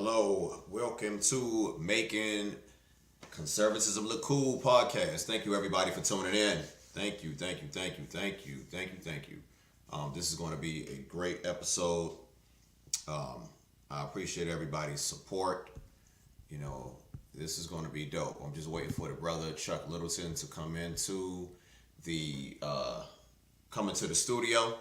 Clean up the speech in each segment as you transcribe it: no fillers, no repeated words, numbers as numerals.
Hello, welcome to Making Conservatism Look Cool podcast. Thank you everybody for tuning in. Thank you. This is going to be a great episode. I appreciate everybody's support. You know, this is going to be dope. I'm just waiting for the brother Chuck Littleton to the come into the studio.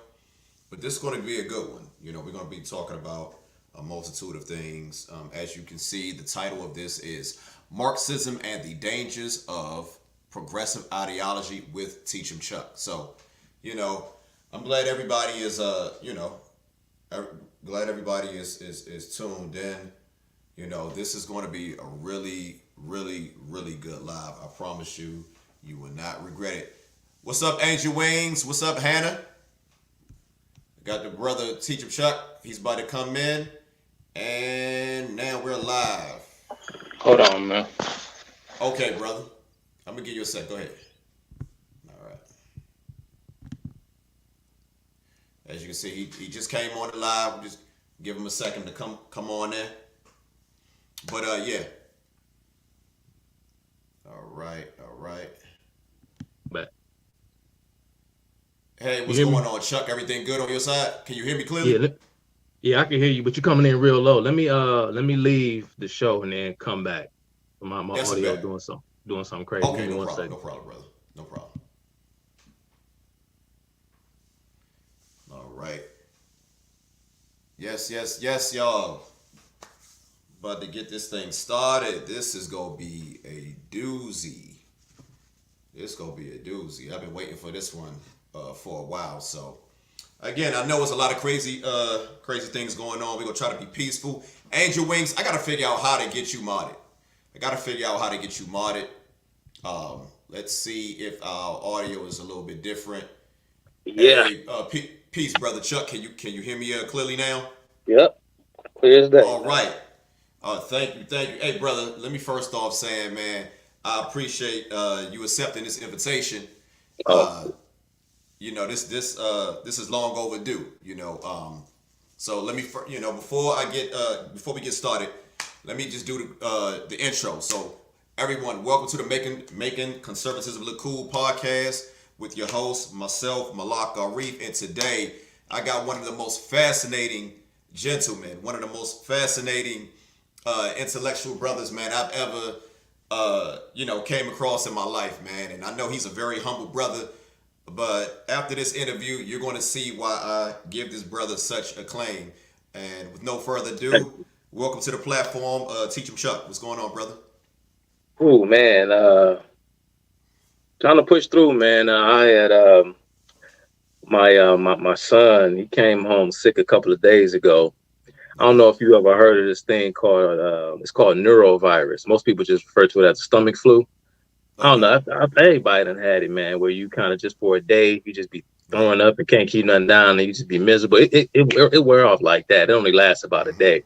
But this is going to be a good one. You know, we're going to be talking about a multitude of things. As you can see, the title of this is Marxism and the Dangers of Progressive Ideology with Teach'em Chuck. So, you know, I'm glad everybody is, glad everybody is tuned in. You know, this is going to be a really good live. I promise you, you will not regret it. What's up, Angel Wings? What's up, Hannah? Got the brother Teach'em Chuck. He's about to come in. And now we're live. Hold on, man. Okay, brother. I'm going to give you a sec. Go ahead. All right. As you can see, he just came on the live. We'll just give him a second to come on in. But, yeah. All right. But Hey, what's going on, Chuck? Everything good on your side? Can you hear me clearly? Yeah, I can hear you, but you're coming in real low. Let me leave the show and then come back. My audio doing something crazy. Okay, no problem, brother. No problem. All right. Yes, y'all. About to get this thing started. This is gonna be a doozy. I've been waiting for this one for a while. So, again, I know it's a lot of crazy things going on. We're gonna try to be peaceful. Angel Wings, I gotta figure out how to get you modded. Let's see if our audio is a little bit different. Yeah. Hey, peace, brother Chuck. Can you hear me clearly now? Yep. Clear as day. All right. Thank you. Hey, brother, let me first off saying, man, I appreciate you accepting this invitation. You know, this is long overdue. You know, so let me, before we get started, let me just do the intro. So, everyone, welcome to the Making Conservatism Look Cool podcast with your host, myself, Malak Arif, and today I got one of the most fascinating gentlemen, one of the most fascinating intellectual brothers, man, I've ever came across in my life, man. And I know he's a very humble brother, but after this interview, you're going to see why I give this brother such acclaim. And with no further ado, welcome to the platform, Teach'em Chuck. What's going on, brother? Oh, man. Trying to push through, man. I had my son, he came home sick a couple of days ago. I don't know if you ever heard of this thing called it's called neurovirus. Most people just refer to it as stomach flu. I don't know. Everybody done had it, man, where you kind of just for a day, you just be throwing up and can't keep nothing down and you just be miserable. It wear off like that. It only lasts about a day.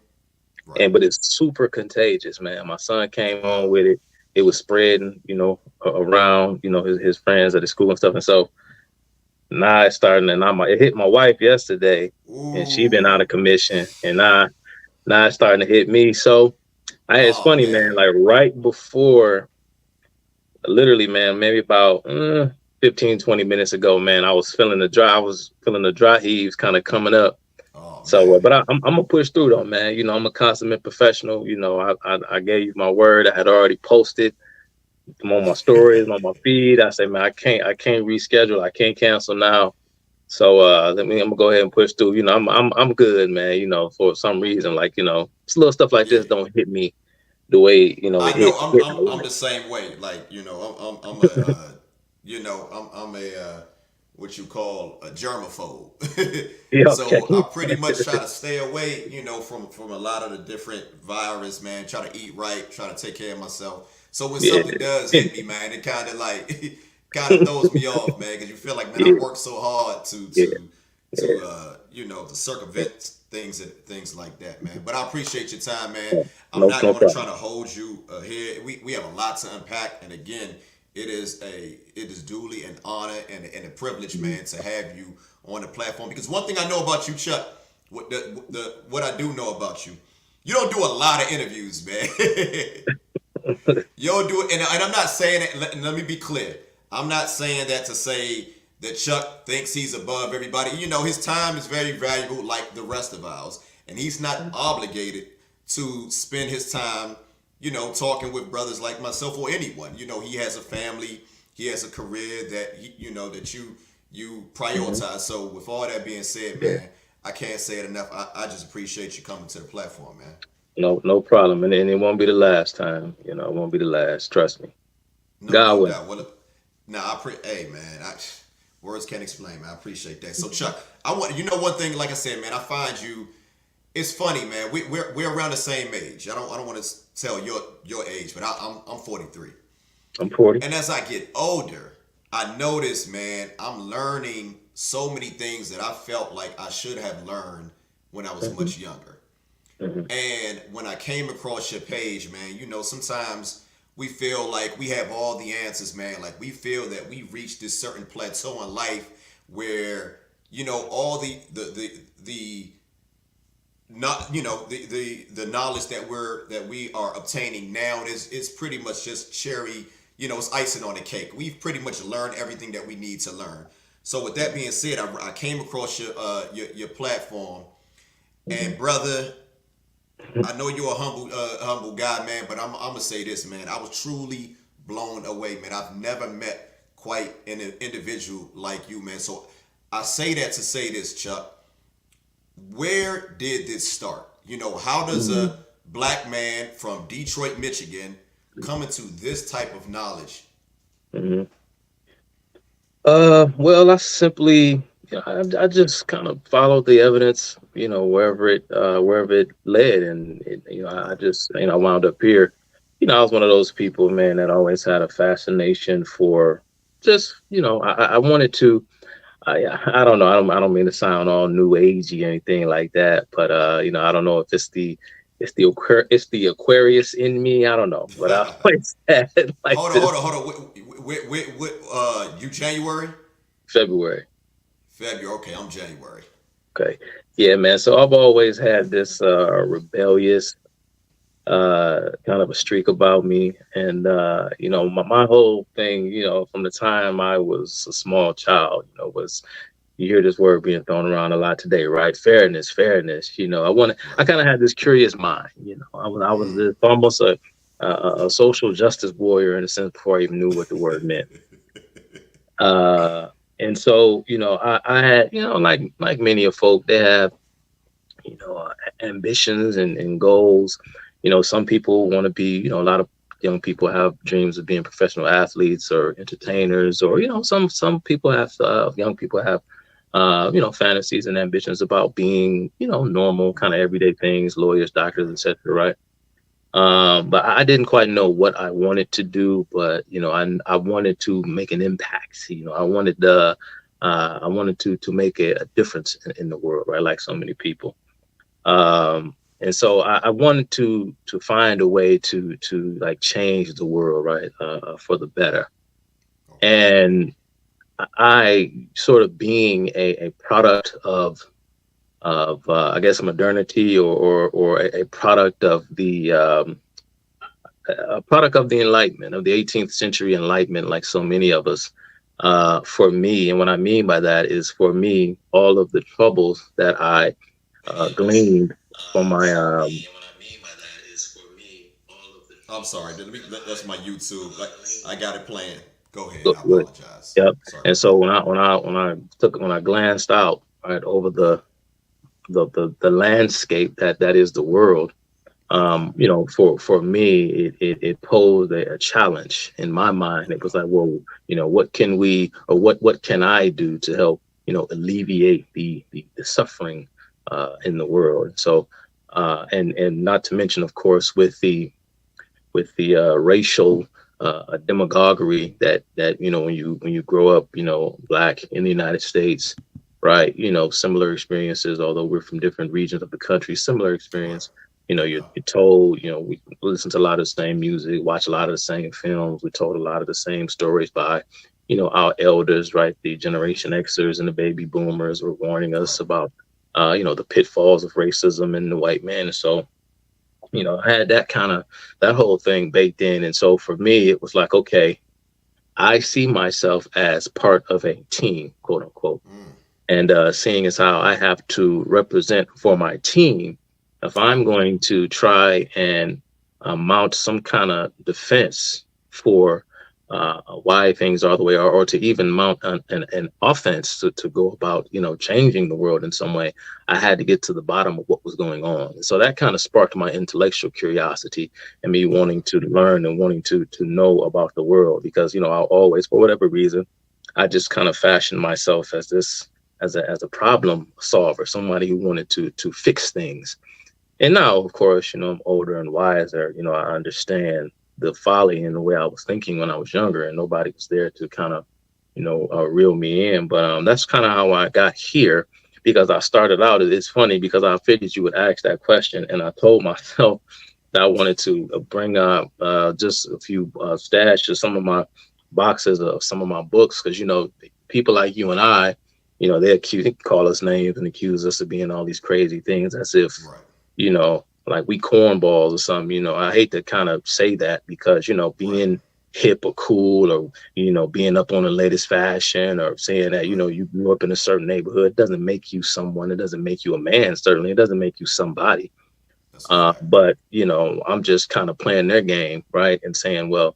Right. But it's super contagious, man. My son came home with it. It was spreading, around, his friends at the school and stuff. And so now it's starting, and it hit my wife yesterday. Ooh. And she been out of commission, and now it's starting to hit me. So it's funny, man, like right before, literally, man, maybe about 15, 20 minutes ago, man, I was feeling the dry heaves kind of coming up. So, but I'm gonna push through though, man. You know, I'm a consummate professional. You know, I gave you my word. I had already posted on my stories, on my feed. I say, man, I can't reschedule. I can't cancel now. So I'm gonna go ahead and push through. You know, I'm good, man. You know, for some reason, like, it's little stuff like this don't hit me the way, I know. I'm the same way. Like, I'm a what you call a germaphobe. So I pretty much try to stay away, from a lot of the different virus, man. Try to eat right, try to take care of myself. So when something does hit me, man, it kind of throws me off, man, because you feel like, man, I worked so hard to circumvent things like that, man. But I appreciate your time, man. I'm not going to try to hold you here. We have a lot to unpack, and again, it is duly an honor and a privilege, man, to have you on the platform. Because one thing I know about you, Chuck, what I do know about you, You don't do a lot of interviews, man. You don't do it, and I'm not saying it. Let me be clear. I'm not saying that to say that Chuck thinks he's above everybody. You know, his time is very valuable, like the rest of ours, and he's not obligated to spend his time, you know, talking with brothers like myself or anyone. You know, he has a family, he has a career that he, you know, that you prioritize. So, with all that being said, man, I can't say it enough. I just appreciate you coming to the platform, man. No problem. And it won't be the last time. You know, it won't be the last. Trust me. No Godwin. doubt. Well, now hey man, words can't explain, man. I appreciate that. So Chuck, I want you know one thing. Like I said, man, I find you. It's funny, man. We're around the same age. I don't want to tell your age, but I'm 43. I'm 40. And as I get older, I notice, man, I'm learning so many things that I felt like I should have learned when I was much younger. And when I came across your page, man, you know, sometimes we feel like we have all the answers, man. Like we feel that we reached this certain plateau in life where, you know, all the not, you know, the knowledge that we are obtaining now is pretty much just cherry, you know, it's icing on the cake. We've pretty much learned everything that we need to learn. So with that being said, I came across your platform, and brother, I know you're a humble guy, man, but I'm gonna say this, man. I was truly blown away, man. I've never met quite an individual like you, man. So I say that to say this, Chuck. Where did this start? You know, how does a black man from Detroit, Michigan, come into this type of knowledge? hmm Well, I simply, you know, I just kind of followed the evidence, you know, wherever it led, and you know, I just, you know, wound up here. You know, I was one of those people, man, that always had a fascination for just, you know, I wanted to. I don't know. I don't mean to sound all new agey or anything like that, but you know, I don't know if it's the Aquarius in me. I don't know, but I always had like Hold this on, hold on. You January? February. February. Okay, I'm January. Okay, yeah, man. So I've always had this rebellious kind of a streak about me, and you know, my whole thing, you know, from the time I was a small child, you know, was you hear this word being thrown around a lot today, right? Fairness. You know, I Right. kind of had this curious mind. You know, I was Mm. this, almost a social justice warrior in a sense before I even knew what the word meant. And so, you know, I had, you know, like many of folk, they have, you know, ambitions and goals. You know, some people want to be, you know, a lot of young people have dreams of being professional athletes or entertainers, or, you know, some people have, young people have, you know, fantasies and ambitions about being, you know, normal kind of everyday things, lawyers, doctors, etc. Right. But I didn't quite know what I wanted to do, but you know, I wanted to make an impact. You know, I wanted to make a difference in the world, right? Like so many people. And so I wanted to find a way to like change the world, right, for the better. Okay. And I sort of being a product of I guess modernity or a product of the a product of the Enlightenment, of the 18th century Enlightenment, like so many of us. For me, and what I mean by that is, for me, all of the troubles that I gleaned from my For me, and what I mean by that is, for me, all of the. I'm sorry. That's my YouTube. Like I got it playing. Go ahead. look I good. apologize. Yep. Sorry And about so that. when I glanced out right over the landscape that is the world, Okay. you know, for me, it posed a challenge in my mind. It was like, well, you know, what can we, or what can I do to help, you know, alleviate the suffering in the world? So, and not to mention, of course, with the racial demagoguery that you know, when you grow up, you know, black in the United States, right? You know, similar experiences, although we're from different regions of the country, similar Right. experience. You know, No you're doubt. told, you know, we listen to a lot of the same music, watch a lot of the same films. We're told a lot of the same stories by, you know, our elders, right? The Generation Xers and the baby boomers were warning us Correct. about, you know, the pitfalls of racism and the white man. And so, I had that whole thing baked in. And so for me, it was like, okay, I see myself as part of a team, quote unquote. Mm. And seeing as how I have to represent for my team, if I'm going to try and mount some kind of defense for why things are the way are, or to even mount an offense to go about, changing the world in some way, I had to get to the bottom of what was going on. And so that kind of sparked my intellectual curiosity and me wanting to learn and wanting to know about the world, because, I'll always, for whatever reason, I just kind of fashioned myself as this as a problem solver, somebody who wanted to fix things. And now, of course, I'm older and wiser. I understand the folly in the way I was thinking when I was younger, and nobody was there to kind of, reel me in. But that's kind of how I got here, because I started out. It's funny because I figured you would ask that question, and I told myself that I wanted to bring up just a few stashes, some of my boxes of some of my books, because people like you and I, they call us names and accuse us of being all these crazy things, as if Right. like we cornballs or something. I hate to kind of say that, because, Right. being hip or cool, or, being up on the latest fashion, or saying that, Right. you grew up in a certain neighborhood doesn't make you someone. It doesn't make you a man. Certainly, it doesn't make you somebody. That's a fact. But, I'm just kind of playing their game, right? And saying, well,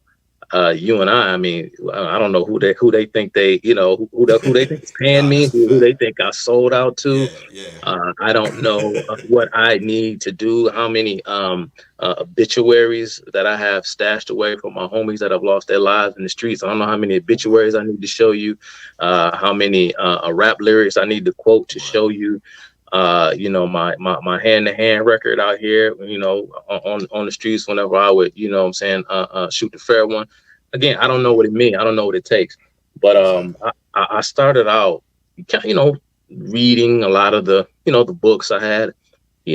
you and I mean, I don't know who they think they, who they think is paying Nah, me, that's a who fact. they think I sold out to. Yeah. Yeah. I don't know what I need to do, how many obituaries that I have stashed away from my homies that have lost their lives in the streets. I don't know how many Right. obituaries I need to show you, how many rap lyrics I need to quote to Right. show you. My hand-to-hand record out here, on the streets, whenever I would, what I'm saying, shoot the fair one. Again, I don't know what it means. I don't know what it takes. But Exactly. I started out, reading a lot of the books I had,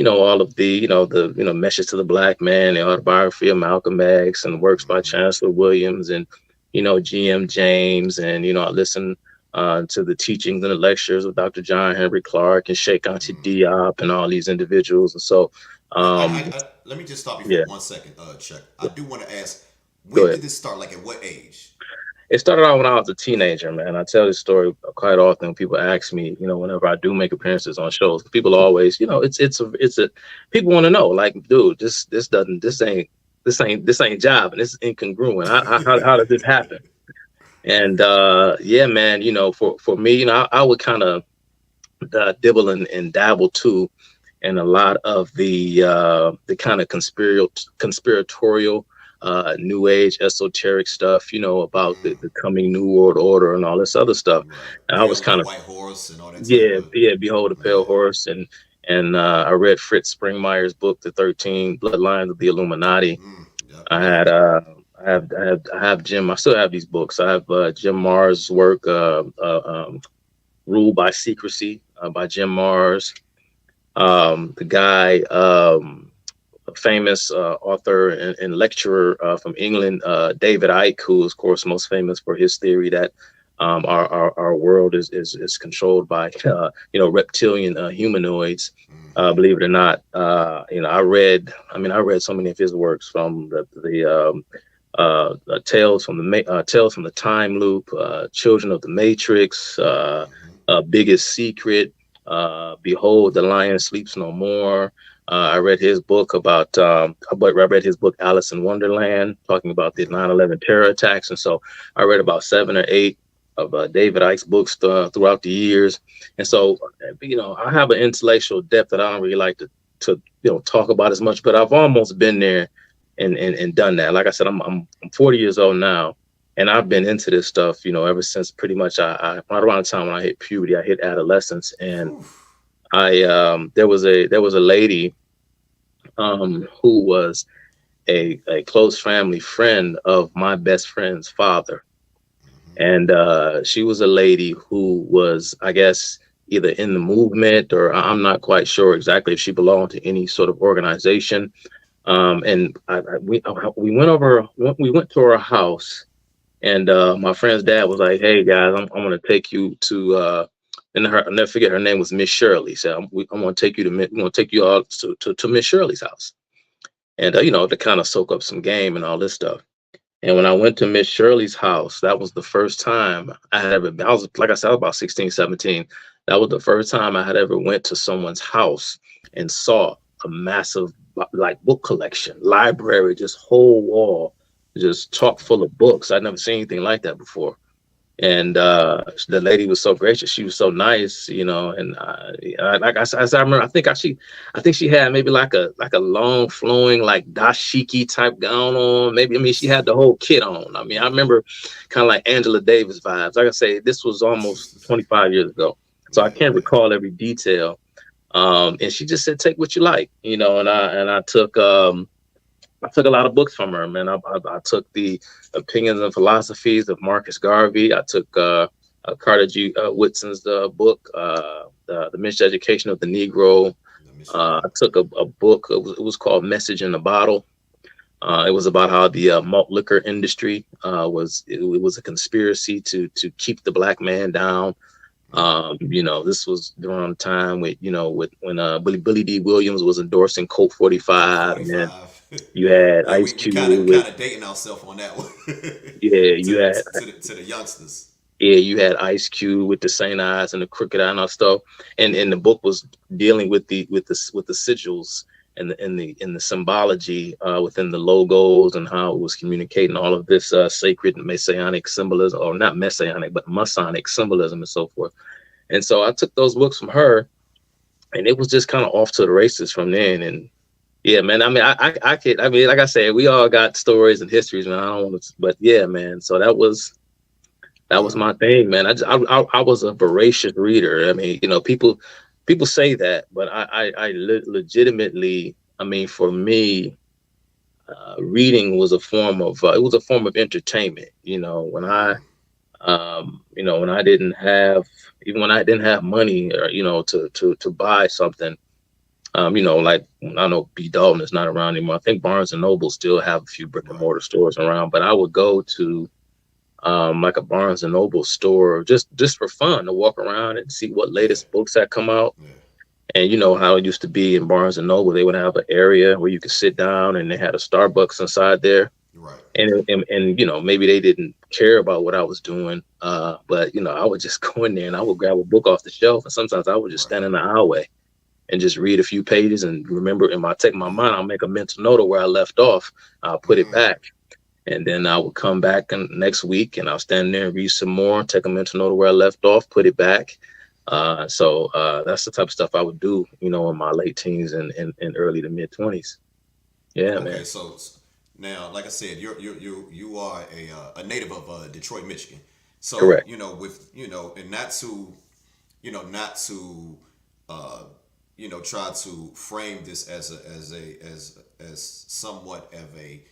all of the Message to the Black Man, the autobiography of Malcolm X, and works by Hmm. Chancellor Williams, and, G.M. James. And, I listened to the teachings and the lectures of Dr. John Henry Clark and Sheikh Anta Hmm. Diop and all these individuals. And so, Wait, um, let me just stop you for yeah, 1 second, Chuck. I do want to ask, go when ahead. did this start? Like, at what age? It started out when I was a teenager, man. I tell this story quite often when people ask me, whenever I do make appearances on shows. People always, it's a people want to know, like, dude, this ain't job, and this is incongruent. How does this happen? And yeah, man, for me, I would kind of dibble and dabble too and a lot of the kind of conspiratorial new age esoteric stuff, about Mm. the coming new world order and all this other stuff. Right. And I Pale was with the kind of, white horse and all that type yeah, of. yeah, Behold a Pale Yeah. Horse. And I read Fritz Springmeier's book, The 13 Bloodlines of the Illuminati. Mm. Yep. I Yep. had I have Jim. I still have these books. I have Jim Mars' work, Rule by Secrecy, by Jim Mars. The guy, a famous author and lecturer from England, David Icke, who is, of course, most famous for his theory that our world is controlled by reptilian humanoids. Hmm. Believe it or not, I read so many of his works, from the Tales from the Time Loop, Children of the Matrix, Hmm. Biggest Secret, Behold, the Lion Sleeps No More. I read his book I read his book Alice in Wonderland, talking about the Hmm. 9/11 terror attacks. And so I read about 7 or 8 of David Icke's books throughout the years. And Right. so, I have an intellectual depth that I don't really like to talk about as much, but I've almost been there and done that. Like I said, I'm 40 years old now, and I've been into this stuff, ever since pretty much I right around the time when I hit puberty, I hit adolescence. And Whew. there was a lady who was a close family friend of my best friend's father. Hmm. And she was a lady who was, I guess, either in the movement, or I'm not quite sure exactly if she belonged to any sort of organization. And we went to her house, and my friend's dad was like, "Hey guys, I'm gonna take you to," and I'll never forget, her name was Miss Shirley. So I'm gonna take you all to Miss Shirley's house. and to kind of soak up some game and all this stuff. And when I went to Miss Shirley's house, that was the first time I had ever been. I was, like I said, I was about 16, 17. That was the first time I had ever went to someone's house and saw a massive like book collection, library, just whole wall, just chock full of books. I'd never seen anything like that before. And the lady was so gracious. She was so nice, And like I remember, I think she had maybe like a long flowing like dashiki type gown on. Maybe, I mean, she had the whole kit on. I mean, I remember kind of like Angela Davis vibes. Like I say, this was almost 25 years ago, so I can't recall every detail. And she just said, "Take what you like," And I took a lot of books from her, man. I took the Opinions and Philosophies of Marcus Garvey. I took Carter G. Woodson's book, The Miseducation of the Negro. I took a book. It was called Message in the Bottle. It was about how the malt liquor industry was a conspiracy to keep the black man down. This was during the time when Billy D. Williams was endorsing Colt 45. And you had Ice Cube. We kind of dating ourselves on that one. Yeah, you had to the youngsters. Yeah, you had Ice Cube with the Saint Eyes and the crooked eye and all stuff. And the book was dealing with the sigils and the symbology within the logos and how it was communicating all of this sacred messianic symbolism, or not messianic, but Masonic symbolism and so forth. And so I took those books from her, and it was just kind of off to the races from then. And yeah, man, I mean, I could, I mean, like I said, we all got stories and histories, man. I don't want to, but yeah, man. So that was my thing, man. I was a voracious reader. I mean, people say that, but I legitimately, I mean, for me, reading was a form of entertainment. When I didn't have, even when I didn't have money, or to buy something. Like, I know B. Dalton is not around anymore. I think Barnes and Noble still have a few brick and mortar stores around, but I would go to like a Barnes and Noble store just for fun, to walk around and see what latest books had come out. Yeah. And you know how it used to be in Barnes and Noble, they would have an area where you could sit down, and they had a Starbucks inside there. Right. And maybe they didn't care about what I was doing, but I would just go in there and I would grab a book off the shelf, and sometimes I would just stand in the aisleway and just read a few pages and remember in my mind, I'll make a mental note of where I left off. I'll put it back. And then I would come back next week, and I'll stand there and read some more, take a mental note of where I left off, put it back. So that's the type of stuff I would do, in my late teens and early to mid 20s. Yeah, okay, man. So now, like I said, you are a native of Detroit, Michigan. So Correct. And not to try to frame this as somewhat of a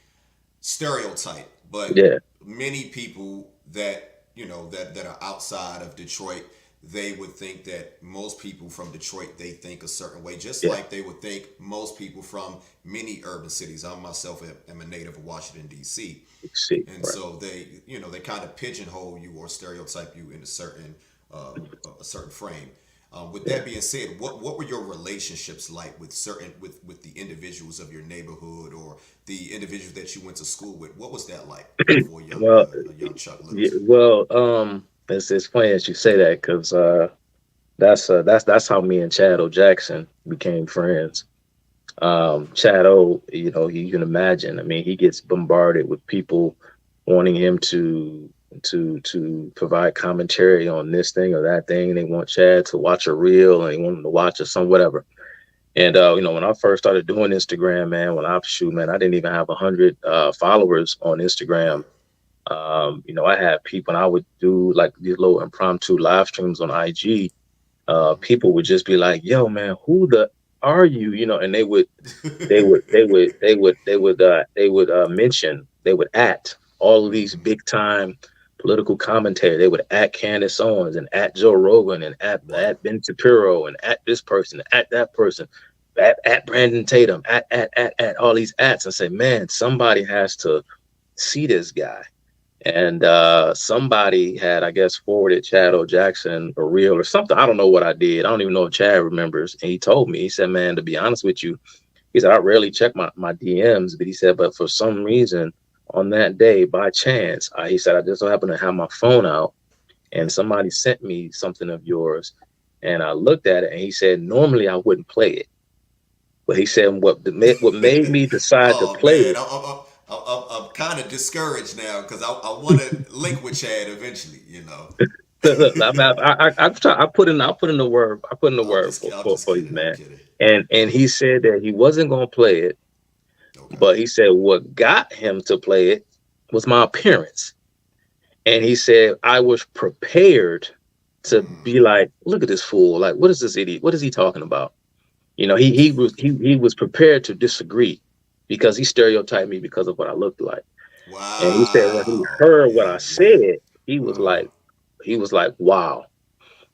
stereotype, but many people that that are outside of Detroit, they would think that most people from Detroit, they think a certain way, just like they would think most people from many urban cities. I myself am a native of Washington, D.C. And so they kind of pigeonhole you or stereotype you in a certain frame. With that being said, what were your relationships like with the individuals of your neighborhood or the individuals that you went to school with? What was that like for young Chuck Lewis? It's funny that you say that, because that's how me and Chad O. Jackson became friends. Chad O, you can imagine. I mean, he gets bombarded with people wanting him to provide commentary on this thing or that thing. They want Chad to watch a reel, and they want him to watch some whatever. And when I first started doing Instagram, man, I didn't even have 100 followers on Instagram. I had people, and I would do like these little impromptu live streams on IG. People would just be like, "Yo, man, who the are you?" And they would mention, they would at all of these big time political commentary. They would at Candace Owens and at Joe Rogan and at Ben Shapiro and at this person, at that person, at Brandon Tatum, at all these ats, and say, man, somebody has to see this guy. And somebody had, I guess, forwarded Chad O. Jackson a reel or something. I don't know what I did. I don't even know if Chad remembers. And he told me, he said, man, to be honest with you, He said, I rarely check my DMs, but he said, but for some reason on that day, by chance, he said, I just so happened to have my phone out and somebody sent me something of yours. And I looked at it and he said, normally I wouldn't play it. But he said, what made me decide to Oh play man, it. I'm kind of discouraged now because I want to link with Chad eventually. Look, I put in the word. I put in the word I'm just for you, kidding. I'm man. kidding. And he said that he wasn't going to play it, Okay. but he said what got him to play it was my appearance. And he said I was prepared to be like, look at this fool. Like, what is this idiot? What is he talking about? He was prepared to disagree because he stereotyped me because of what I looked like. And he said when he Wow. heard what Yeah. I said, he was Uh-huh. like, wow.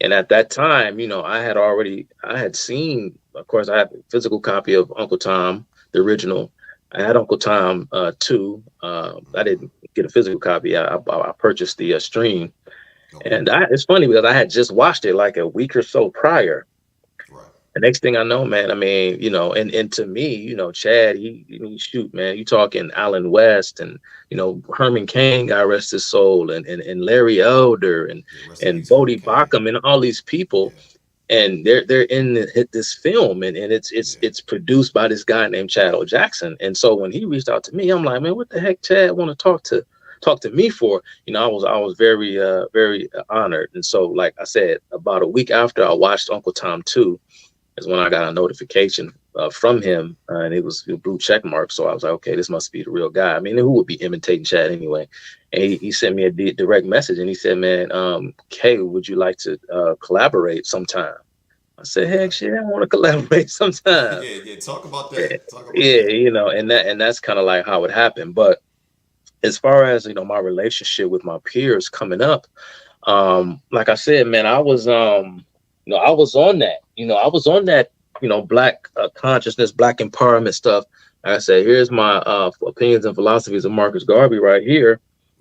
And at that time, I had seen, of course, I had a physical copy of Uncle Tom, the original. I had Uncle Tom 2. I didn't get a physical copy. I purchased the stream. Okay. And it's funny because I had just watched it like a week or so prior. Right. The next thing I know, man, I mean, and to me, Chad, shoot, man, you talking Alan West and, Herman Cain, God rest his soul, and Larry Elder and, Yeah, rest in and peace, Herman Bodie Cain. Bacham and all these people. Yeah. And they're in this film and it's produced by this guy named Chad O. Jackson. And so when he reached out to me, I'm like, man, what the heck Chad want to talk to me for? I was very, very honored. And so, like I said, about a week after I watched Uncle Tom 2, is when I got a notification from him, and it was a blue check mark. So I was like, okay, this must be the real guy. I mean, who would be imitating Chad anyway? And he sent me a direct message, and he said, man, Kay, would you like to collaborate sometime? I said, heck, shit, I want to collaborate sometime. Yeah. Talk about Yeah, that. Talk about yeah, that. and that's kind of like how it happened. But as far as my relationship with my peers coming up, like I said, man, I was I was on that, black consciousness, black empowerment stuff. Like I said, here's my opinions and philosophies of Marcus Garvey right here.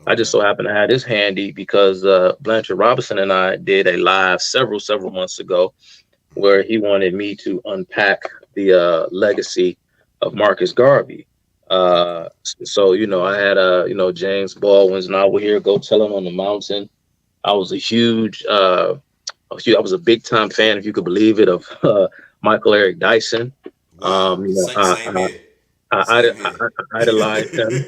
I just Okay. so happen to have this handy because Blanchard Robinson and I did a live several months ago where he wanted me to unpack the legacy of Marcus Garvey. So I had James Baldwin's novel here, Go Tell Him on the Mountain. I was a I was a big time fan, if you could believe it, of Michael Eric Dyson. Wow. You know, Same here. Same I here. idolized him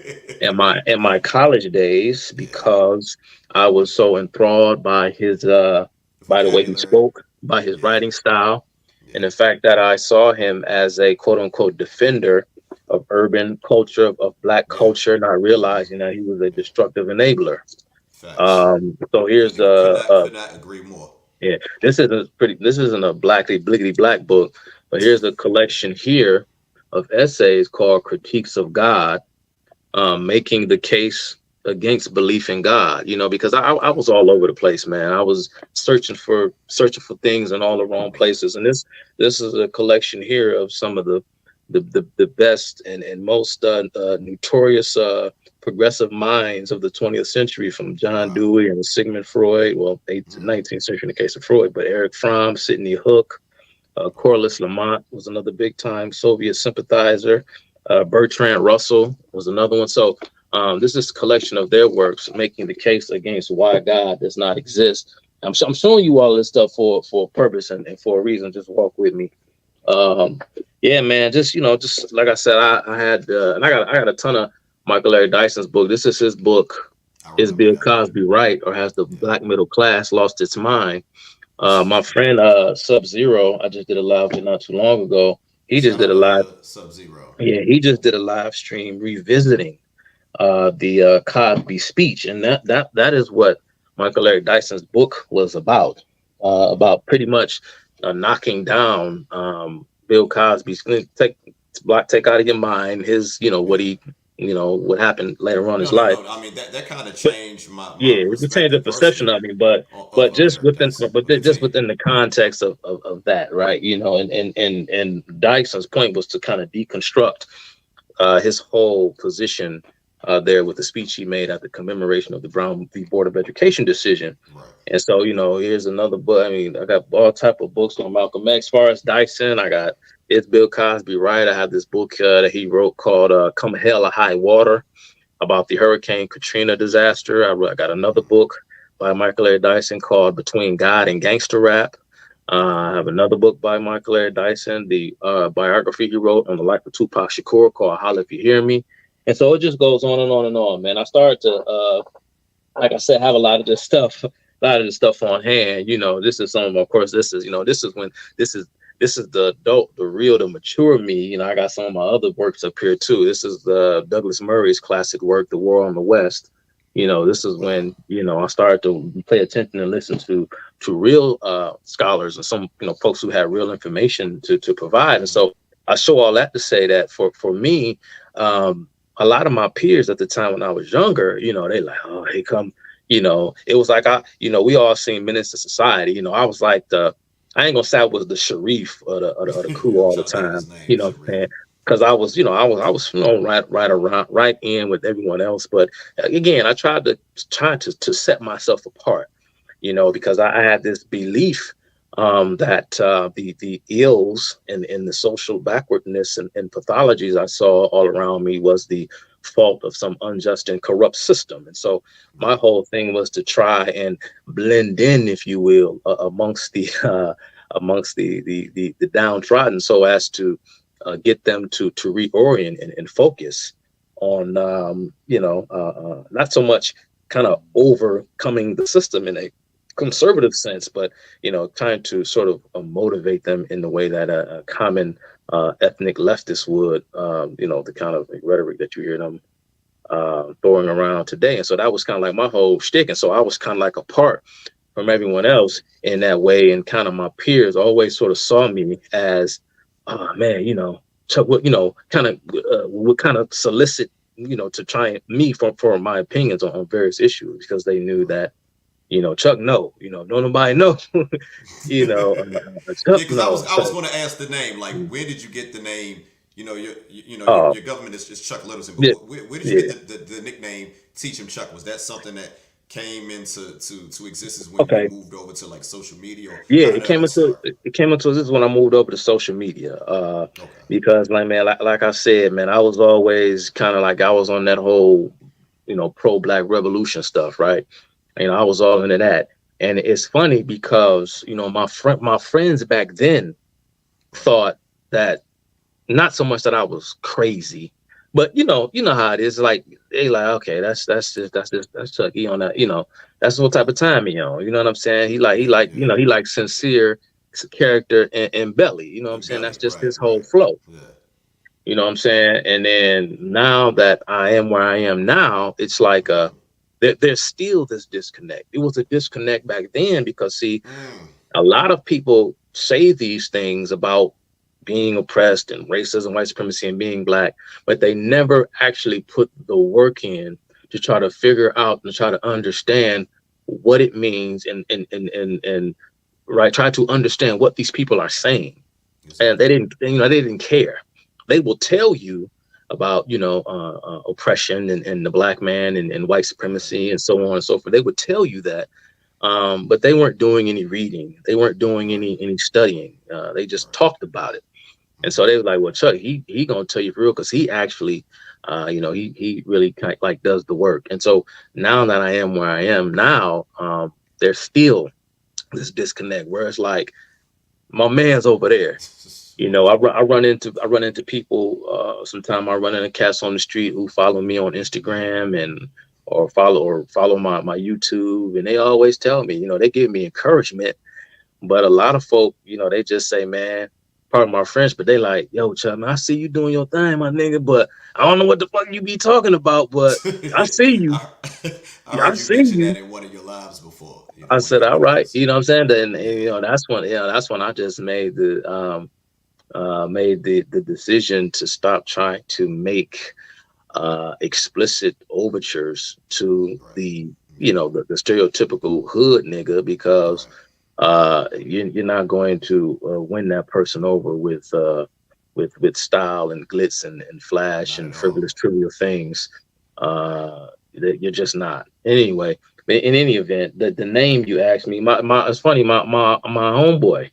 in my college days Yeah. because I was so enthralled by his by the way he Vocabulary. spoke, by his Yeah. writing style, Yeah. and the fact that I saw him as a quote unquote defender of urban culture, of black Yeah. culture, not realizing that he was a destructive enabler. Facts. So here's Could not agree more. yeah, this isn't a blackly bliggity black book, but here's a collection here of essays called Critiques of God, making the case against belief in God, because I was all over the place, man. I was searching for things in all the wrong places. And this is a collection here of some of the best and most notorious progressive minds of the 20th century, from John Wow. Dewey and Sigmund Freud, well, 19th century in the case of Freud, but Eric Fromm, Sidney Hook, Corliss Lamont was another big time Soviet sympathizer. Bertrand Russell was another one. So this is a collection of their works making the case against why God does not exist. I'm showing you all this stuff for a purpose and for a reason. Just walk with me. Yeah, man. Just like I said, I had and I got a ton of Michael Larry Dyson's book. This is his book. I Is remember Bill that one. Cosby right, or has the Yeah. black middle class lost its mind? My friend Sub Zero, I just did a live not too long ago. He just Shout did out a live. to Sub Zero. Yeah, he just did a live stream revisiting the Cosby speech, and that is what Michael Eric Dyson's book was about pretty much knocking down Bill Cosby's take out of your mind his what Yeah. he what happened later on in No, his no, life. no. I mean that kind of But changed my yeah, it could change the perspective perception personally of him, but of just Eric within Dyson. But just continue. within the context of that, right? And Dyson's point was to kind of deconstruct his whole position there with the speech he made at the commemoration of the Brown v. Board of Education decision. Right. And so, here's another book. I mean, I got all type of books on Malcolm X. As far as Dyson, I got It's Bill Cosby, right? I have this book that he wrote called "Come Hell or High Water" about the Hurricane Katrina disaster. I got another book by Michael A. Dyson called "Between God and Gangster Rap." I have another book by Michael A. Dyson, the biography he wrote on the life of Tupac Shakur called "Holla If You Hear Me." And so it just goes on and on and on, man. I started to, like I said, have a lot of this stuff on hand. This is of course, this is, this is the adult, the real, the mature me. I got some of my other works up here too. This is Douglas Murray's classic work, The War on the West. This is when, I started to pay attention and listen to real scholars and some, folks who had real information to provide. And so I show all that to say that for me, a lot of my peers at the time when I was younger, they like, oh, hey, come, it was like, we all seen Menace to Society. I was like I ain't gonna say I was the Sharif of the crew all the time, what I'm saying? Because I was, I was right in with everyone else. But again, I tried to set myself apart, because I had this belief that the ills and the social backwardness and pathologies I saw all around me was the fault of some unjust and corrupt system. And so my whole thing was to try and blend in, if you will, amongst the downtrodden, so as to get them to reorient and focus on not so much kind of overcoming the system in a conservative sense, but trying to sort of motivate them in the way that a common ethnic leftist would, the kind of rhetoric that you hear them throwing around today. And so that was kind of like my whole shtick. And so I was kind of like apart from everyone else in that way. And kind of my peers always sort of saw me as, oh man, Chuck, would kind of solicit, to try me for my opinions on various issues, because they knew that, Chuck, no, don't nobody know, Chuck, because I no. was going to ask the name. Like, where did you get the name? Oh, Your government is Chuck Littleton, yeah, but where did you yeah. get the nickname Teach Him Chuck? Was that something that came into to existence when you Okay. moved over to like social media, or Yeah, how did that all start? it came into this is when I moved over to social media. Okay. Because like man, like I said, man, I was always kind of like I was on that whole, pro black revolution stuff, right? I was all into that. And it's funny because, my friends back then Right. thought that not so much that I was crazy, but you know how it is. Like they like, okay, that's Chucky on that. That's what type of time he on. You know what I'm saying? Yeah. He like sincere character and belly. You know what I'm And saying? belly. That's just Right. his whole Right. flow. Yeah. You know what I'm saying? And then now that I am where I am now, it's like there's still this disconnect. It was a disconnect back then because see, Mm. a lot of people say these things about being oppressed and racism, white supremacy, and being black, but they never actually put the work in to try to figure out and try to understand what it means and right, try to understand what these people are saying. Yes, And sir. they didn't care. They will tell you about, oppression and the black man and white Right. supremacy and so on and so forth. They would tell you that, but they weren't doing any reading. They weren't doing Right. any studying. They just Right. talked about it. And so they were like, well, Chuck, he gonna tell you for real because he actually, he really kind of like does the work. And so now that I am where I am now, there's still this disconnect where it's like my man's over there. Right. I run into people. Sometimes I run into cats on the street who follow me on Instagram and or follow my YouTube, and they always tell me, they give me encouragement. But a lot of folk, they just say, man, pardon my French, but they like, yo, Chuck, man, I see you doing your thing, my nigga, but I don't know what the fuck you be talking about, but I see you. I, I I heard you see mention that you. in one of your lives before. I One of said, your all right. videos. You know what I'm saying? Yeah. And that's when I just made the decision to stop trying to make explicit overtures to Right. the stereotypical hood nigga because Right. you're not going to win that person over with style and glitz and flash Not and at all. frivolous trivial things. That you're just not. Anyway, in any event, the name you asked me, it's funny, my homeboy.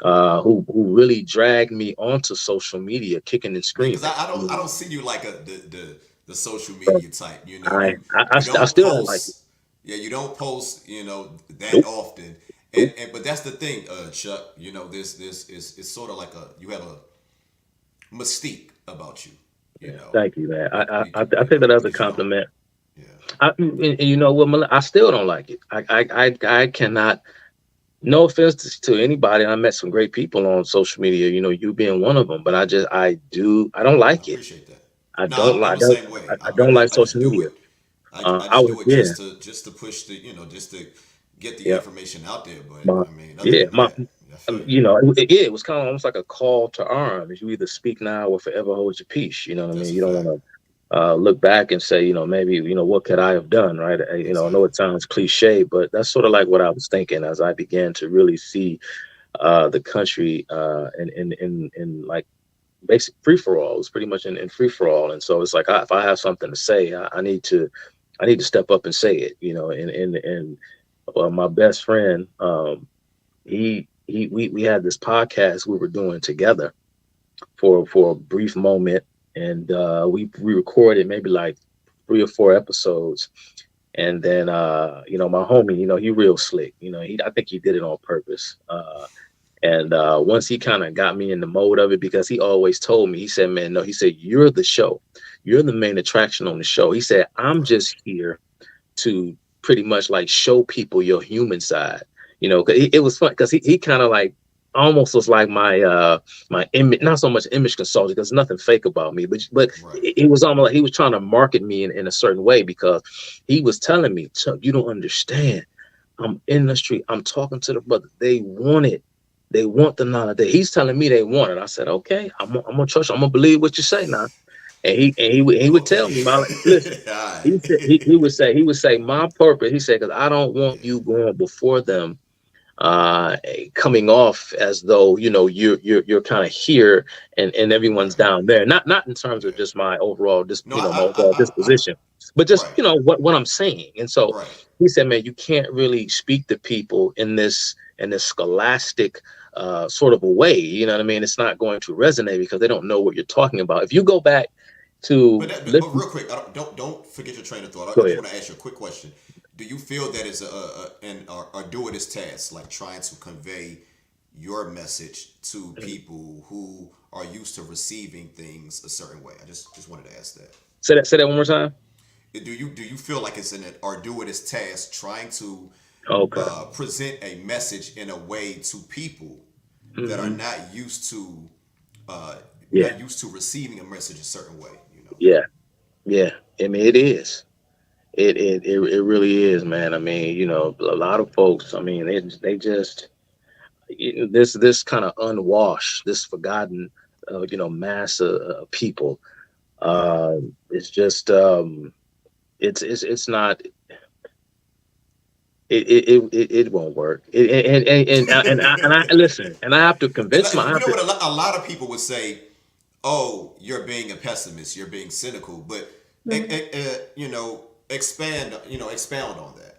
who really dragged me onto social media, kicking and Yeah, because screaming. I don't see you like the social media type. You know, you I don't still don't like it. post. Yeah, you don't post. You know that Nope, often. nope. And but that's the thing, Chuck. You know, this is it's sort of like you have a mystique about you. You Yeah, know, thank you, man. I you take know that as a because you don't. compliment. Yeah, And you know what, I still don't like it. I cannot. No offense to anybody. I met some great people on social media. You know, you being one of them. But I don't I like it. appreciate that. I No, don't I'm like. the same way. I don't like I just social do media. it. I I just was do it yeah, just to push the just to get the yeah. information out there. But My I mean, other yeah, than that, I feel you. you know, it was kind of almost like a call to arms. You either speak now or forever hold your peace. You know what I That's mean? a You don't fact. want to look back and say, you know, maybe, you know, what could I have done, right? You know, I know Exactly. it sounds cliche, but that's sort of Right. like what I was thinking as I began to really see the country in like basic free for all. It was pretty much in free for all, and so it's like if I have something to say, I need to step up and say it. You know, and my best friend, we had this podcast we were doing together for a brief moment, and we recorded maybe like 3 or 4 episodes, and then you know, my homie, you know, he real slick, you know, I think he did it on purpose. And once he kind of got me in the mode of it, because he always told me, he said, man, no, he said, you're the show, you're the main attraction on the show. He said, I'm Right. just here to pretty much like show people your human side. You know, 'cause it was fun because he kind of like almost was like my image, not so much image consultant, because nothing fake about me, but Right. it was almost like he was trying to market me in a certain way, because he was telling me, Chuck, you don't understand. I'm in the street. I'm talking to the brother. They want it. They want the knowledge. He's telling me they want it. I said, okay, I'm gonna trust you. I'm gonna believe what you say now. And he would tell Okay. me, my listen. All right. He would say my purpose. He said, because I don't want Yeah. you going before them, coming off as though, you know, you're kind of here and everyone's Right. down there. Not in terms of Yeah. just my overall No, my overall disposition, but just, right. you know, what I'm saying. And so Right. he said, man, you can't really speak to people in this scholastic sort of a way. You know what I mean? It's not going to resonate because they don't know what you're talking about. If you go back to But listen, real quick, don't forget your train of thought. go I just ahead. want to ask you a quick question. Do you feel that it's an arduous task, like trying to convey your message to people who are used to receiving things a certain way? I just wanted to ask that. Say that one more time. Do you feel like it's an arduous task trying to Okay. present a message in a way to people that are Hmm. uh, Yeah. not used to receiving a message a certain way? You know. Yeah. Yeah. I mean, it is. It really is, man. I mean, you know, a lot of folks. I mean, they just this kind of unwashed, this forgotten, you know, mass of people. Yeah. It's just it's not. It won't work. And I listen, and I have to convince my. I You have know to. what? A lot of people would say, "Oh, you're being a pessimist. You're being cynical." But you know, expound on that.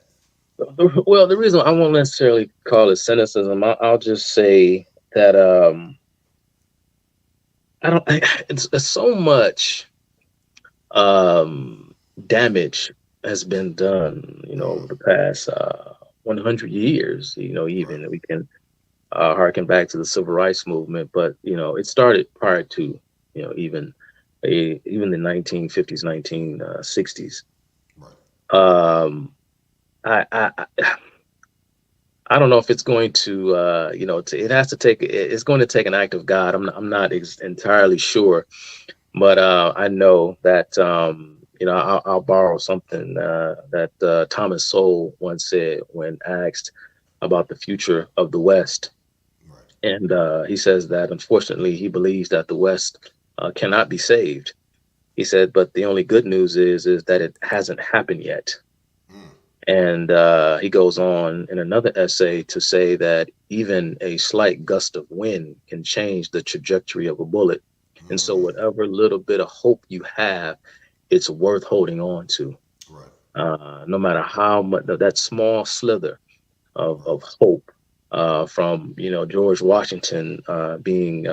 Well, the reason I won't necessarily call it cynicism, I'll just say that I don't. It's so much damage has been done, you know, over the past 100 years. You know, Right. even we can harken back to the civil rights movement, but you know, it started prior to, you know, even the 1950s, 1960s. Right. Um, I I don't know if it's going to, you know, it has to take, it's going to take an act of God. I'm not entirely sure, but I know that, you know, I'll borrow something that Thomas Sowell once said when asked about the future of the West. Right. And he says that unfortunately he believes that the West cannot be saved. He said, but the only good news is that it hasn't happened yet. Mm. And he goes on in another essay to say that even a slight gust of wind can change the trajectory of a bullet. And so, Mm. whatever little bit of hope you have, it's worth holding on to. Right. No matter how much that small slither Right. of hope, from George Washington being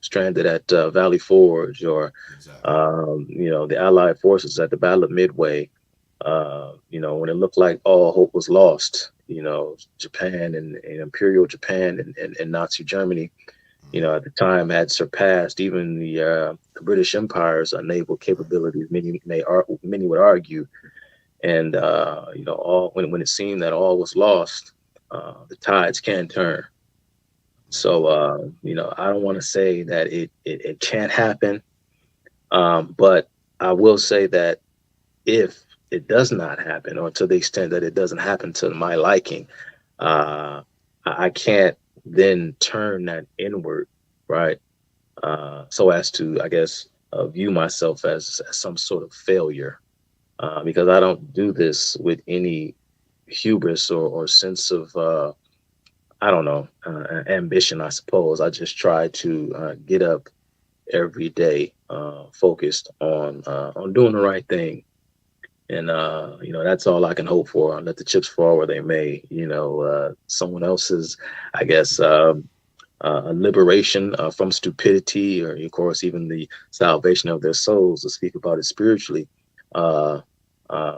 stranded at Valley Forge, or Exactly. the Allied forces at the Battle of Midway. When it looked like all hope was lost, Japan and Imperial Japan and Nazi Germany, at the time had surpassed even the British Empire's naval Right. capabilities. Many would argue, and all when it seemed that all was lost, the tides can turn. So I don't want to say that it can't happen, but I will say that if it does not happen, or to the extent that it doesn't happen to my liking, uh, I can't then turn that inward, right? So as to, I guess, view myself as some sort of failure, because I don't do this with any hubris or sense of, I don't know, ambition, I suppose. I just try to get up every day, focused on doing the right thing. And that's all I can hope for. Let the chips fall where they may. Someone else's, I guess, a liberation from stupidity, or of course even the salvation of their souls, to speak about it spiritually. Uh,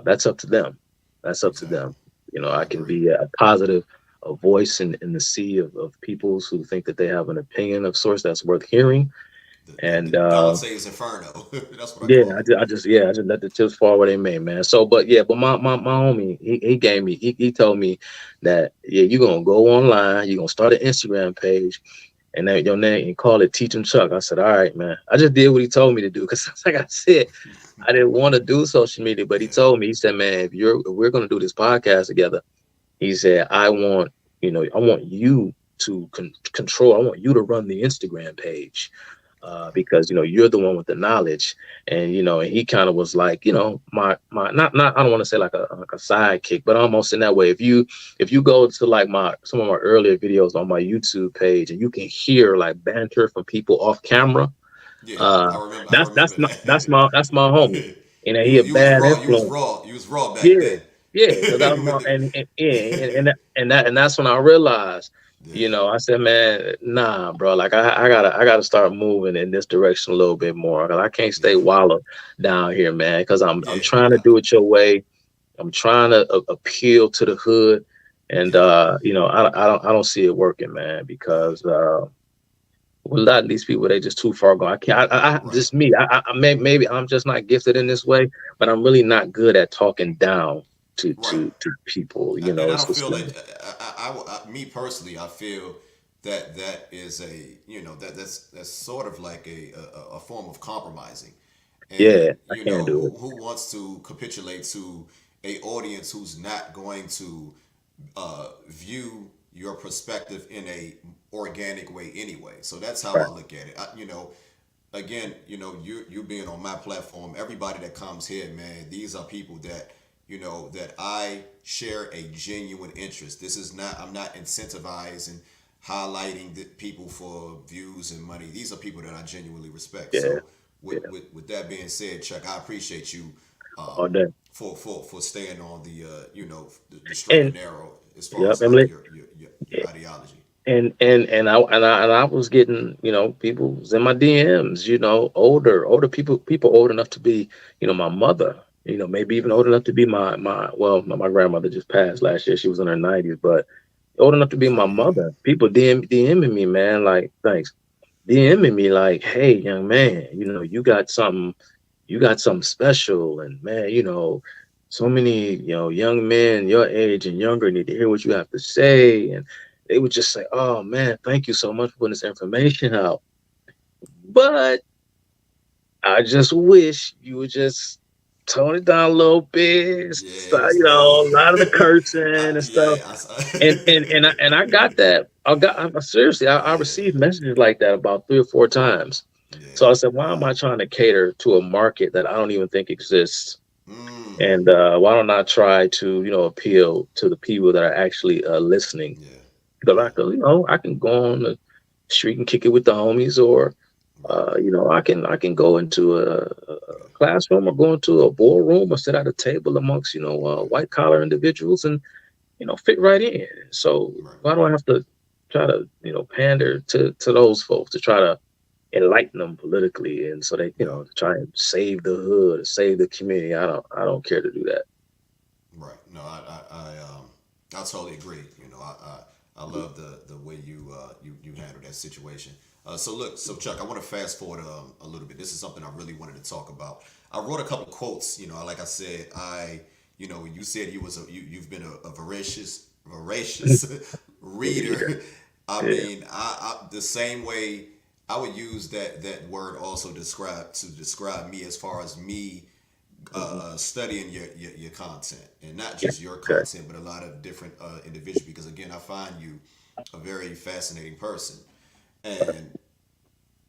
that's up to them. That's up to Exactly. them. I I can agree. be a positive, a voice in the sea of peoples who think that they have an opinion of sorts that's worth hearing. The And Dante's Inferno. That's what I yeah, call it. I just let the chips fall where they may, man. So, but yeah, but my homie, he gave me, he told me that, yeah, you're gonna go online, you're gonna start an Instagram page, and then your name and call it Teach 'em Chuck. I said, all right, man. I just did what he told me to do, because like I said, I didn't want to do social media, but he Yeah. told me, he said, man, if we're gonna do this podcast together, he said, I want you to control, I want you to run the Instagram page, Okay. because you're the one with the knowledge. And and he kind of was like, my not, I don't want to say like a sidekick, but almost in that way. If you go to like my some of my earlier videos on my YouTube page, and you can hear like banter from people off camera, Yeah. uh I remember. I that's remember that's my homie. that. And he a You was bad raw. You was influence. raw. You was raw back Yeah, then. yeah, because I was With more, and that's when I realized, yeah. I said, man, nah, bro, like I gotta start moving in this direction a little bit more, because I can't stay Yeah. wallowed down here, man, because I'm Yeah. trying to do it your way. I'm trying to appeal to the hood, and Yeah. I don't see it working, man, Yeah. because a lot of these people, they just too far gone. I can't. Right. Just me. Maybe I'm just not gifted in this way, but I'm really not good at talking down to Right. people. And I It's don't just feel like, like me personally, I feel that that is a that's sort of like a form of compromising, yeah, and I can't do it. who wants to capitulate to a audience who's not going to view your perspective in a organic way anyway. So that's how Right. I look at it. Again, you being on my platform, everybody that comes here, man, these are people that that I share a genuine interest. This is not I'm not incentivizing highlighting the people for views and money. These are people that I genuinely respect. Yeah, So yeah, with that being said, Chuck, I appreciate you all day. for staying on the the straight and And narrow as far yep, as like your yeah, ideology. and I was getting, people was in my DMs, older people old enough to be, my mother, maybe even old Right. enough to be my grandmother just passed last year. She was in her 90s, but old enough to be my Sorry to hear that. mother. People DMing me, man, like, thanks. DMing me like, hey, young man, you got something special, and man, so many, young men your age and younger need to hear what you have to say. And they would just say, oh man, thank you so much for putting this information out. But I just wish you would just tone it down a little bit, Yeah, it was low. a lot of the cursing and stuff. Yeah, And I got that. Seriously, I yeah, received messages like that about 3 or 4 times. So I yeah, said, why am yeah. I trying to cater to a market that I don't even think exists? Mm, And why don't I try to, appeal to the people that are actually listening? yeah, Because yeah. I can go on the street and kick it with the homies, or Right. I can go into a Yeah, classroom, or go into a ballroom, or sit at a table amongst right. white collar individuals, and fit right in. So Right. why do I have to try to, pander to those folks to try to enlighten them politically, and so they, Yeah. try and save the hood, save the community? I don't care to do that. Right. No, I totally agree. I love the way you handle that situation. So Chuck, I want to fast forward a little bit. This is something I really wanted to talk about. I wrote a couple quotes. Like I said, you said you've been a voracious Yeah, reader. I yeah, mean, the same way I would use that word also describe me, as far as me hmm studying your content, and not yeah. just your Okay. content, but a lot of different individuals. Because again, I find you a very fascinating person. And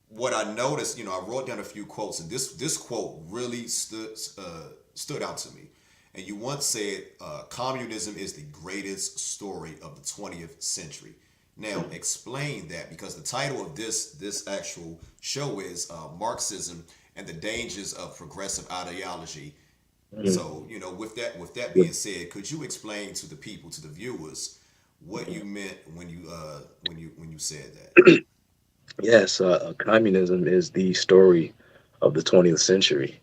what I noticed, I wrote down a few quotes, and this quote really stood out to me. And you once said, "Communism is the greatest story of the 20th century." Now, Mhm. explain that, because the title of this actual show is Marxism and the Dangers of Progressive Ideology. Mhm. So, with that Yeah. being said, could you explain to the people, to the viewers, what Mhm. you meant when you said that? Yes, communism is the story of the 20th century.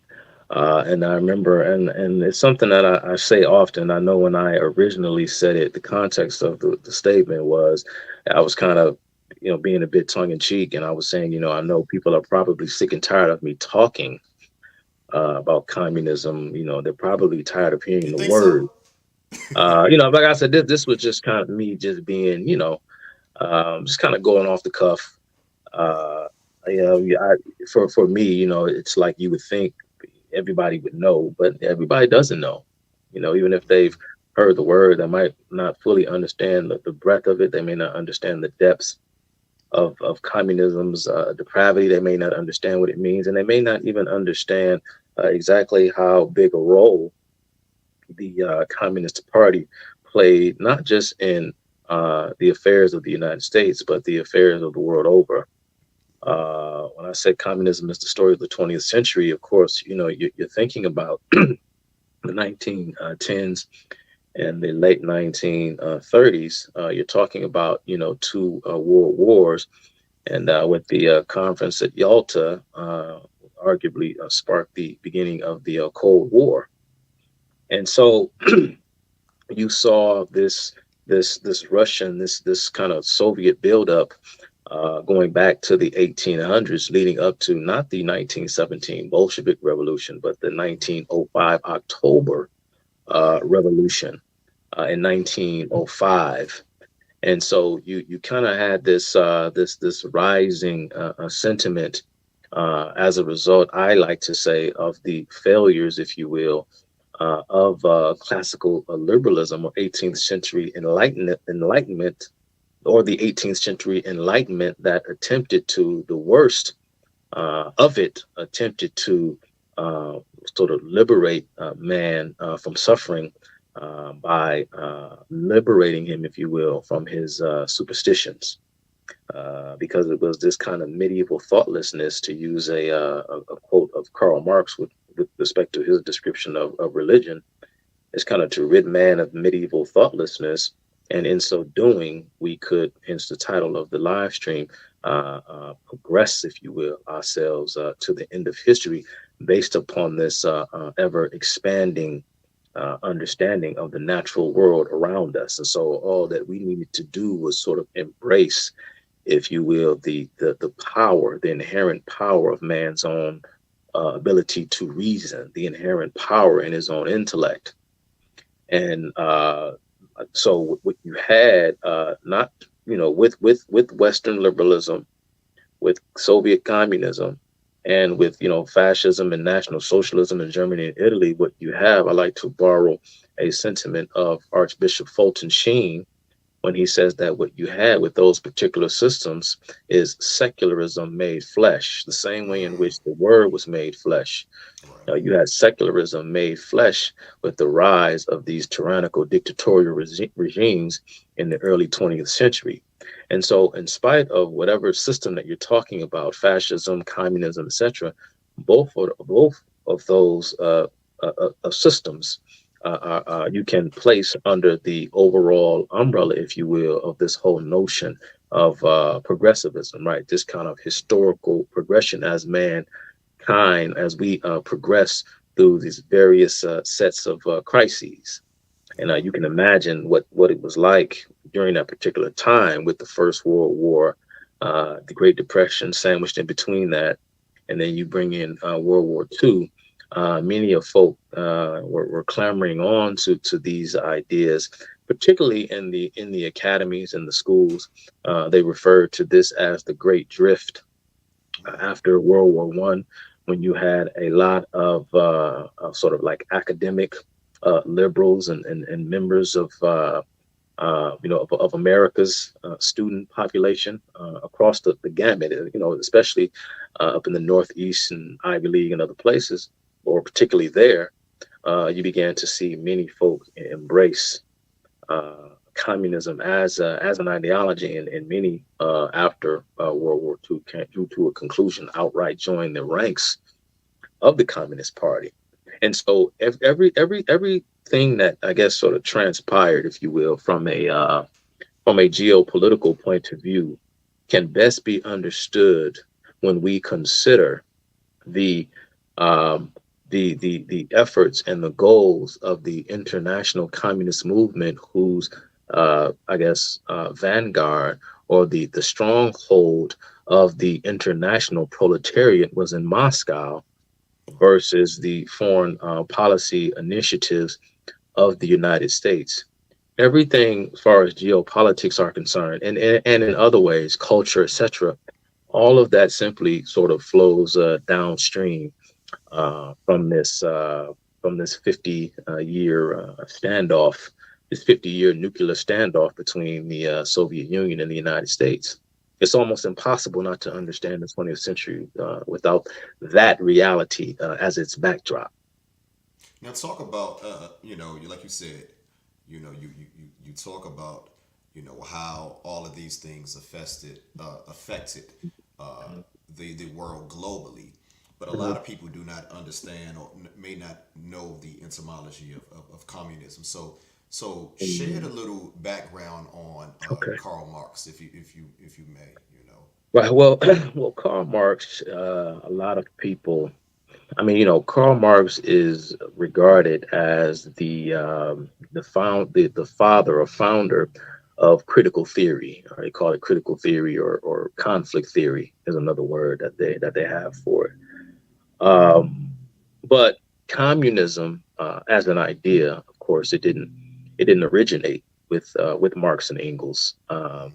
And I remember, and it's something that I say often. I know when I originally said it, the context of the statement was I was kind of, being a bit tongue in cheek. And I was saying, I know people are probably sick and tired of me talking about communism. They're probably tired of hearing You the think so? word. Like I said, this was just kind of me just being, just kind of going off the cuff. Right. Uh, Gotcha. yeah, for me, it's like you would think everybody would know, but everybody doesn't know. Even if they've heard the word, they might not fully understand the breadth of it. They may not understand the depths of communism's depravity. They may not understand what it means, and they may not even understand exactly how big a role the Communist Party played, not just in the affairs of the United States, but the affairs of the world over. When I said communism is the story of the 20th century, of course, you're thinking about the 1910s and the late 1930s. You're talking about, two world wars. And with the conference at Yalta, arguably sparked the beginning of the Cold War. And so you saw this Russian, this kind of Soviet buildup going back to the 1800s, leading up to not the 1917 Bolshevik Revolution, but the 1905 October Right. Revolution in 1905. And so you kind of had this rising sentiment as a result, I like to say, of the failures, if you will, of classical liberalism or 18th century enlightenment, or the 18th century enlightenment that attempted to the worst of it, attempted to uh, sort of liberate man from suffering by liberating him, if you will, from his superstitions. Because it was this kind of medieval thoughtlessness, to use a quote of Karl Marx with respect to his description of religion, is kind of to rid man of medieval thoughtlessness. And in so doing, we could, hence the title of the live stream, progress, if you will, ourselves to the end of history based upon this ever expanding understanding of the natural world around us. And so all Right. that we needed to do was sort of embrace, if you will, the power, the inherent power of man's own ability to reason, the inherent power in his own intellect. And so what you had, not with Western liberalism, with Soviet communism, and with fascism and National Socialism in Germany and Italy, what you have, I like to borrow a sentiment of Archbishop Fulton Sheen when he says that what you had with those particular systems is secularism made flesh, the same way in which the word was made flesh. Right. You had secularism made flesh with the rise of these tyrannical dictatorial regimes in the early 20th century. And so, in spite of whatever system that you're talking about, fascism, communism, etc., both of those systems you can place under the overall umbrella, if you will, of this whole notion of progressivism, right? This kind of historical progression as mankind, as we progress through these various sets of crises. And you can imagine what it was like during that particular time with the First World War, the Great Depression sandwiched in between that, and then you bring in World War II. Many of folk were clamoring on to these ideas, particularly in the academies and the schools. They referred to this as the Great Drift after World War One, when you had a lot of sort of like academic liberals and members of of America's student population across the gamut, especially up in the Northeast and Ivy League and other places, or particularly there, you began to see many folks embrace communism as an ideology, and many after World War II came to a conclusion, outright joined the ranks of the Communist Party. And so everything that I guess sort of transpired, if you will, from a geopolitical point of view, can best be understood when we consider the the efforts and the goals of the international communist movement, whose vanguard, or the stronghold of the international proletariat was in Moscow, versus the foreign policy initiatives of the United States. Everything as far as geopolitics are concerned, and in other ways, culture, etc., all of that simply sort of flows downstream from this 50-year standoff, this 50-year nuclear standoff between the Soviet Union and the United States. It's almost impossible not to understand the 20th century without that reality as its backdrop. Now talk about like you said, you talk about how all of these things affected the world globally, but a lot Mhm. of people do not understand or may not know the etymology of communism. So shed a Mhm. little background on Okay. Karl Marx, if you may. Right. Well, well, Karl Marx. A lot of people. I mean, Karl Marx is regarded as the father or founder of critical theory. Or they call it critical theory, or conflict theory is another word that they have for it. But communism, as an idea, of course, it didn't originate with Marx and Engels. Hmm.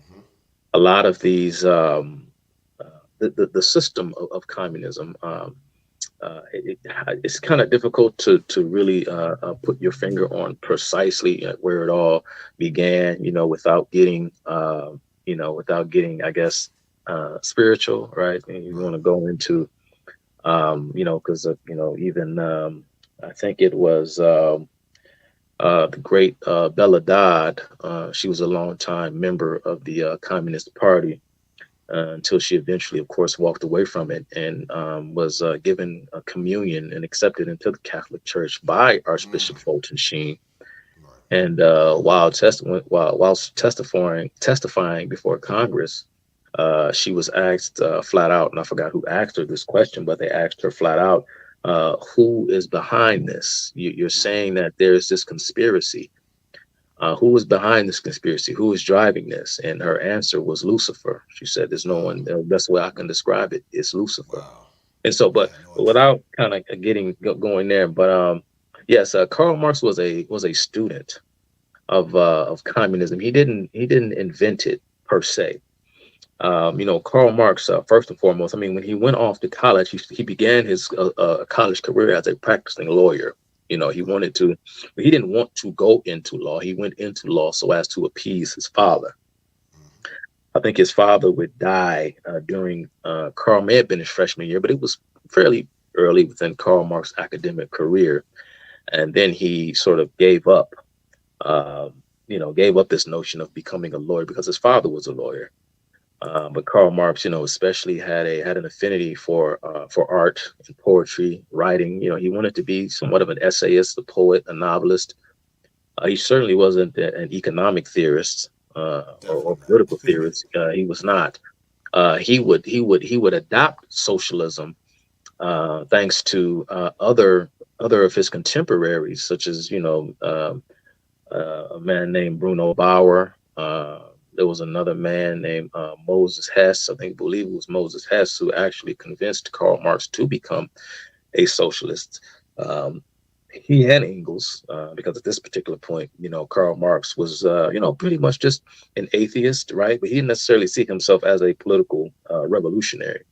A lot of these the system of communism. It's kind of difficult to really put your finger on precisely where it all began, without getting, I guess, spiritual, right? And you want Right. to go into, because even I think it was the great Bella Dodd. She was a longtime member of the Communist Party until she eventually, of course, walked away from it, and was given a communion and accepted into the Catholic Church by Archbishop Mm. Fulton Sheen. Right. And whilst testifying before Congress, she was asked flat out, and I forgot who asked her this question, but they asked her flat out, "Who is behind this? You're Mm. saying that there's this conspiracy. Who was behind this conspiracy? Who is driving this?" And her answer was Lucifer. She said, "There's no one. Wow. The best way I can describe it is Lucifer." Wow. And so, I but had no idea. without kind of going there, but yes, Karl Marx was a student of communism. He didn't invent it per se. Karl Marx, first and foremost, I mean, when he went off to college, he began his college career as a practicing lawyer. He Right. wanted to, but he didn't want to go into law. He went into law so as to appease his father. Mm. I think his father would die during Karl may have been his freshman year, but it was fairly early within Karl Marx's academic career. And then he sort of gave up this notion of becoming a lawyer because his father was a lawyer. But Karl Marx, especially had an affinity for art and poetry, writing. He wanted to be somewhat of an essayist, a poet, a novelist. He certainly wasn't an economic theorist or Definitely political not. theorist. He was not. He would adopt socialism thanks to other of his contemporaries, such as a man named Bruno Bauer. There was another man named Moses Hess. Believe it was Moses Hess who actually convinced Karl Marx to become a socialist. Um, he had Engels because at this particular point, Karl Marx was, pretty much just an atheist, right? But he didn't necessarily see himself as a political revolutionary,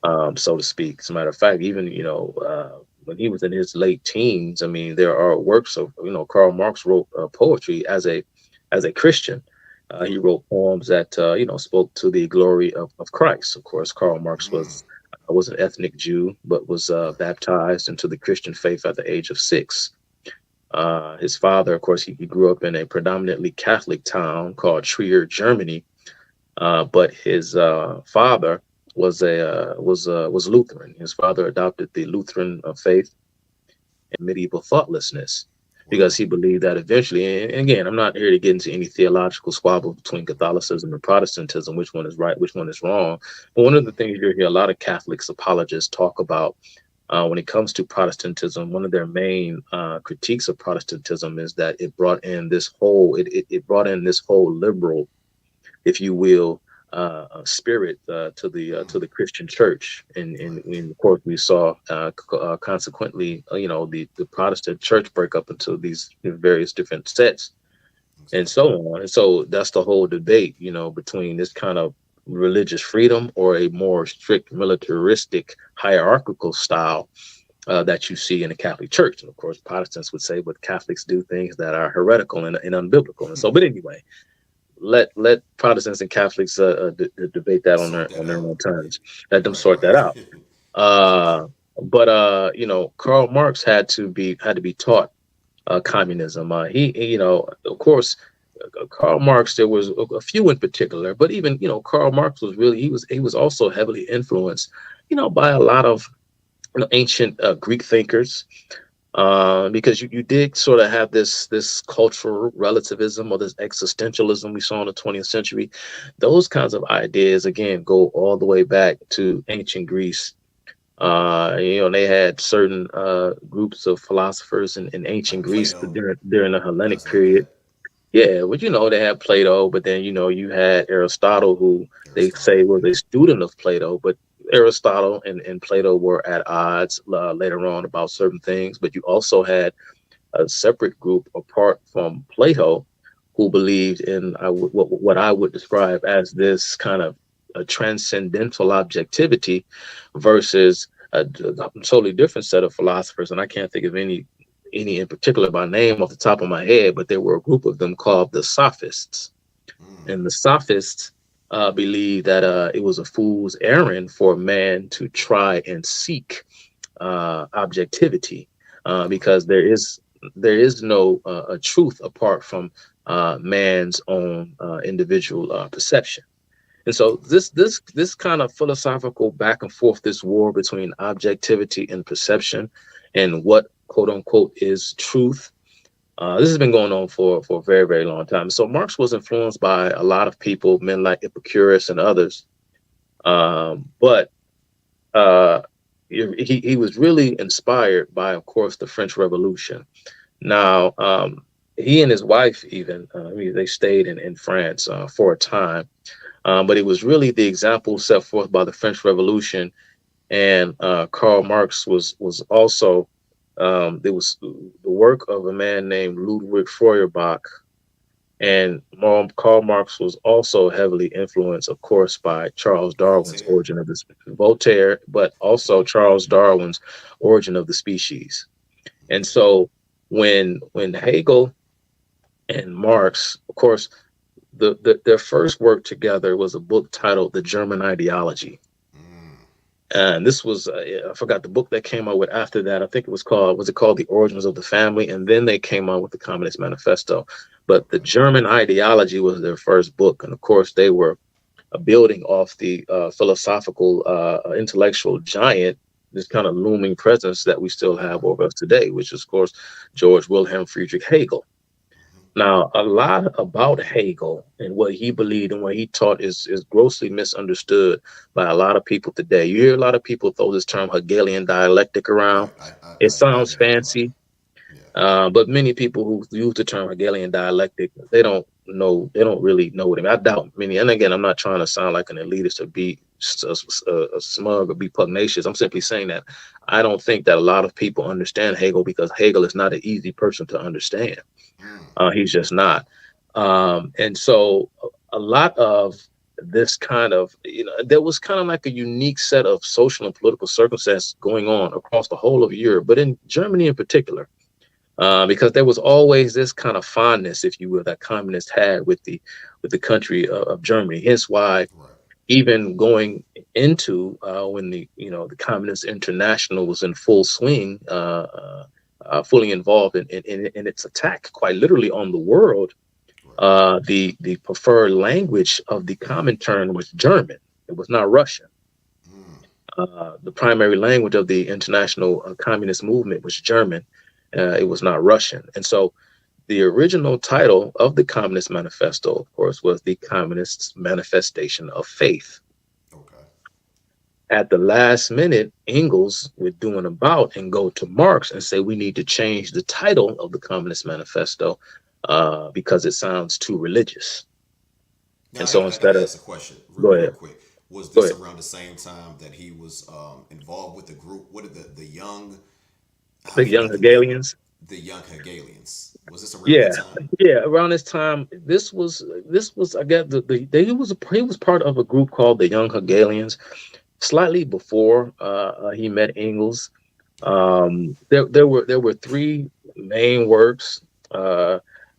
Right. so to speak. As a matter of fact, even when he was in his late teens, I mean, there are works of Karl Marx wrote poetry as a Christian. He Right. wrote poems that spoke to the glory of Christ. Of course, Karl Marx Mm. was an ethnic Jew, but was Right. baptized into the Christian faith at the age of 6. His father, of course, he grew up in a predominantly Catholic town called Trier, Germany, but his father was Lutheran. His father adopted the Lutheran faith and medieval thoughtlessness because Wow. he believed that eventually, and again, I'm not here to get into any theological squabble between Catholicism and Protestantism, which one is right, which one is wrong. But one of the things you hear a lot of Catholics apologists talk about when it comes to Protestantism, one of their main critiques of Protestantism is that it brought in this whole liberal, if you will, spirit to the Christian church, and of course we saw consequently, the Protestant church break up into these various different sets and Exactly. so on. And so that's the whole debate, between this kind of religious freedom or a more strict militaristic hierarchical style that you see in the Catholic Church. And of course, Protestants would say, but Catholics do things that are heretical and unbiblical. And so, but anyway, let Protestants and Catholics debate that on Sort their that on their out. own terms. Let them Right. sort that out. Right. Uh, but Karl Marx had to be taught communism. Of course, Karl Marx. There was a few in particular, but even Karl Marx was really he was also heavily influenced, by a lot of ancient Greek thinkers, because you did sort of have this cultural relativism or this existentialism we saw in the 20th century. Those kinds of ideas again go all the way back to ancient Greece. They had certain groups of philosophers in ancient Like Greece Plato, during the Hellenic guys like period. that. Yeah, but they had Plato, but then you had Aristotle, who they say Aristotle. was a student of Plato, but Aristotle and Plato were at odds later on about certain things. But you also had a separate group apart from Plato who believed in what I would describe as this kind of a transcendental objectivity versus a totally different set of philosophers. And I can't think of any in particular by name off the top of my head, but there were a group of them called the Sophists. Mm. And the Sophists believed that it was a fool's errand for a man to try and seek objectivity, Right. because there is no a truth apart from man's own individual perception. And so this kind of philosophical back and forth, this war between objectivity and perception, and what quote unquote is truth. This has been going on for a very, very long time. So Marx was influenced by a lot of people, men like Epicurus and others. But uh, he was really inspired by, of course, the French Revolution. Now, he and his wife even they stayed in France for a time, but it was really the example set forth by the French Revolution, and Karl Marx was also there was the work of a man named Ludwig Feuerbach, and Karl Marx was also heavily influenced, of course, by Charles Darwin's Voltaire. Origin of the Voltaire, but also Charles Darwin's Origin of the Species. And Okay. so when Hegel and Marx, of course, their first work together was a book titled The German Ideology. Mm. And this was I forgot the book that came out with after that. I think it called The Origins of the Family, and then they came out with the Communist Manifesto. But the Okay. German Ideology was their first book, and of course they were building off the philosophical, intellectual giant, this kind of looming presence that we still have over us today, which is, of course, George Wilhelm Friedrich Hegel. Now, a lot about Hegel and what he believed and what he taught is grossly misunderstood by a lot of people today. You hear a lot of people throw this term Hegelian dialectic around. Right. It I sounds hear that a lot. fancy, Yeah. but many people who use the term Hegelian dialectic, they don't know, they don't really know what it means. I doubt many. And again, I'm not trying to sound like an elitist or be a smug or be pugnacious. I'm simply saying that I don't think that a lot of people understand Hegel, because Hegel is not an easy person to understand. Mm. He's just not. And so a lot of this kind of, there was kind of like a unique set of social and political circumstances going on across the whole of Europe, but in Germany in particular, because there was always this kind of fondness, if you will, that communists had with the country of Germany. Hence why, Right. even going into when the Communist International was in full swing, fully involved in its attack, quite literally, on the world, Right. the preferred language of the Comintern was German. It was not Russian. Mm. The primary language of the international communist movement was German. It was not Russian. And so the original title of the Communist Manifesto, of course, was the Communist Manifestation of Faith. Okay. At the last minute, Engels would do an about and go to Marx and say, we need to change the title of the Communist Manifesto because it sounds too religious. Now And so I got instead to of, ask a question go real ahead, quick. Was go this ahead. around the same time that he was involved with the group? What did the young? I The young forgot the name of Hegelians. the young Hegelians. Was this around that Yeah, time? yeah. Around this time, this was I guess he was part of a group called the Young Hegelians. Slightly before he met Engels, Okay. there were three main works.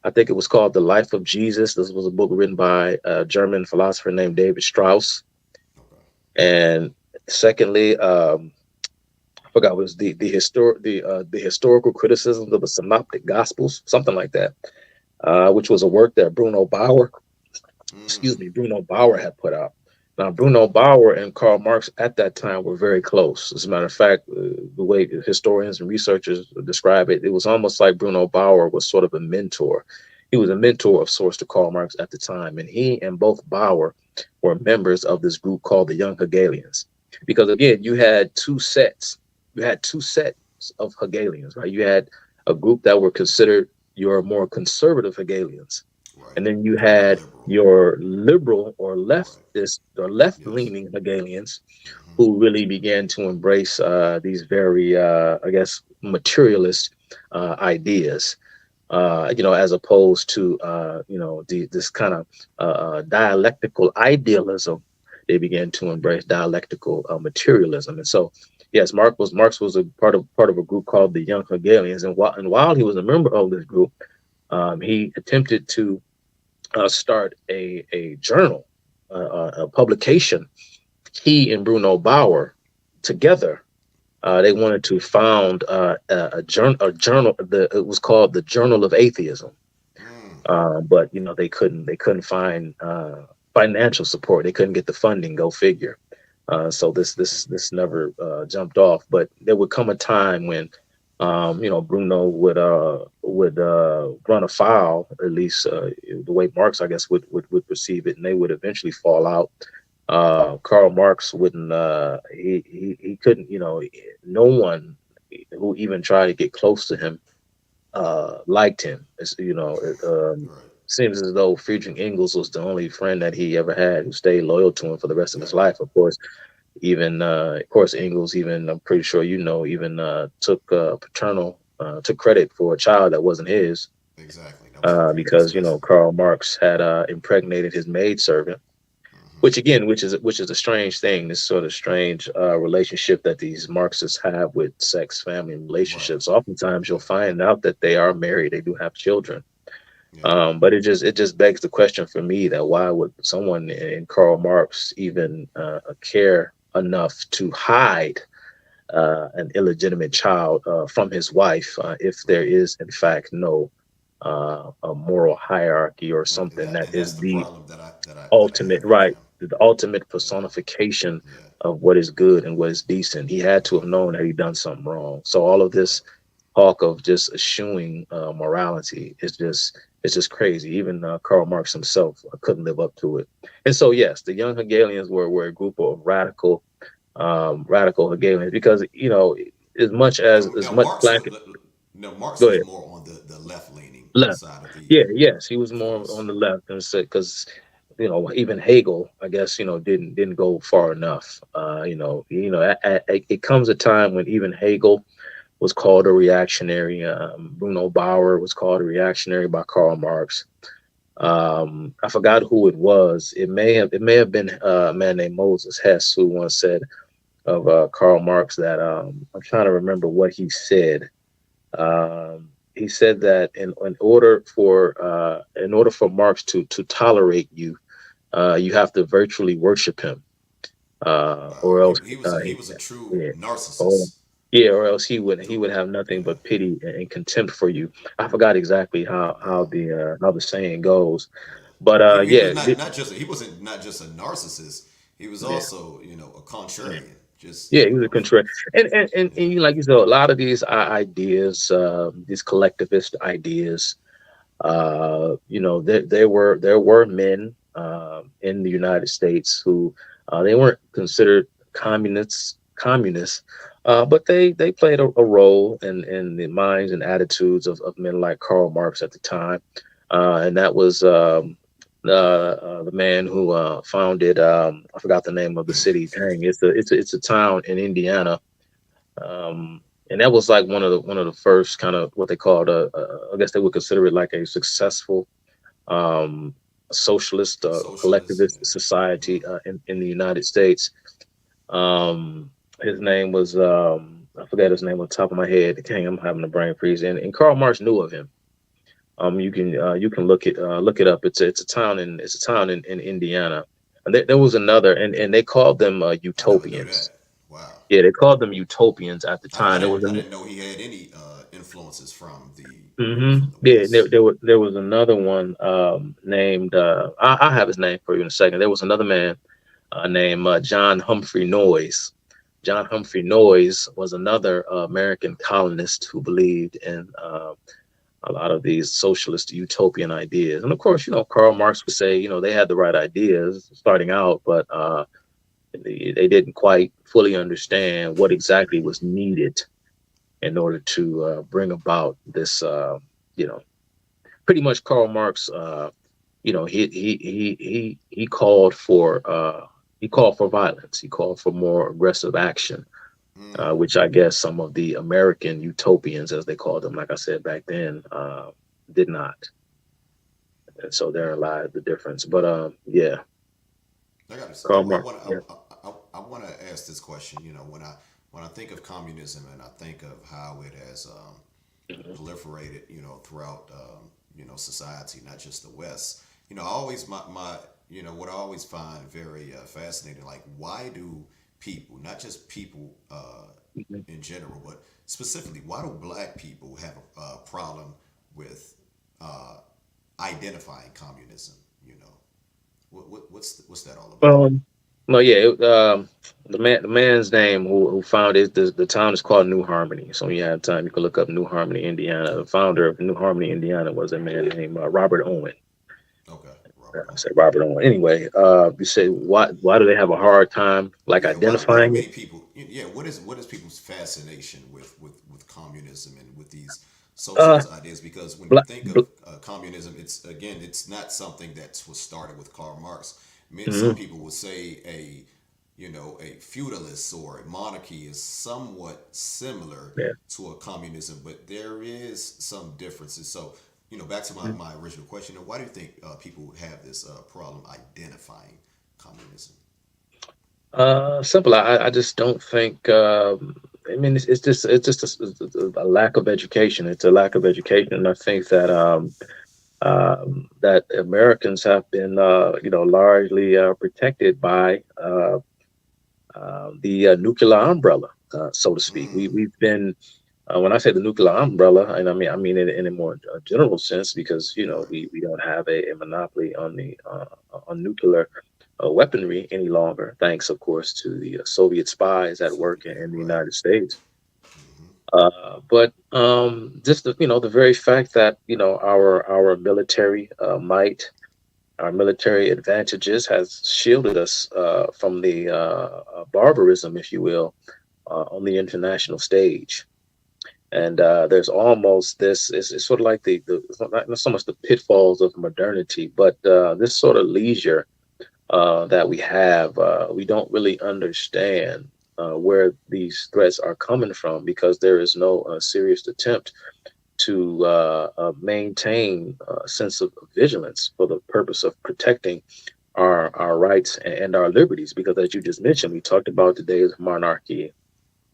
I think it was called The Life of Jesus. This was a book written by a German philosopher named David Strauss. Okay. And secondly, I forgot what it was the historical criticisms of the Synoptic Gospels, something like that, which was a work that Mm. Bruno Bauer had put out. Now, Bruno Bauer and Karl Marx at that time were very close. As a matter of fact, the way historians and researchers describe it, it was almost like Bruno Bauer was sort of a mentor. He was a mentor of sorts to Karl Marx at the time, and he and both Bauer were members of this group called the Young Hegelians. Because again, you had two sets. You had two sets of Hegelians, right? You had a group that were considered your more conservative Hegelians, Right. and then you More had liberal. your liberal or Right. leftist or Yes. left-leaning Hegelians, Hmm. who really began to embrace these very, I guess, materialist ideas. As opposed to this kind of dialectical idealism, they began to embrace dialectical materialism. And so, yes, Marx was a part of a group called the Young Hegelians, and while he was a member of this group, he attempted to start a journal, a publication. He and Bruno Bauer together, they wanted to found a journal. It was called the Journal of Atheism. Mm. But they couldn't find financial support. They couldn't get the funding. Go figure. So this never jumped off. But there would come a time when Bruno would run afoul, at least the way Marx, I guess, would perceive it, and they would eventually fall out. Karl Marx wouldn't. He couldn't. No one who even tried to get close to him liked him. Right. Seems as though Friedrich Engels was the only friend that he ever had who stayed loyal to him for the rest of his life. Of course, even Engels, even I'm pretty sure even took took credit for a child that wasn't his, Exactly. That was very because disgusting. Karl Marx had impregnated his maidservant, Hmm. which again, which is a strange thing. This sort of strange relationship that these Marxists have with sex, family, and Right. relationships. Oftentimes, you'll Yeah. find out that they are married, they do have children. Yeah. But it just begs the question for me, that why would someone in Karl Marx even care enough to hide an illegitimate child from his wife, if there Right. is in fact no a moral hierarchy or something that And is that's the the problem that I ultimate, have with right? him. the ultimate personification Yeah. of what is good and what is decent. He had to have known that he'd done something wrong. So all of this talk of just eschewing morality is just, it's just crazy. Even Karl Marx himself couldn't live up to it. And so yes, the young Hegelians were a group of radical Hegelians, because as Now much Marx black. was no Marx Go was ahead. more on the left leaning Left. side of the Yeah, yes, he was more on influence. the left, and said because even Hegel, I guess, didn't go far enough. It comes a time when even Hegel was called a reactionary. Bruno Bauer was called a reactionary by Karl Marx. I forgot who it was. It may have been a man named Moses Hess who once said of Karl Marx that I'm trying to remember what he said. He said that in order for Marx to tolerate you, you have to virtually worship him, Wow, or else he was a true yeah, or narcissist. yeah, or else he would True, have nothing yeah, but pity and contempt for you. I forgot exactly wow, how the saying goes, yeah. but He was yeah, not just he wasn't not just a narcissist. He was yeah, also a yeah. contrarian. Just Yeah, he was a contrarian, and yeah, like you said, a lot of these ideas, these collectivist ideas, there were men in the United States who they weren't considered communists, but they played a role in the minds and attitudes of men like Karl Marx at the time, and that was the man who founded I forgot the name of the city. excuse Dang, me. it's a town in Indiana, and that was like one of the first kind of what they called I guess they would consider it like a successful um, socialist Socialist, collectivist yeah. society in the United States. Um, his name was I forget his name on the top of my head. Dang, I'm having a brain freeze. And Karl Marx knew of him. You can look it up. It's a town in Indiana. And there was another, and they called them I never knew utopians. that. Wow. Yeah, they called them utopians at the I time. There was didn't I a didn't know he had any influences from the from the Yeah, there, West. there was another one named I'll have his name for you in a second. There was another man named John Humphrey Noyes. John Okay. Humphrey Noyes was another American colonist who believed in a lot of these socialist utopian ideas. And of course, Karl Marx would say, they had the right ideas starting out, but they didn't quite fully understand what exactly was needed in order to bring about this, you know, pretty much Karl Marx, he called for violence. He called for more aggressive action, Mm. which I guess some of the American utopians, as they called them, like I said back then, did not. And so there lies the difference. But yeah, I got to. Karl Marx. Yeah. I want to ask this question. When I think of communism and I think of how it has Mhm. proliferated, throughout society, not just the West. I always my what I always find very fascinating, like why do people, not just people Mhm. in general, but specifically, why do Black people have a problem with uh, identifying communism? What's that all about? Um, no, yeah, the man's name who founded the town is called New Harmony. So when you have time, you can look up New Harmony, Indiana. The founder of New Harmony, Indiana, was a man named Robert Owen. Okay, Robert I Owen. said Robert Owen. Anyway, you say why do they have a hard time like Yeah, why do identifying it? many people? Yeah, what is people's fascination with communism and with these Uh, socialist ideas? Because when you bla think bl of communism, it's not something that was started with Karl Marx. Some mhm, people would say a feudalist or a monarchy is somewhat similar yeah. to a communism, but there is some differences. So back to Mhm. my original question: why do you think people have this problem identifying communism? Simple. I just don't think. I mean, it's just a lack of education. It's a lack of education, and I think that Americans have been, largely protected by the nuclear umbrella, so to speak. Mm. We've been, when I say the nuclear umbrella, and I mean it in a more general sense, because Right. we don't have a monopoly on the on nuclear weaponry any longer, thanks, of course, to the Soviet spies at work Soviet, in the right. United States. Hmm. But just the very fact that our military might, our military advantages has shielded us from the barbarism, if you will, on the international stage. And there's almost this, it's sort of like it's not so much the pitfalls of modernity, but this sort of leisure that we have, we don't really understand where these threats are coming from, because there is no serious attempt to maintain a sense of vigilance for the purpose of protecting our rights and our liberties. Because as you just mentioned, we talked about the days of monarchy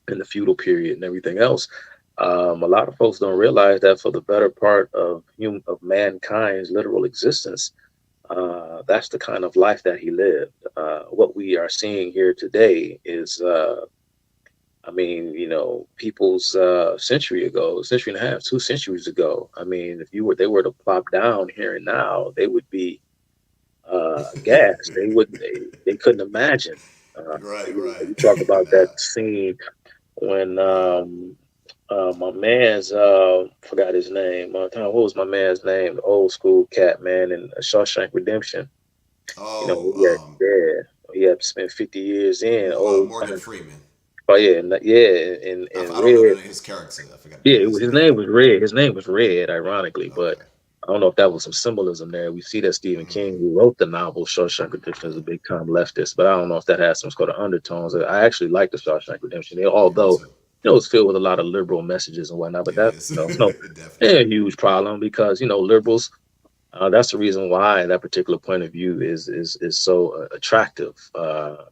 and the feudal period and everything else. A lot of folks don't realize that for the better part of mankind's literal existence, that's the kind of life that he lived. What we are seeing here today is, I mean, people's century and a half, 2 centuries ago. I mean, they were to plop down here and now, they would be gassed. They couldn't imagine. Right, You right. talk about that Nah, scene when right. my man's forgot his name. What was my man's name? The old school cat, man, in Shawshank Redemption. Oh, He had spent 50 years in old. Morgan Freeman. Oh yeah, yeah, in I don't know Red. his character. I forgot Yeah, his his name. name was Red. His name was Red, ironically, but Okay. I don't know if that was some symbolism there. We see that Stephen King, Mm, who wrote the novel Shawshank Redemption, is a big time leftist, but I don't know if that has some sort of undertones. I actually like the Shawshank Redemption, yeah, me although too. it's filled with a lot of liberal messages and whatnot. But It that, is. it's no Definitely. huge problem, because liberals. That's the reason why that particular point of view is so attractive,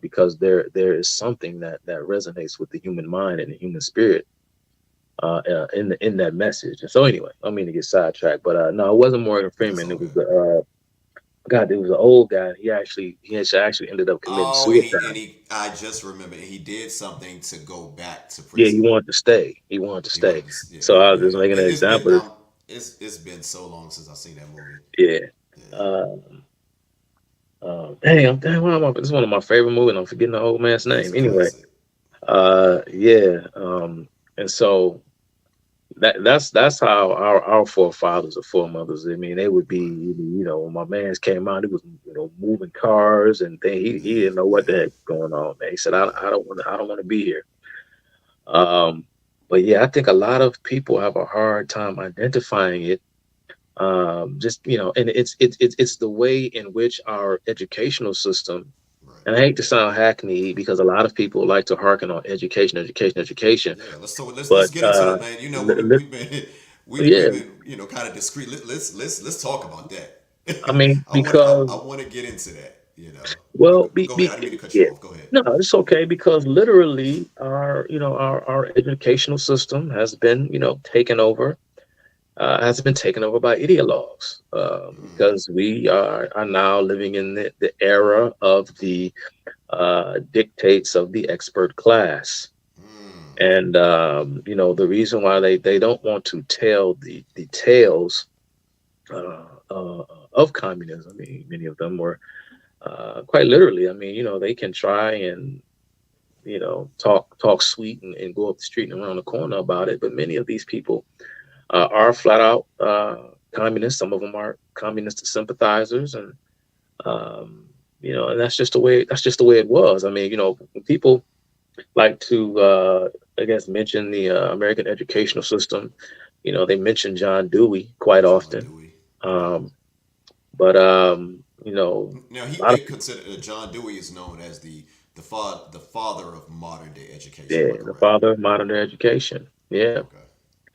because there is something that resonates with the human mind and the human spirit in that message. And so anyway, I don't mean to get sidetracked, but no, it wasn't Morgan That's Freeman. all It was good. the God. It was an old guy. He actually ended up committing Oh, suicide. I just remembered he did something to go back to Yeah, he prison. wanted to stay. He wanted to He stay. wanted to, yeah, So I was yeah. just making an It's been example. it's been so long since I've seen that movie. Yeah. Yeah, Um, dang, this is one of my favorite movies. And I'm forgetting the old man's yeah, it's name. a Anyway, classic. yeah. And so that's how our forefathers or foremothers. I mean, they would be, Right. when my man's came out, he was, moving cars and things. He Yeah, didn't know what the yeah, heck was going on, man. He said, yeah. I don't want to be here. Um, but yeah, I think a lot of people have a hard time identifying it. Just and it's the way in which our educational system. Right. And I hate to sound hackneyed, because a lot of people like to harken on education, education, education. Yeah, let's But get into it, man. You know, we've been we've yeah, been kind of discreet. Let's talk about that. I mean, I because, want to get into that. You know, well, but go ahead. I didn't mean to cut you yeah, off. Go ahead. no, it's okay, because literally our educational system has been, taken over, has been taken over by ideologues, Mm, because we are now living in the era of the dictates of the expert class. mm, And the reason why they don't want to tell the tales of communism. I mean, many of them were quite literally. I mean, they can try and talk sweet and go up the street and around the corner about it, but many of these people are flat out communists. Some of them are communist sympathizers, and and that's just the way it was. I mean, when people like to, I guess, mention the American educational system. They mention John Dewey quite John often. Dewey. Right. Um, but Now a lot they of people, consider John Dewey is known as the father of modern day education. Am I yeah, the correct? father of modern day education. Yeah, Okay.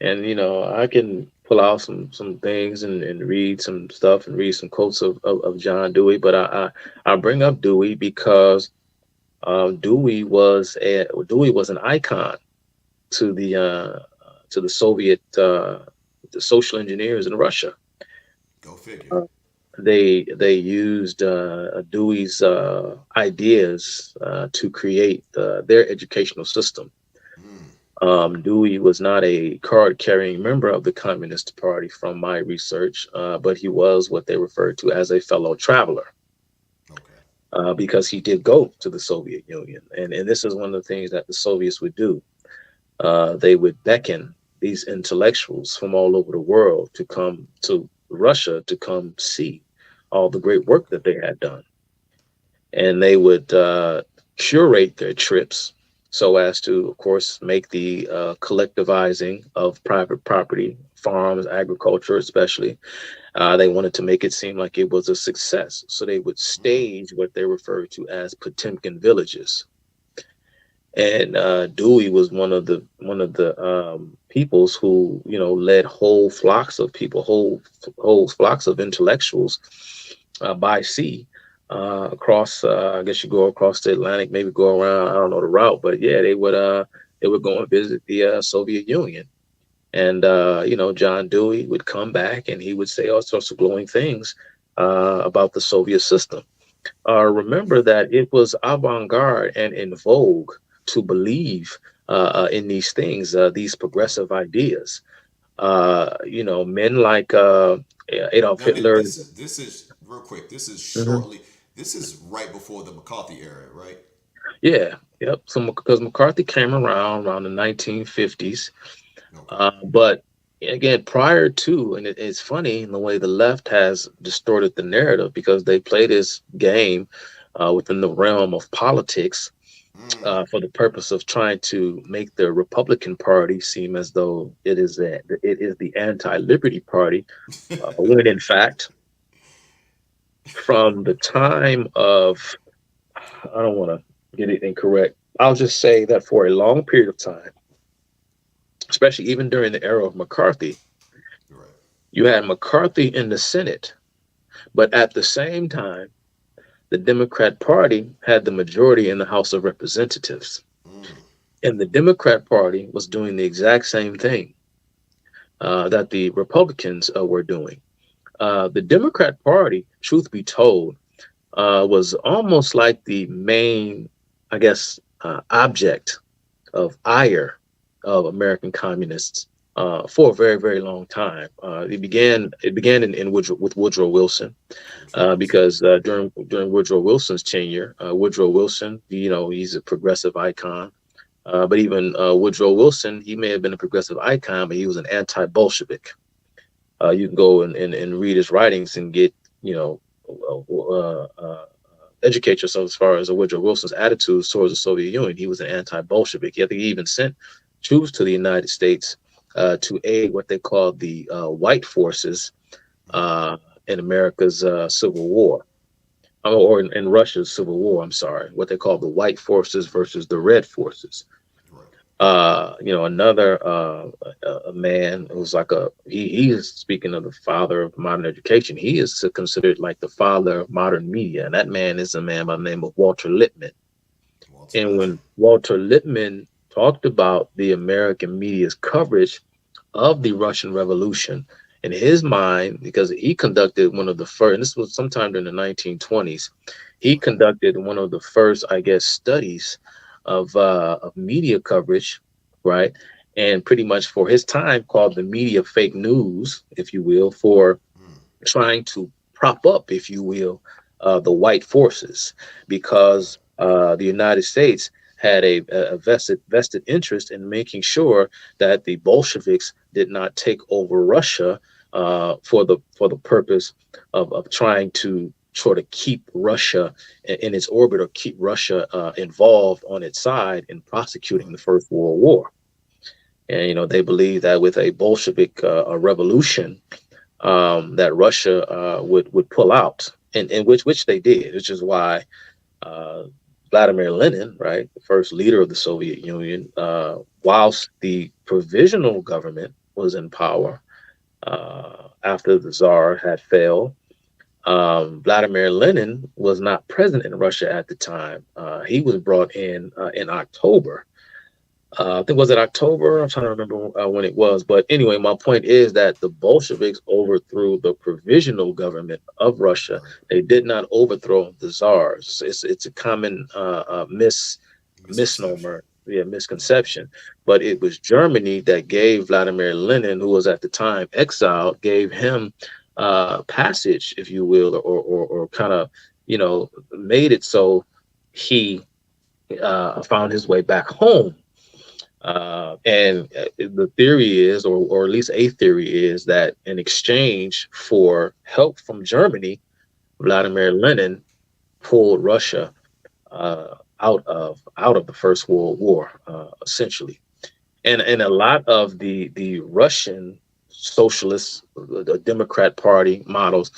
and I can pull out some things and read some stuff and read some quotes of John Dewey. But I bring up Dewey because Dewey was an icon to the Soviet the social engineers in Russia. Go figure. Uh, they used Dewey's ideas to create their educational system. Mm, Dewey was not a card-carrying member of the Communist Party, from my research, but he was what they referred to as a fellow traveler. okay. because he did go to the Soviet Union. And this is one of the things that the Soviets would do. They would beckon these intellectuals from all over the world to come to Russia to come see all the great work that they had done. And they would curate their trips so as to, of course, make the collectivizing of private property, farms, agriculture, especially. They wanted to make it seem like it was a success. So they would stage what they referred to as Potemkin villages. And Dewey was one of the peoples who, led whole flocks of people, whole flocks of intellectuals by sea across. I guess you go across the Atlantic, maybe go around. I don't know the route, but yeah, they would go and visit the Soviet Union. And John Dewey would come back and he would say all sorts of glowing things about the Soviet system. Remember that it was avant-garde and in vogue to believe in these things, these progressive ideas. Men like Adolf Now, Hitler. this is real quick. This is Mhm. shortly. This is right before the McCarthy era, right? Yeah, yep. So because McCarthy came around the 1950s, Okay. but again, prior to, and it's funny in the way the left has distorted the narrative because they play this game within the realm of politics Mm. for the purpose of trying to make the Republican Party seem as though it is the anti-liberty party, when in fact, from the time of, I don't want to get it incorrect. I'll just say that for a long period of time, especially even during the era of McCarthy, Right. you had McCarthy in the Senate, but at the same time, the Democrat Party had the majority in the House of Representatives. Mm. And the Democrat Party was doing the exact same thing that the Republicans were doing. The Democrat Party, truth be told, was almost like the main, I guess, object of ire of American communists for a very, very long time. It began with Woodrow Wilson, Woodrow Wilson. because during Woodrow Wilson's tenure, Woodrow Wilson, he's a progressive icon. But even Woodrow Wilson, he may have been a progressive icon, but he was an anti-Bolshevik. You can go and read his writings and get, you know, educate yourself as far as Woodrow Wilson's attitudes towards the Soviet Union. He was an anti-Bolshevik. I think he even sent troops to the United States to aid what they called the white forces uh, in America's Civil War, or in Russia's Civil War. I'm sorry, what they call the white forces versus the red forces. Right. Another a man who's like he is, speaking of the father of modern education, he is considered like the father of modern media, and that man is a man by the name of Walter Lippmann. Walter And Lippmann. when Walter Lippmann talked about the American media's coverage of the Russian Revolution, in his mind, because he conducted one of the first, and this was sometime in the 1920s, he conducted one of the first, I guess, studies of media coverage, right? And pretty much for his time called the media fake news, if you will, for Mm. trying to prop up, if you will, the white forces, Okay. because the United States had a vested interest in making sure that the Bolsheviks did not take over Russia for the purpose of trying to sort of keep Russia in its orbit, or keep Russia involved on its side in prosecuting Right. the First World War. And they believe that with a Bolshevik revolution, that Russia would pull out, and which they did, which is why uh, Vladimir Lenin, right, the first leader of the Soviet Union, whilst the provisional government was in power after the Tsar had failed. Vladimir Lenin was not present in Russia at the time. He was brought in October. I think, was it October? I'm trying to remember when it was. But anyway, my point is that the Bolsheviks overthrew the provisional government of Russia. Right. They did not overthrow the czars. It's a common Misconception. misnomer, yeah, Okay. misconception. But it was Germany that gave Vladimir Lenin, who was at the time exiled, gave him passage, if you will, or kind of made it so he found his way back home. And the theory is, or at least a theory is, that in exchange for help from Germany, Vladimir Lenin pulled Russia out of the First World War, essentially. And a lot of the Russian socialist, the Democrat Party models,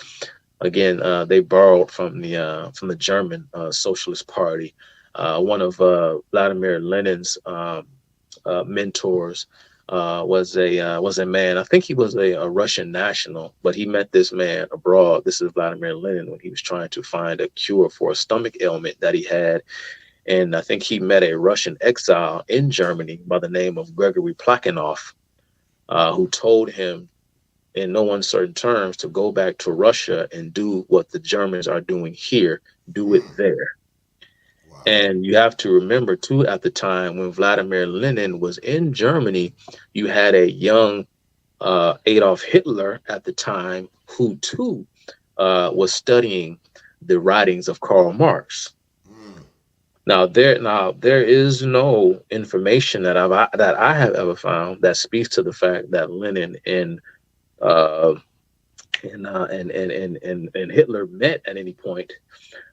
again, they borrowed from the German Socialist Party. One of Vladimir Lenin's mentors was a man. I think he was a Russian national, but he met this man abroad. This is Vladimir Lenin when he was trying to find a cure for a stomach ailment that he had. And I think he met a Russian exile in Germany by the name of Gregory Plekhanov, who told him in no uncertain terms to go back to Russia and do what the Germans are doing here, do it there. Wow. And you have to remember, too, at the time when Vladimir Lenin was in Germany, you had a young Adolf Hitler at the time who, too, was studying the writings of Karl Marx. Now there is no information that I have ever found that speaks to the fact that Lenin and Hitler met at any point,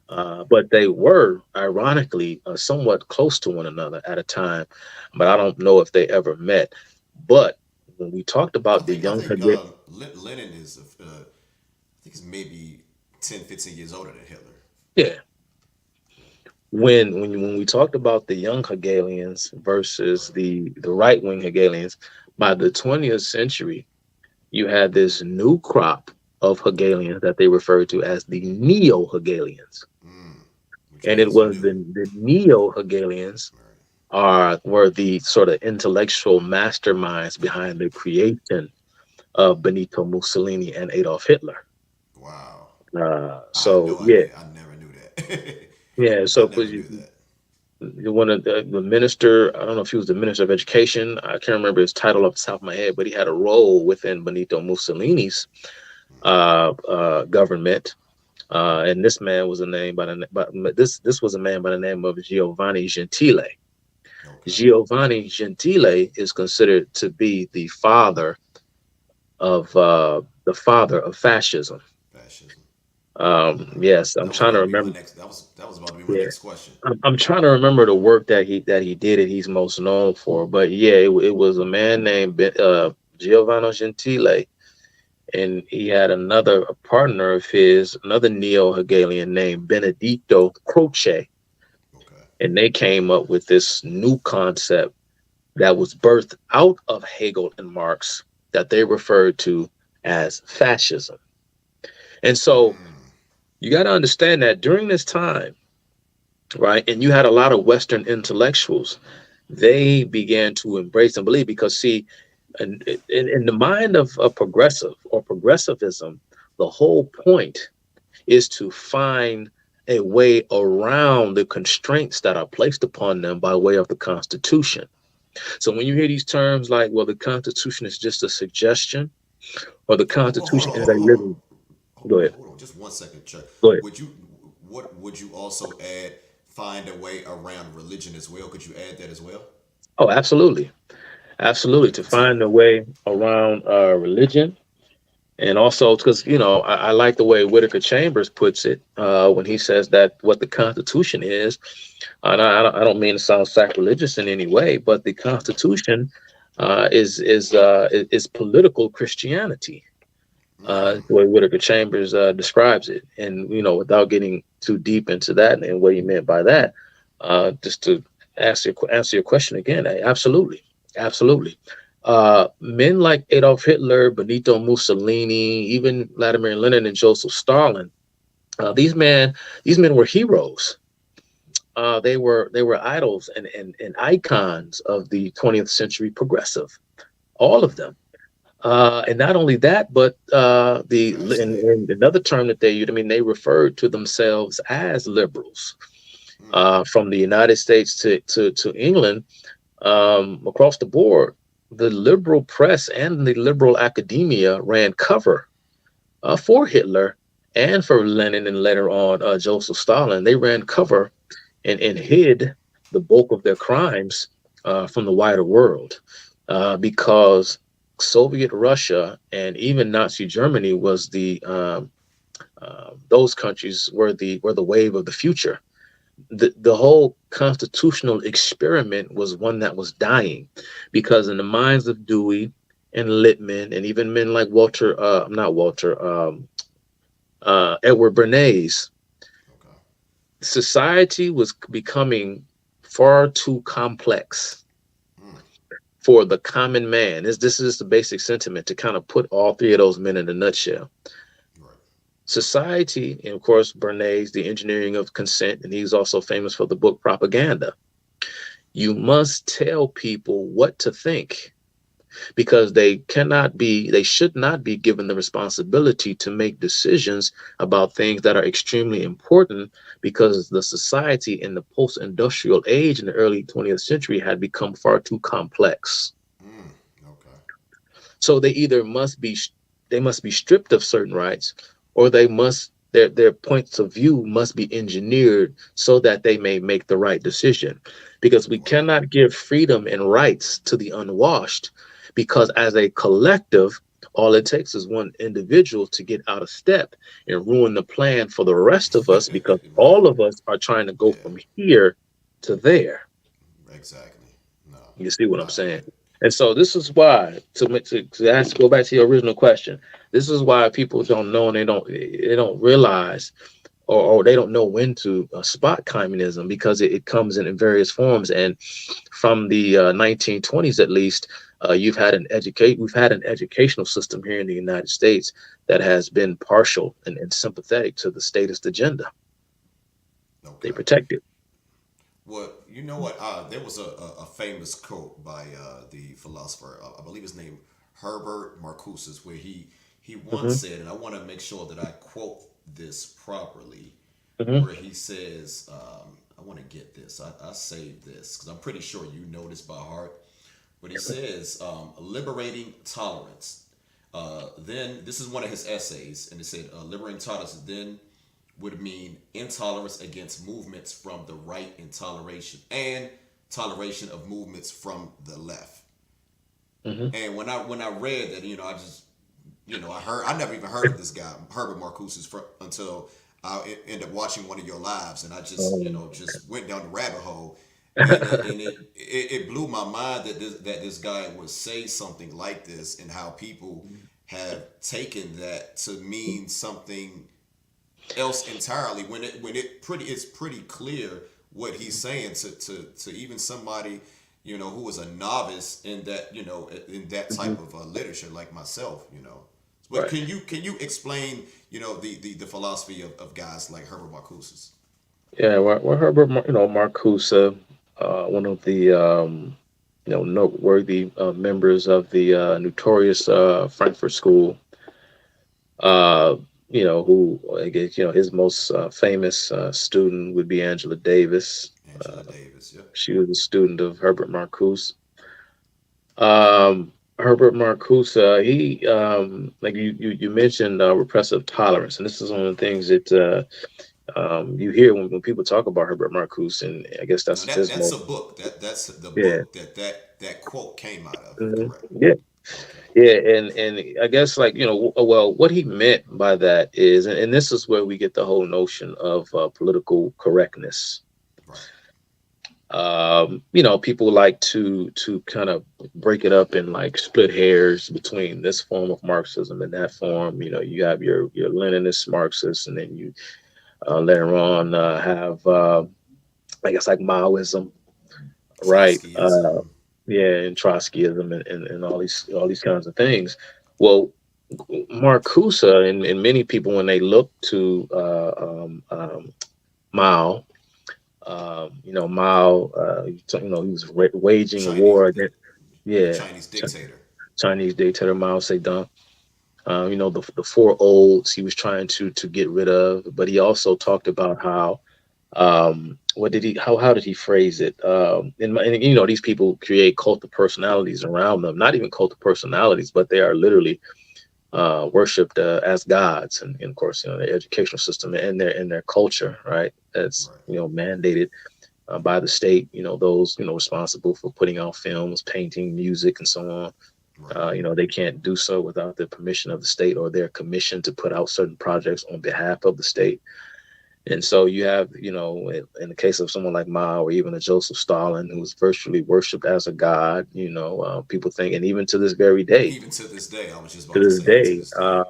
but they were ironically somewhat close to one another at a time. But I don't know if they ever met. But when we talked about the young Lenin is I think he's maybe 10, 15 years older than Hitler. Yeah. When we talked about the young Hegelians versus the right wing Hegelians, by the 20th century, you had this new crop of Hegelians that they referred to as the neo Hegelians, and it was the neo Hegelians were the sort of intellectual masterminds behind the creation of Benito Mussolini and Adolf Hitler. Wow. So I never knew that. Yeah, so one of the minister, I don't know if he was the minister of education. I can't remember his title off the top of my head, but he had a role within Benito Mussolini's government. And this man was a name this was a man by the name of Giovanni Gentile. Okay. Giovanni Gentile is considered to be the father of fascism. Yes, I'm trying to remember. That was about to be my next question. I'm trying to remember the work that he did, and he's most known for. But yeah, it was a man named Giovanni Gentile, and he had another partner of his, another neo-Hegelian named Benedetto Croce. Okay. And they came up with this new concept that was birthed out of Hegel and Marx that they referred to as fascism. And so you got to understand that during this time, right, and you had a lot of Western intellectuals, they began to embrace and believe, because, see, in the mind of a progressive or progressivism, the whole point is to find a way around the constraints that are placed upon them by way of the Constitution. So when you hear these terms like, well, the Constitution is just a suggestion, or the Constitution is a living. Go ahead. Hold on, just 1 second, Chuck. Go ahead. Would you also add find a way around religion as well? Could you add that as well? Oh, absolutely. Absolutely. To find a way around religion. And also, because, I like the way Whittaker Chambers puts it when he says that what the Constitution is, and I don't mean to sound sacrilegious in any way, but the Constitution is political Christianity. The way Whittaker Chambers describes it. And, without getting too deep into that and what he meant by that, just to answer your question again, absolutely. Absolutely. Men like Adolf Hitler, Benito Mussolini, even Vladimir Lenin and Joseph Stalin, these men were heroes. They were idols and icons of the 20th century progressive, all of them. And not only that, but and another term that they used, they referred to themselves as liberals. From the United States to England, across the board, the liberal press and the liberal academia ran cover for Hitler and for Lenin and later on Joseph Stalin. They ran cover and hid the bulk of their crimes from the wider world because Soviet Russia and even Nazi Germany was those countries were the wave of the future. The whole constitutional experiment was one that was dying because in the minds of Dewey and Lippmann and even men like not Walter, Edward Bernays, Okay. society was becoming far too complex Mm. for the common man. This is the basic sentiment to kind of put all three of those men in a nutshell. Right. Society, and of course, Bernays, the engineering of consent, and he's also famous for the book Propaganda. You must tell people what to think because they should not be given the responsibility to make decisions about things that are extremely important because the society in the post-industrial age in the early 20th century had become far too complex. Mm. Okay. So they must be stripped of certain rights, or their points of view must be engineered so that they may make the right decision. Because we Right. cannot give freedom and rights to the unwashed, because as a collective, all it takes is one individual to get out of step and ruin the plan for the rest of us because Right. all of us are trying to go Yeah. from here to there. Exactly. No. You see what I'm I hear saying? you. And so this is why go back to your original question. This is why people don't know and they don't realize or they don't know when to spot communism because it comes in various forms. And from the 1920s, at least, we've had an educational system here in the United States that has been partial and sympathetic to the statist agenda. They Okay. protect it. Well, you know what? There was a famous quote by the philosopher, I believe his name Herbert Marcuse, where he once Hmm. said, and I want to make sure that I quote this properly, Hmm. where he says, I want to get this. I saved this because I'm pretty sure you know this by heart. But he says, liberating tolerance. Then, this is one of his essays, and it said, liberating tolerance then would mean intolerance against movements from the right and toleration of movements from the left. Hmm. And when I read that, I just I never even heard of this guy Herbert Marcuse until I ended up watching one of your lives, and I just Um, just went down the rabbit hole, and it blew my mind that this guy would say something like this, and how people have taken that to mean something else entirely when it's pretty clear what he's saying to even somebody who was a novice in that type of literature like myself. But right. can you explain the philosophy of guys like Herbert Marcuse? Yeah, well, Marcuse, one of the noteworthy members of the notorious Frankfurt School. Uh, who I guess his most famous student would be Angela Davis. Angela Davis, yep. She was a student of Herbert Marcuse. Herbert Marcuse, he like you mentioned repressive tolerance, and this is one of the things that you hear when people talk about Herbert Marcuse, and I guess No, that's his that's a most book. That's the yeah. book that quote came out of. Mhm. Correct. Yeah, Okay. yeah, and I guess like well, what he meant by that is, and this is where we get the whole notion of political correctness. Right. People like to kind of break it up and like split hairs between this form of Marxism and that form. You have your Leninist Marxists, and then you later on have I guess like Maoism, right? Trotskyism. Yeah, and Trotskyism and all these kinds of things. Well, Marcuse and many people when they look to Mao, Mao, he was waging a Chinese war the, against the yeah Chinese dictator. Chinese dictator Mao Zedong. The four olds he was trying to get rid of, but he also talked about how what did he how did he phrase it and these people create cult of personalities around them, not even cult of personalities, but they are literally worshipped as gods, and of course, the educational system and their culture, right? That's Right. mandated by the state. Those responsible for putting out films, painting, music, and so on. Right. They can't do so without the permission of the state or their commission to put out certain projects on behalf of the state. And so you have, in the case of someone like Mao or even a Joseph Stalin, who was virtually worshipped as a god, people think, and even Even to this day, I was just to about to this say, even to day, this day. for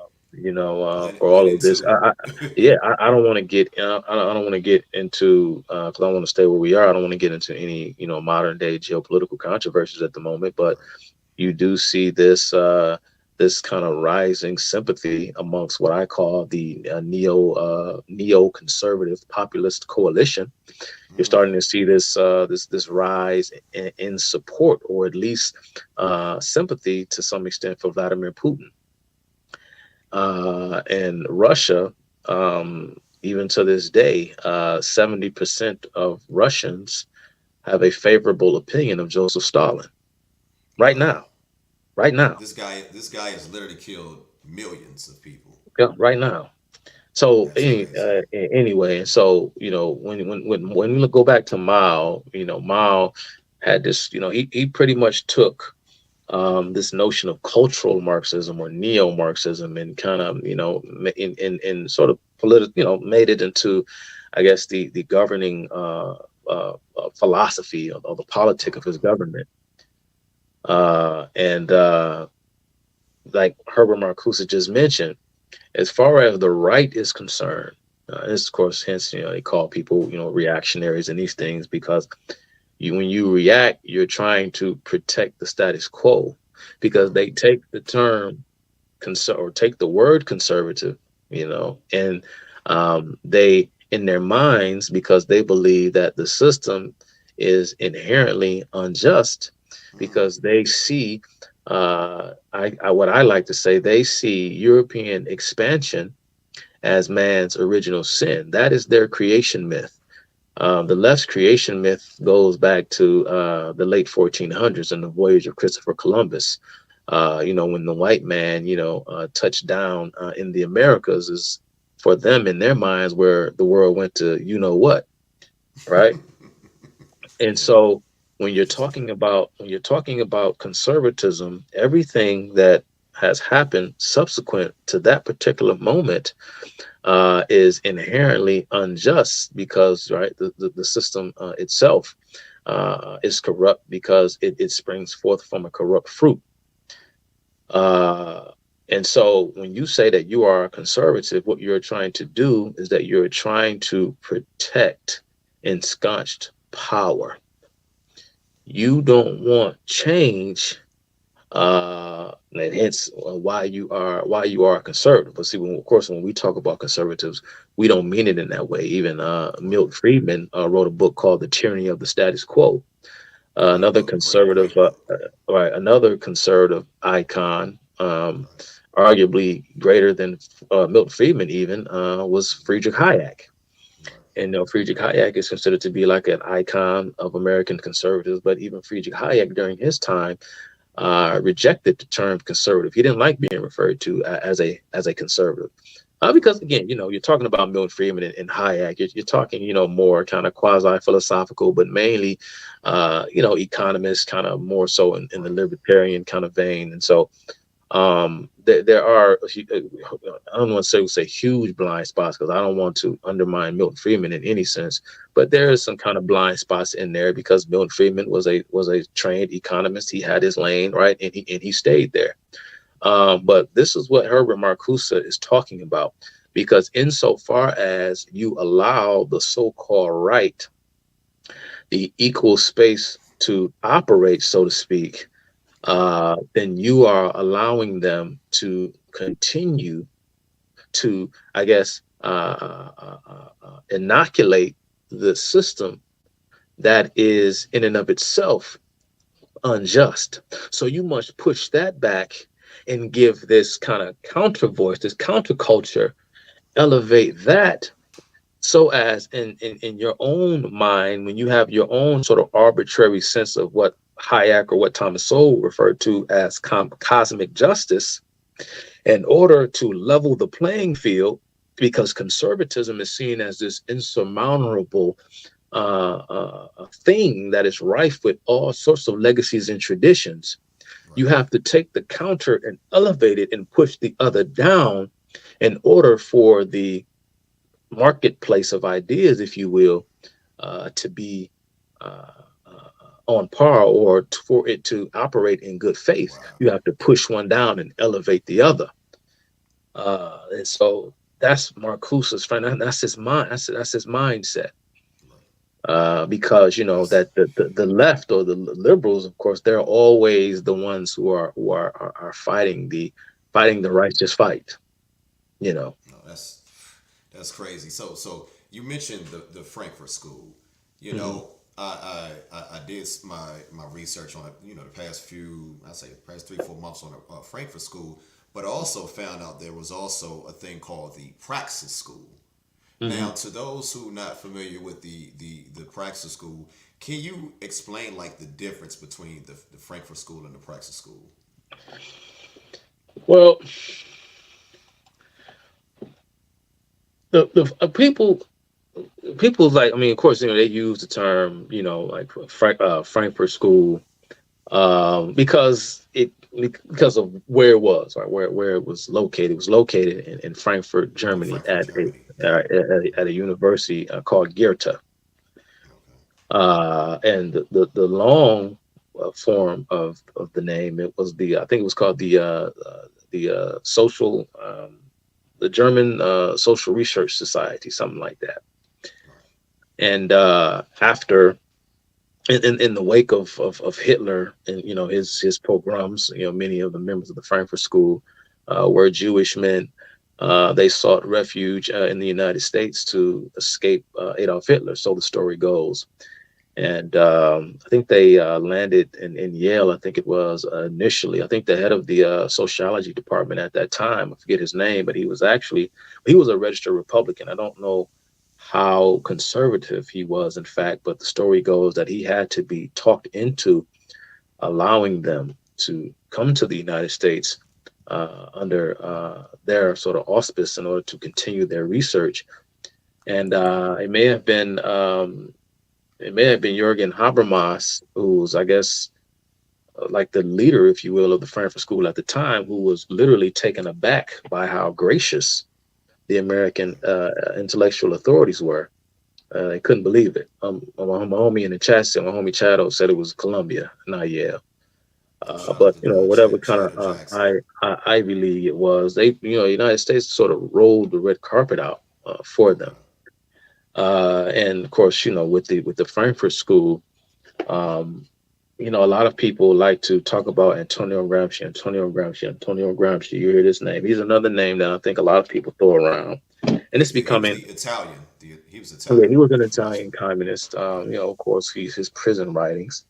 all Lenin of this, too. I don't want to get, I don't want to get into, because I want to stay where we are. I don't want to get into any, modern day geopolitical controversies at the moment, but Right. you do see this kind of rising sympathy amongst what I call the neo-conservative populist coalition. You're Mm. starting to see this rise in support, or at least sympathy to some extent, for Vladimir Putin. And Russia, even to this day, 70% of Russians have a favorable opinion of Joseph Stalin right Wow. now. Right now. This guy has literally killed millions of people. Yeah, right now. So That's crazy. anyway, so when we go back to Mao, Mao had this, he pretty much took this notion of cultural Marxism or neo-Marxism and kind of, in sort of political, made it into, I guess, the governing philosophy of the politic of his Okay. government. And like Herbert Marcuse just mentioned, as far as the right is concerned, this, of course, hence, they call people, reactionaries and these things, because when you react, you're trying to protect the status quo, because Right. they take the term or take the word conservative, and they, in their minds, because they believe that the system is inherently unjust, Mm. because they see, what I like to say, they see European expansion as man's original sin. That is their creation myth. The left's creation myth goes back to the late 1400s and the voyage of Christopher Columbus. When the white man, touched down in the Americas, is for them, in their minds, where the world went to, what, right? And Yeah. so when you're Interesting. talking about conservatism, everything that has happened subsequent to that particular moment is inherently unjust, because, right, the system itself is corrupt, because it springs forth from a corrupt fruit. Uh, and so when you say that you are a conservative, what you're trying to do is that you're trying to protect ensconced power. You don't want change, and hence why you are a conservative. But see, of course, when we talk about conservatives, we don't mean it in that way. Even Right. Milton Friedman wrote a book called "The Tyranny of the Status Quo." Great book. Great, great book. Right, another conservative icon, Right. arguably greater than Milton Friedman, even was Friedrich Hayek. Right. And Friedrich Hayek is considered to be like an icon of American conservatives. But even Friedrich Hayek, during his time, rejected the term conservative. He didn't like being referred to as a conservative. Because again, you're talking about Milton Friedman and Hayek. You're talking, more kind of quasi philosophical, but mainly, economists, kind of more so in the Right. libertarian kind of vein. And so, there are, I don't want to say huge blind spots, because I don't want to undermine Milton Friedman in any sense, but there is some kind of blind spots in there, because Milton Friedman was a trained economist. He had his lane, right, and he stayed there. But this is what Herbert Marcuse is talking about, because insofar as you allow the so-called right the equal space to operate, so to speak, then you are allowing them to continue to, I guess, inoculate the system that is in and of itself unjust. So you must push that back and give this kind of counter voice, this counterculture, elevate that, so as in your own mind, when you have your own sort of arbitrary sense of what Hayek or what Thomas Sowell referred to as cosmic justice, In order to level the playing field, because conservatism is seen as this insurmountable thing that is rife with all sorts of legacies and traditions, you Right. have to take the counter and elevate it and push the other down in order for the marketplace of ideas, if you will, to be uh, on par, or for it to operate in good faith. Wow. You have to push one down and elevate the other. And so that's Marcuse's friend. That's his mind. That's his mindset. Right. Because you know That's that the left, or the liberals, of course, they're always the ones who are fighting the righteous fight. You know. no, that's crazy. So you mentioned the Frankfurt School. You Hmm. know, I did my research on it. You know, the past few, I say, past 3 4 months on the Frankfurt School, but also found out there was also a thing called the Praxis School. Now, Hmm. to those who not familiar with the Praxis School, can you explain like the difference between the Frankfurt School and the Praxis School? Well, the people like, I mean, of course, you know, they use the term, you know, like Frankfurt School, because of where it was, right, where it was located. It was located in Frankfurt, In Germany, Frankfurt, Germany. at a university called Goethe. Okay. And the long form of the name, it was I think it was called the German Social Research Society, something like that. Right. And after in the wake of Hitler and, you know, his pogroms, you know, many of the members of the Frankfurt School were Jewish men. They sought refuge in the United States to escape Adolf Hitler, so the story goes. And I think they landed in Yale. I think it was initially. I think the head of the sociology department at that time, I forget his name, but he was a registered Republican. I don't know how conservative he was, in fact, but the story goes that he had to be talked into allowing them to come to the United States under their sort of auspice in order to continue their research. And it may have been Jürgen Habermas, who's, I guess, like the leader, if you will, of the Frankfurt School at the time, who was literally taken aback by how gracious the American intellectual authorities were. They couldn't believe it. My homie in the chat said, my homie Chado said it was Columbia, not Yale. Shout out But to you know, whatever kind Chad of and Jackson. Ivy League it was, they, you know, the United States sort of rolled the red carpet out for them. Okay. And of course, you know, with the Frankfurt School, um, you know, a lot of people like to talk about Antonio Gramsci, Antonio Gramsci, Antonio Gramsci. You hear this name. He's another name that I think a lot of people throw around. And it's He was becoming, the Italian. He was yeah, Italian. he was an If I'm not Italian communist. You know, of course, his prison writings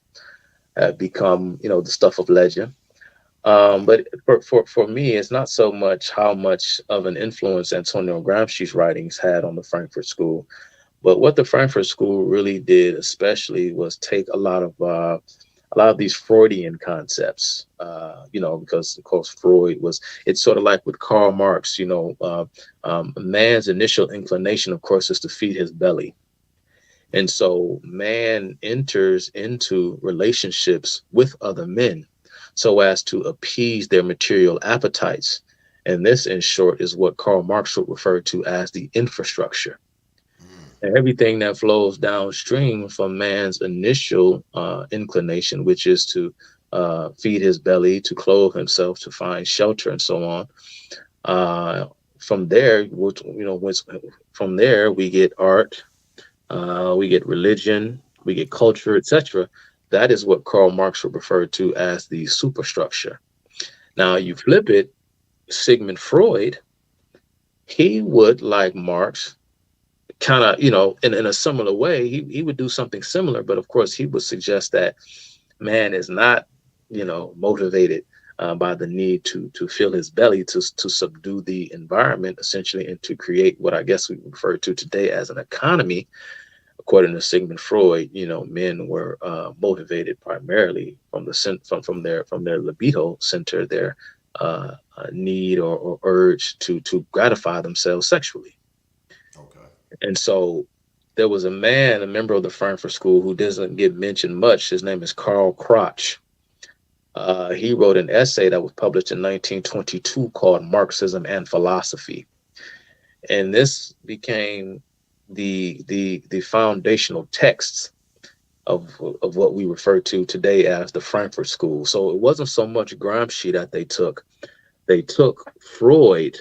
have become, you know, the stuff of legend. right. But for me, it's not so much how much of an influence Antonio Gramsci's writings had on the Frankfurt School, but what the Frankfurt School really did, especially, was take a lot of these Freudian concepts. You know, because of course Freud was. It's sort of like with Karl Marx. You know, man's initial inclination, of course, is to feed his belly, and Right. so man enters into relationships with other men so as to appease their material appetites. And this, in short, is what Karl Marx would refer to as the infrastructure, Mm. and everything that flows downstream from man's initial inclination, which is to feed his belly, to clothe himself, to find shelter, and so on. Uh, from there, from there we get art, we get religion, we get Right. culture, etc. That is what Karl Marx would refer to as the superstructure. Now, Okay. you flip it, Sigmund Freud, he would, like Marx, kind of, you know, in a similar way, he would do something similar, but of course, he would suggest that man is not, you know, motivated by the need to fill his belly, to subdue the environment, essentially, and to create what I guess we refer to today as an economy. According to Sigmund Freud, you know, men were motivated primarily from the from their libido center, their need or urge to gratify themselves sexually. Okay. And so there was a man, a member of the Frankfurt School, who doesn't get mentioned much. His name is Karl Marx. He wrote an essay that was published in 1922 called Marxism and Philosophy. And this became the foundational texts of what we refer to today as the Frankfurt School. So it wasn't so much Gramsci that they took. They took Freud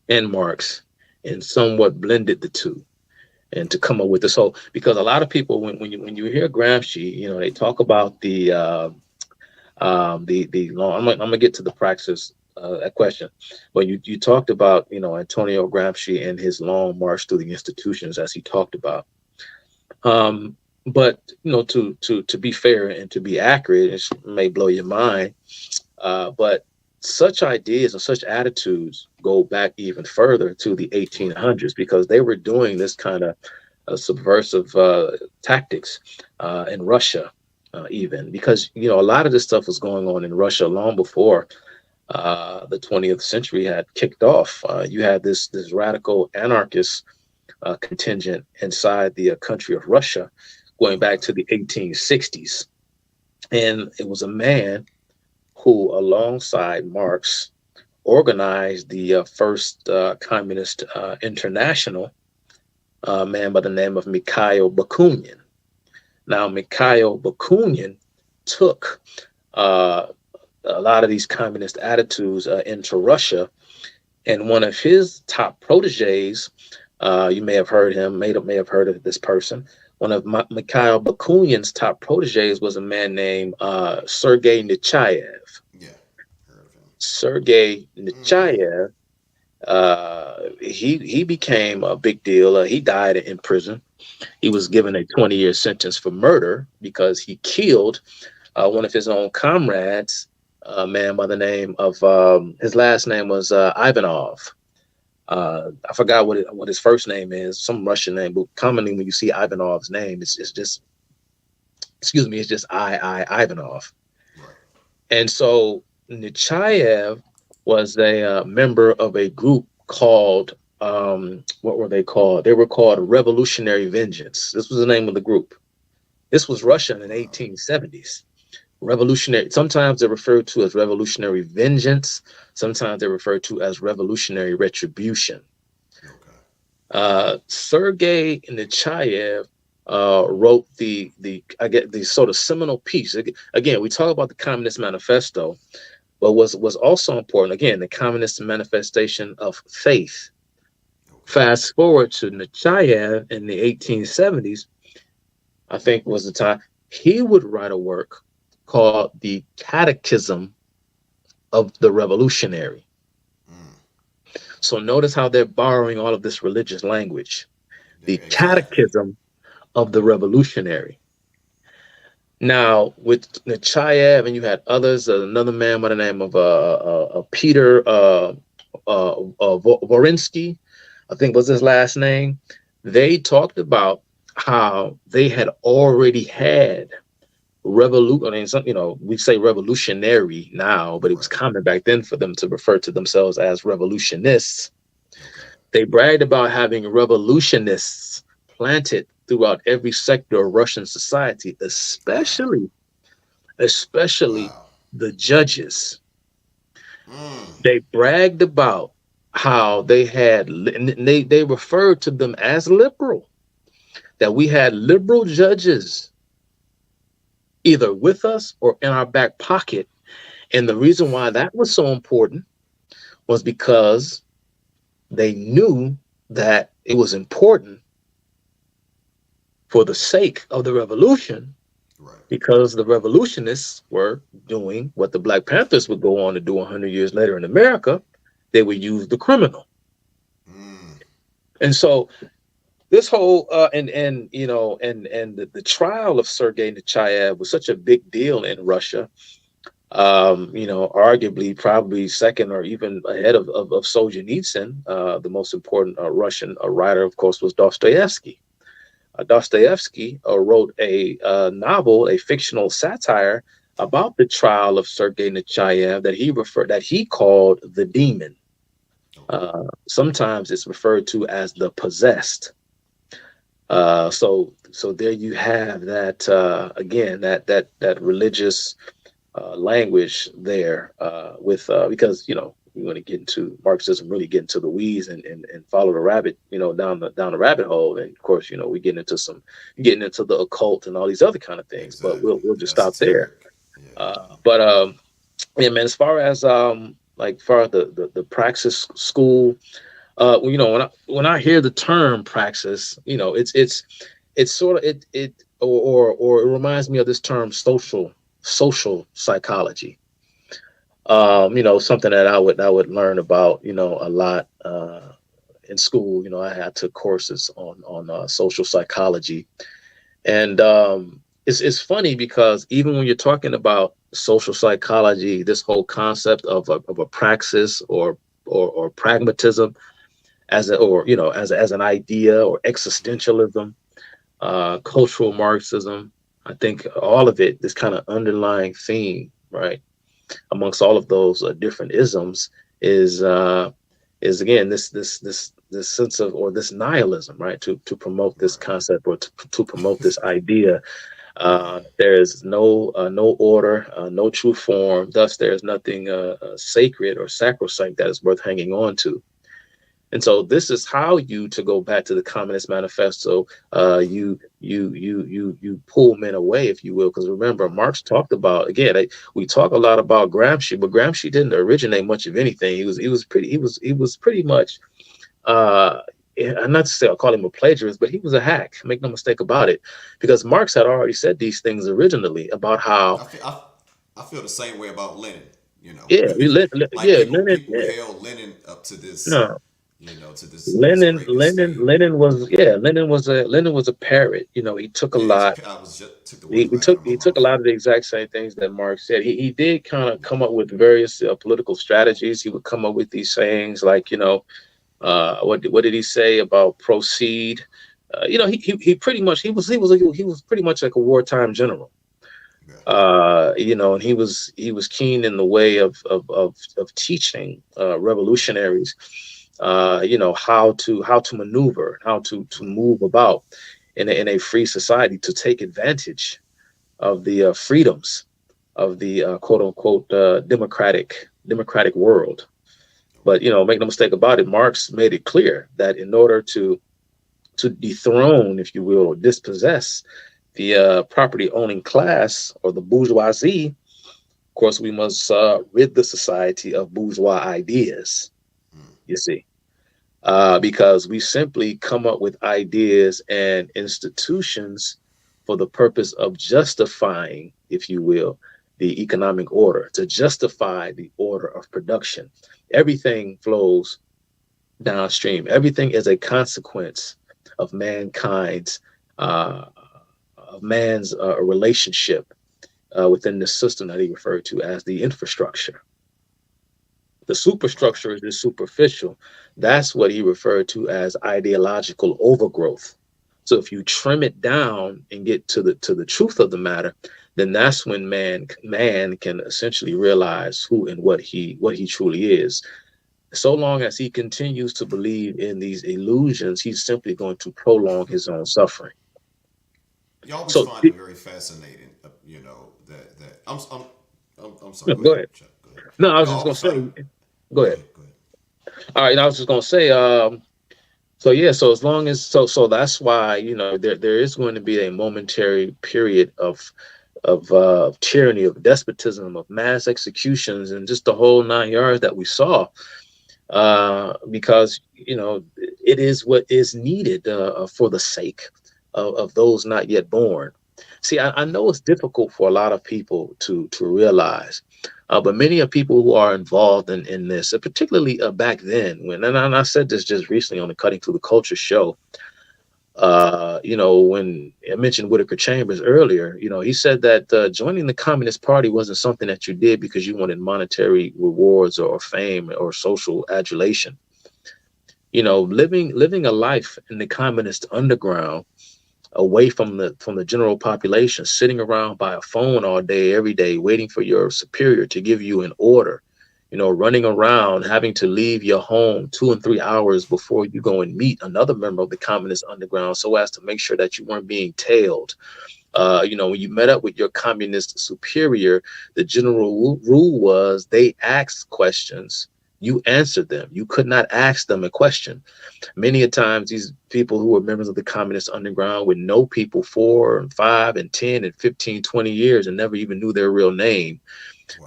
and Marx and somewhat blended the two, and to come up with this whole, because a lot of people, when you hear Gramsci, you know, they talk about the long. I'm gonna get to the praxis that question, but you talked about, you know, Antonio Gramsci and his long march through the institutions, as he talked about. But you know, to be fair and to be accurate, it may blow your mind, but such ideas and such attitudes go back even further to the 1800s, because they were doing this kind of subversive tactics in Russia, even because, you know, a lot of this stuff was going on in Russia long before the 20th century had kicked off. You had this radical anarchist contingent inside the country of Russia going back to the 1860s, and it was a man who, alongside Marx, organized the first communist international, a man by the name of Mikhail Bakunin. Now, Mikhail Bakunin took a lot of these communist attitudes into Russia, and one of his top proteges, you may have heard him, may have heard of this person. One of Mikhail Bakunin's top proteges was a man named Sergey Nechayev. Yeah, heard of him. Sergey Nechayev, he became a big deal. He died in prison. He was given a 20-year sentence for murder because he killed one of his own comrades, a man by the name of, his last name was Ivanov. I forgot what his first name is, some Russian name, but commonly when you see Ivanov's name, it's just, excuse me, it's just Ivanov. Right. And so Nechayev was a member of a group called, what were they called? They were called Revolutionary Vengeance. This was the name of the group. This was Russia in the 1870s. Revolutionary, sometimes they're referred to as Revolutionary Vengeance. Sometimes they're referred to as Revolutionary Retribution. Okay. Sergey Nechayev wrote the sort of seminal piece. Again, we talk about the Communist Manifesto, but was also important, again, the Communist Manifestation of Faith. Okay. Fast forward to Nechayev in the 1870s, I think was the time he would write a work called the Catechism of the Revolutionary. So notice how they're borrowing all of this religious language. The Catechism of the Revolutionary. Now, with Nechayev, and you had others, another man by the name of Peter Vorinsky, I think was his last name. They talked about how they had already had we say revolutionary now, but it was common back then for them to refer to themselves as revolutionists. They bragged about having revolutionists planted throughout every sector of Russian society, especially the judges. They bragged about how they had, they referred to them as liberal, that we had liberal judges either with us or in our back pocket. And the reason why that was so important was because they knew that it was important for the sake of the revolution, because the revolutionists were doing what the Black Panthers would go on to do 100 years later in America. They would use the criminal. And so this whole the trial of Sergey Nechayev was such a big deal in Russia. Arguably, probably second or even ahead of Solzhenitsyn. The most important Russian writer, of course, was Dostoevsky. Dostoevsky wrote a novel, a fictional satire about the trial of Sergey Nechayev that he called the demon. Okay. Sometimes it's referred to as the possessed. So there you have that again, that religious language there with because we want to get into Marxism, really get into the weeds and follow the rabbit, down the rabbit hole. And of course, we getting into the occult and all these other kind of things. But Exactly. we'll just stop there. Esoteric. Yeah. But yeah, man, as far as like far as the praxis school, when I hear the term praxis, it's sort of or it reminds me of this term social psychology. Something that I would learn about, a lot in school. I took courses on social psychology, and it's funny because even when you're talking about social psychology, this whole concept of a praxis or pragmatism as an idea, or existentialism, cultural Marxism, I think all of it, this kind of underlying theme, right, amongst all of those different isms is again this sense of, or this nihilism, right, to promote this Right. concept, or to promote this idea. Yeah. There is no order, no true form. Thus, there is nothing sacred or sacrosanct that is worth hanging on to. And so this is how to go back to the Communist Manifesto, you pull men away, if you will, because remember, Marx talked about, again, we talk a lot about Gramsci, but Gramsci didn't originate much of anything. He was pretty much not to say I'll call him a plagiarist, but he was a hack. Make no mistake about it, because Marx had already said these things originally about how, I feel the same way about Lenin. You know, yeah, like yeah, people Lenin, people yeah, held Lenin up to this, no. to this greatness thing. Lenin was a parrot. He took a Yeah, lot. I was just took the words right out of my He took a mouth. lot of the exact same things that Marx said. He did kind of come up with various political strategies. He would come up with these sayings like, what did he say about proceed? He pretty much he was pretty much like a wartime general. Yeah. And he was keen in the way of teaching revolutionaries, how to maneuver, how to Right. move about in a free society, to take advantage of the freedoms of the quote unquote democratic world. But Okay. make no mistake about it, Marx made it clear that in order to dethrone, if you will, or dispossess the property owning class, or the bourgeoisie, of course, we must rid the society of bourgeois ideas. Mm. You see, because we simply come up with ideas and institutions for the purpose of justifying, if you will, the economic order, to justify the order of production. Everything flows downstream. Everything is a consequence of uh, man's relationship within the system that he referred to as the infrastructure. The Right. superstructure is the superficial. That's what he referred to as ideological overgrowth. So if you trim it down and get to the truth of the matter, then that's when man can essentially realize who and what he truly is. So long as he continues to believe in these illusions, he's simply going to prolong his own suffering. You always So find it very fascinating. That I'm sorry. no, Go go ahead, ahead. Chuck. Go ahead. No, I was You just gonna always find it. say. Go Go ahead. ahead. Go ahead. All right, I was just gonna say. So yeah, so as long as so that's why there is going to be a momentary period of tyranny, of despotism, of mass executions, and just the whole 9 yards that we saw, because it is what is needed for the sake of those not yet born. See, I know it's difficult for a lot of people to realize, but many of people who are involved in this, particularly back then, and I said this just recently on the Cutting Through the Culture show. When I mentioned Whittaker Chambers earlier, he said that joining the Communist Party wasn't something that you did because you wanted monetary rewards or fame or social adulation. Living a life in the communist underground away from the general population, sitting around by a phone all day, every day, waiting for your superior to give you an order, running around, having to leave your home 2 and 3 hours before you go and meet another member of the communist underground so as to make sure that you weren't being tailed. When you met up with your communist superior, the general rule was they asked questions, you answered them. You could not ask them a question. Many a times, these people who were members of the communist underground would know people 4 and 5 and 10 and 15, 20 years and never even knew their real name.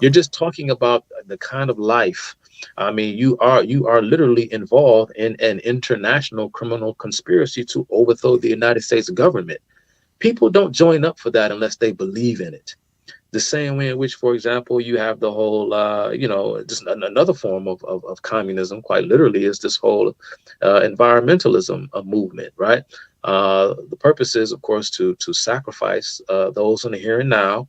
You're Wow. just talking about the kind of life. I mean, you are literally involved in an international criminal conspiracy to overthrow the United States government. People don't join up for that unless they believe in it. The same way in which, for example, you have the whole, just another form of communism, quite literally, is this whole environmentalism movement, right? The purpose is, of course, to sacrifice those in the here and now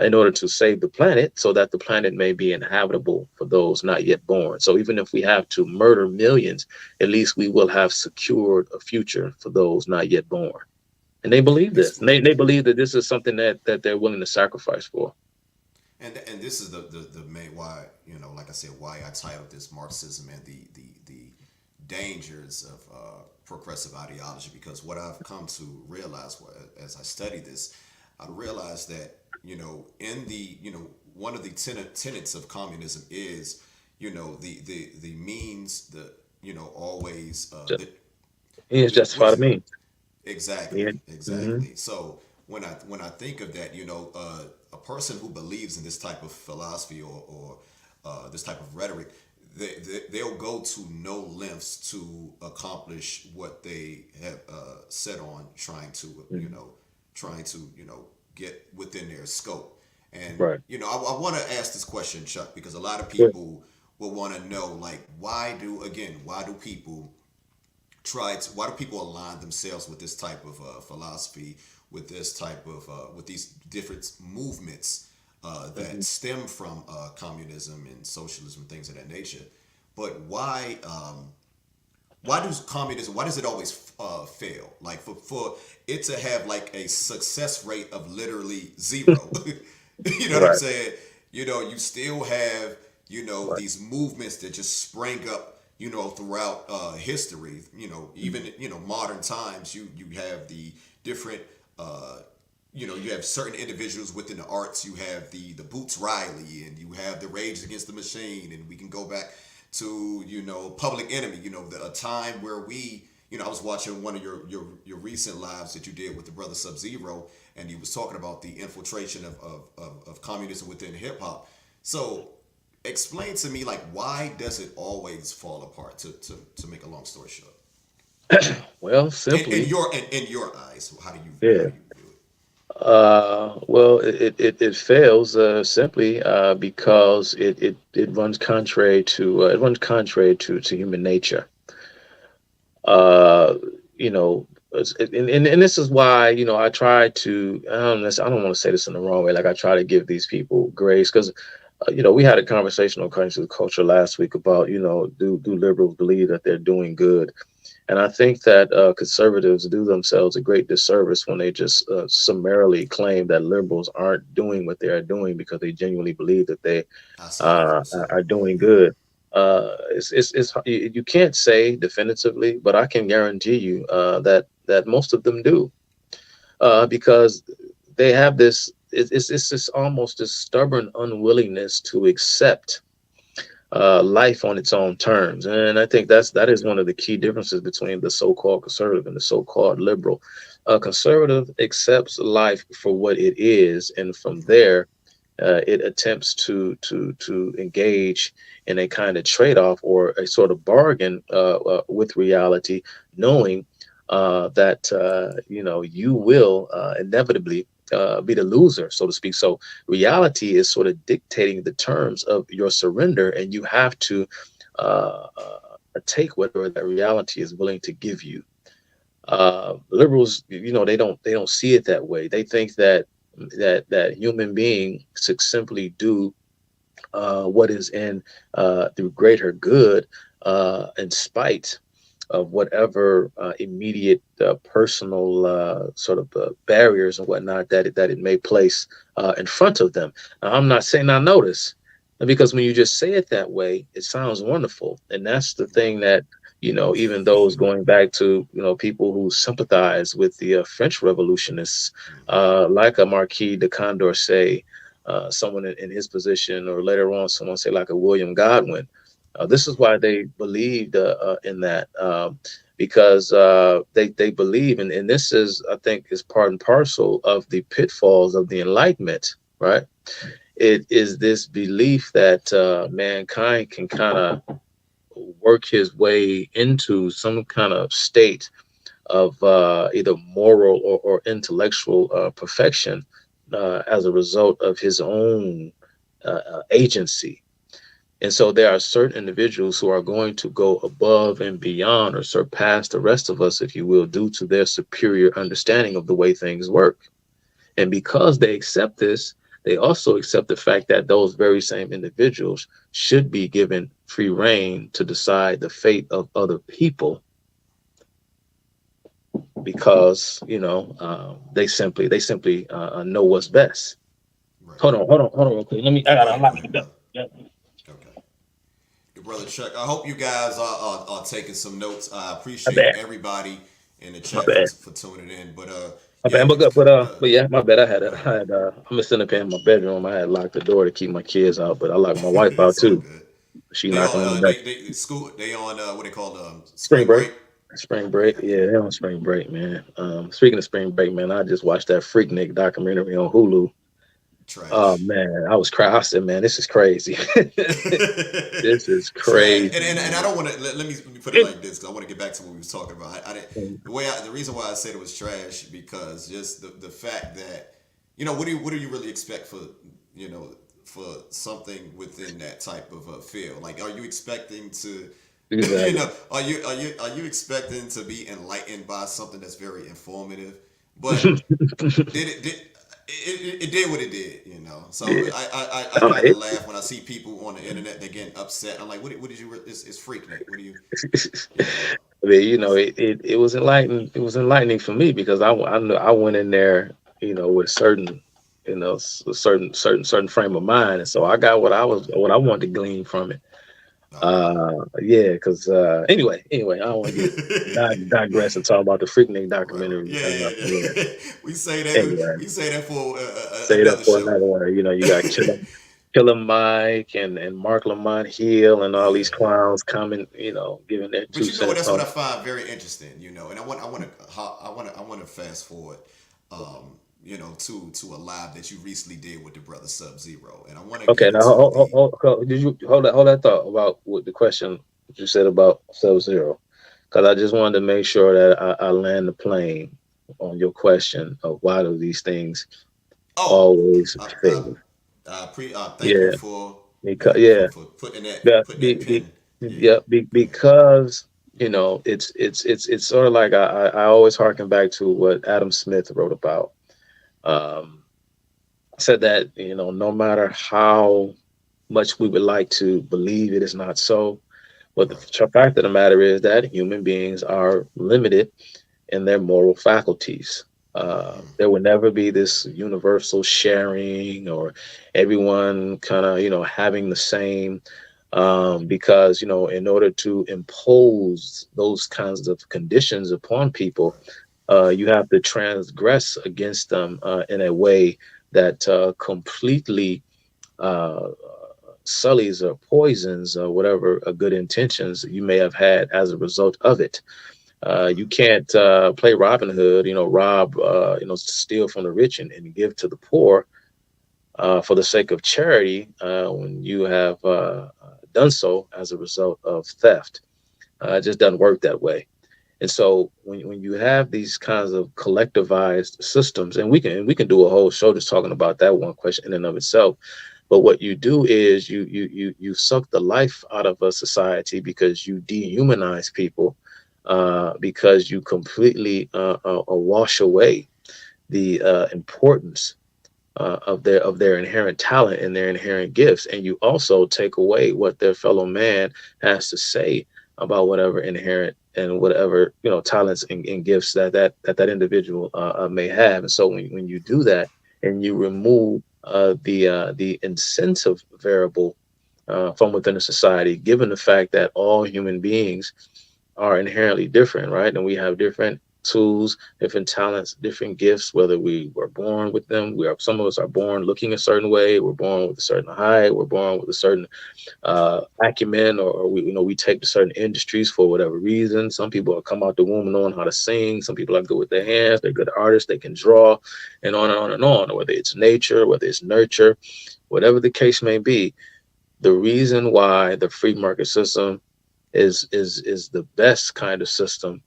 in order to save the planet so that the planet may be inhabitable for those not yet born. So even if we have to murder millions, at least we will have secured a future for those not yet born. And they believe this. And they believe that this is something that they're willing to sacrifice for. And this is the main why, like I said, why I titled this Marxism and the dangers of progressive ideology, because what I've come to realize as I study this, I realized that in the one of the tenets of communism is the means, the always Just, he is justified with to me. exactly, Yeah. Hmm. exactly. So when I think of that, a person who believes in this type of philosophy or this type of rhetoric, they'll go to no lengths to accomplish what they have set on trying to, get within their scope. And Right. I want to ask this question, Chuck, because a lot of people will want to know, like, why do people why do people align themselves with this type of philosophy, with this type of with these different movements that Hmm. stem from communism and socialism, things of that nature? But why does communism, why does it always fail? Like for it to have like a success rate of literally zero. You know what I'm Right. saying? You still have Right. these movements that just sprang up throughout history. Even modern times, you have the different you have certain individuals within the arts. You have the Boots Riley, and you have the Rage Against the Machine, and we can go back to Public Enemy. A time where I was watching one of your recent lives that you did with the brother Sub Zero, and he was talking about the infiltration of communism within hip hop. So explain to me, like, why does it always fall apart? To make a long story short, Well, in simply, your eyes, how yeah. do you view it? Well, it fails simply because it runs contrary to to human nature. Uh, you know, and this is why I try to I don't want to say this in the wrong way. Like I try to give these people grace because we had a conversation on Country Culture last week about do liberals believe that they're doing good? And I think that conservatives do themselves a great disservice when they just summarily claim that liberals aren't doing what they are doing because they genuinely believe that they I see how you see are it. doing good. You can't say definitively, but I can guarantee you that most of them do because they have this. It's just almost this stubborn unwillingness to accept life on its own terms. And I think that is one of the key differences between the so-called conservative and the so-called liberal. A conservative accepts life for what it is, and from there, it attempts to engage in a kind of trade-off or a sort of bargain with reality, knowing that you will inevitably be the loser, so to speak. So reality is sort of dictating the terms of your surrender, and you have to take whatever that reality is willing to give you. Liberals, they don't see it that way. They think that human beings should simply do what is in through greater good in spite of whatever immediate personal sort of barriers and whatnot that it may place in front of them. Now, I'm not saying I notice, because when you just say it that way, it sounds wonderful, and that's the thing that, even those going back to, people who sympathize with the French revolutionists, like a Marquis de Condorcet, someone in his position, or later on someone say like a William Godwin. This is why they believed in that, because they believe, and this is, I think, is part and parcel of the pitfalls of the Enlightenment, right? It is this belief that mankind can kind of work his way into some kind of state of either moral or intellectual perfection as a result of his own agency. And so there are certain individuals who are going to go above and beyond, or surpass the rest of us, if you will, due to their superior understanding of the way things work. And because they accept this, they also accept the fact that those very same individuals should be given free reign to decide the fate of other people, because they simply know what's best. Right. Hold on real quick. I Yeah, gotta go unlock ahead, the door. brother. Yeah. Okay. Good brother Chuck. I hope you guys are taking some notes. I My appreciate bad. everybody in the My chat bad. for tuning in. But My yeah, bad. But good. But uh, but yeah, my bad. go ahead. I'm sitting up in my bedroom. I had locked the door to keep my kids out, but I locked my wife out It's all too. good. She They knocking on on the back. they school. They on what they call Spring spring break. break. Spring break. Okay. Yeah, they're on spring break, man. Speaking of spring break, man, I just watched that Freaknik documentary on Hulu. Oh Trash. man, I was crying. I said, man, this is crazy. This is Trash. crazy, And I man. don't want to let me put it It, like this, because I want to get back to what we was talking about. I didn't mm, the reason why I said it was trash, because just the fact that, what do you really expect for, you know for something within that type of field? Like, are you expecting to exactly. are you expecting to be enlightened by something that's very informative? But did it did it did what it did, So Yeah. I Uh, kind of it, laugh when I see people on the internet, they getting upset. I'm like, what did you? It's freaking. What do you? You know. I mean, it was enlightening. It was enlightening for me, because I knew I went in there, with certain, certain frame of mind, and so I got what I wanted to glean from it. Okay. Yeah, because anyway, I don't want to get digress and talk about the Freaknik Right. documentary. Yeah, yeah, Yeah. yeah. we say that. Anyway, We say that for say that another for show. another one. You got Killer Mike and Mark Lamont Hill and all these Yeah. clowns coming, giving their But two cents that's what I on. find very interesting. And I want to fast forward, to a live that you recently did with the brother Sub Zero, and I want to Okay, get now into the. did you hold that thought about what the question that you said about Sub Zero? Because I just wanted to make sure that I land the plane on your question of why do these things Oh, always I, I, fail? thank you Yeah, for because yeah, for yeah, putting that pin. Yeah, go ahead. because it's sort of like I always harken back to what Adam Smith wrote about. Um, said that no matter how much we would like to believe it is not so, but the Right. fact of the matter is that human beings are limited in their moral faculties. There will never be this universal sharing, or everyone kind of having the same, because in order to impose those kinds of conditions upon people, Right. you have to transgress against them in a way that completely uh, sullies or poisons or whatever good intentions you may have had as a result of it. You Right. can't play Robin Hood, rob, steal from the rich and give to the poor for the sake of charity when you have done so as a result of theft. It just doesn't work that way. And so when you have these kinds of collectivized systems, and we can do a whole show just talking about that one question in and of itself. But what you do is you suck the life out of a society, because you dehumanize people, because you completely wash away the importance of their inherent talent and their inherent gifts, and you also take away what their fellow man has to say about whatever inherent and whatever, talents and gifts that individual may have. And so when you do that and you remove the incentive variable from within a society, given the fact that all human beings are inherently different, right? And we have different tools, different talents, different gifts, whether we were born with them. Some of us are born looking a certain way. We're born with a certain height. We're born with a certain acumen, or we take to certain industries for whatever reason. Some people come out the womb knowing how to sing. Some people are good with their hands. They're good artists. They can draw, and on and on and on. Whether it's nature, whether it's nurture, whatever the case may be, the reason why the free market system is the best kind of system,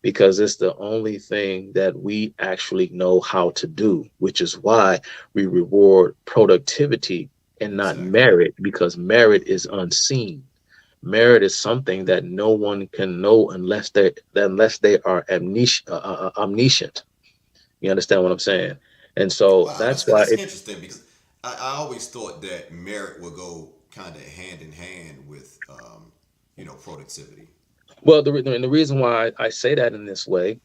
because it's the only thing that we actually know how to do, which is why we reward productivity and not merit, because merit is unseen. Merit is something that no one can know unless they are omniscient. You understand what I'm saying? And so Wow, that's why that's interesting, because I always thought that merit would go kind of hand in hand with productivity. well, the reason why I say that in this way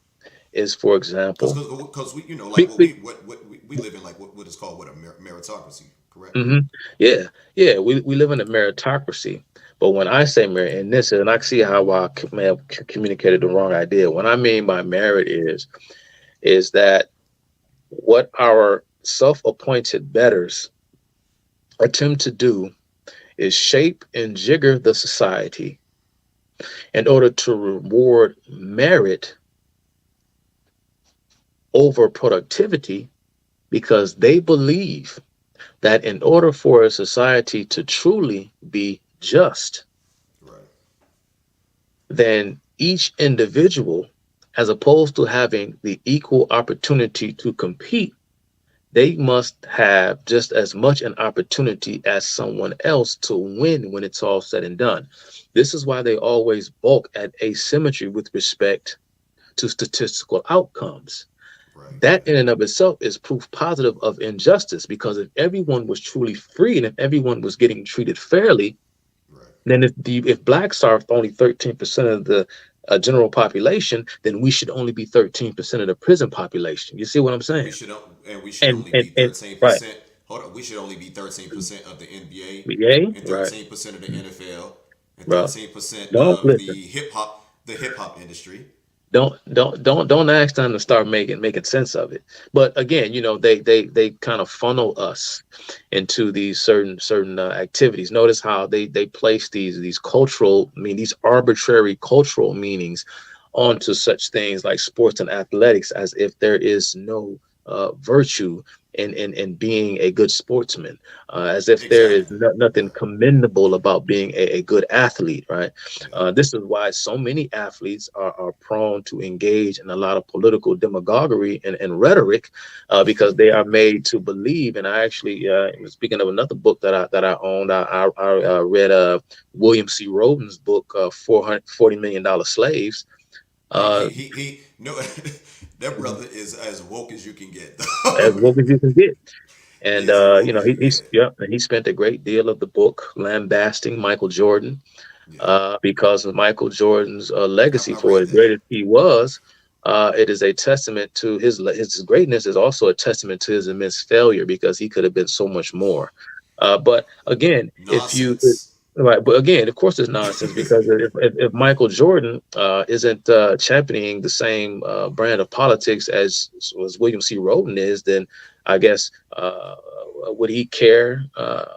is, for example, Because we like be, what be, we live in, like what is called a meritocracy, correct? yeah, yeah, we live in a meritocracy. But when I say merit, and I see how I may have communicated the wrong idea. What I mean by merit is that what our self-appointed betters attempt to do is shape and jigger the society in order to reward merit over productivity, because they believe that in order for a society to truly be just, Right. then each individual, as opposed to having the equal opportunity to compete, they must have just as much an opportunity as someone else to win when it's all said and done. This is why they always balk at asymmetry with respect to statistical outcomes. Right. That in and of itself is proof positive of injustice, because if everyone was truly free and if everyone was getting treated fairly, Right. then if blacks are only 13% of the general population, then we should only be 13% of the prison population. You see what I'm And we saying? should And only and be and 13%. right, Hold on, we should only be 13% of the yeah, NBA, and right, 13% of the NFL, and bro. 13% Don't of listen. the hip hop industry. Don't ask them to start making sense of it. But again, they kind of funnel us into these certain activities. Notice how they place these cultural, these arbitrary cultural meanings onto such things like sports and athletics, as if there is no virtue in being a good sportsman, as if there is Exactly. nothing Right. commendable about being a good athlete, right? Yeah. This is why so many athletes are prone to engage in a lot of political demagoguery and rhetoric, because they are made to believe. And I actually, speaking of another book that I owned, I read William C. Rhoden's book, $440 million Slaves. Uh, He no, that brother is as woke as you can get. as woke as you can get. He And is as woke as you can he's get. yeah, and he spent a great deal of the book lambasting Michael Jordan, Yeah. because of Michael Jordan's legacy. I For read as that. great as he was, it is a testament to his greatness. Is also a testament to his immense failure, because he could have been so much more. But again, if you Nonsense. right, but again, of course, it's nonsense, because if Michael Jordan isn't championing the same brand of politics as William C. Rhoden is, then I guess would he care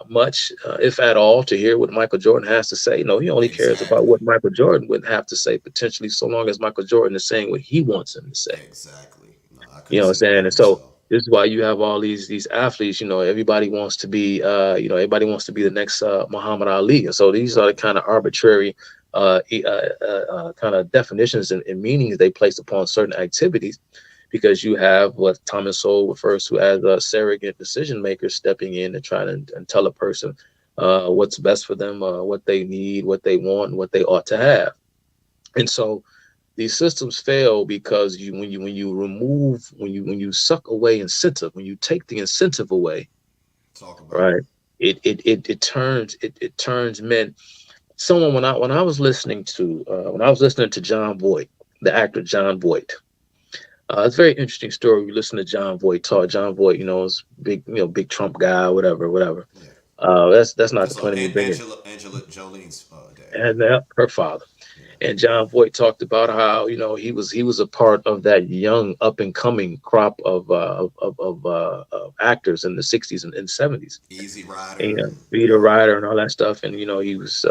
much, if at all, to hear what Michael Jordan has to say? No, he only cares about Exactly. what Michael Jordan would have to say, potentially, so long as Michael Jordan is saying what he wants him to say. Exactly. No, I You couldn't know what I'm say that saying? better And so myself. this is why you have all these athletes. Everybody wants to be everybody wants to be the next Muhammad Ali. And so these are the kind of arbitrary kind of definitions and meanings they place upon certain activities, because you have what Thomas Sowell refers to as surrogate decision makers stepping in and trying to and tell a person what's best for them, what they need, what they want, and what they ought to have. And so these systems fail because when you remove, when you suck away incentive, when you take the incentive away, Talk about it. right? It turns men someone when I was listening to John Voight, the actor John Voight. It's a very interesting story. You listen to John Voight talk. John Voight, is big, big Trump guy, whatever, whatever. Yeah. That's not the That's point of me bringing. Angela Jolene's dad. And her father. Yeah. And John Voight talked about how he was a part of that young up and coming crop of actors in the '60s and '70s. Easy Rider And and Peter Ryder and all that stuff. And he was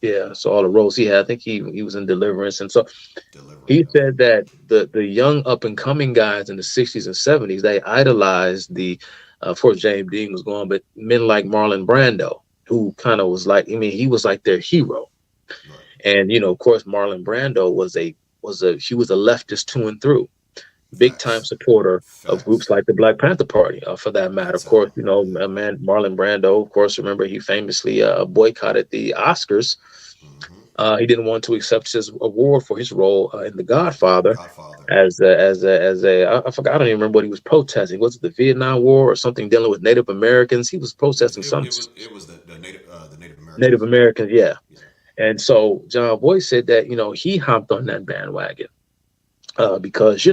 yeah. So all the roles he had, I think he was in Deliverance. And so Deliverance. he Okay. said that the young up and coming guys in the '60s and '70s, they idolized of course James Dean was gone, but men like Marlon Brando, who kind of was like, he was like their hero. Right. And of course, Marlon Brando was a leftist to and through, big time Facts. supporter of groups Facts. like the Black Panther Party, for that matter. Big Of course, time. Yeah. man, Marlon Brando. Of course, remember he famously boycotted the Oscars. Mm-hmm. He didn't want to accept his award for his role in The Godfather Godfather. I forgot. I don't even remember what he was protesting. Was it the Vietnam War or something dealing with Native Americans? He was protesting some It was the Native Native Americans. Americans, yeah. Yeah. And so John Boy said that he hopped on that bandwagon because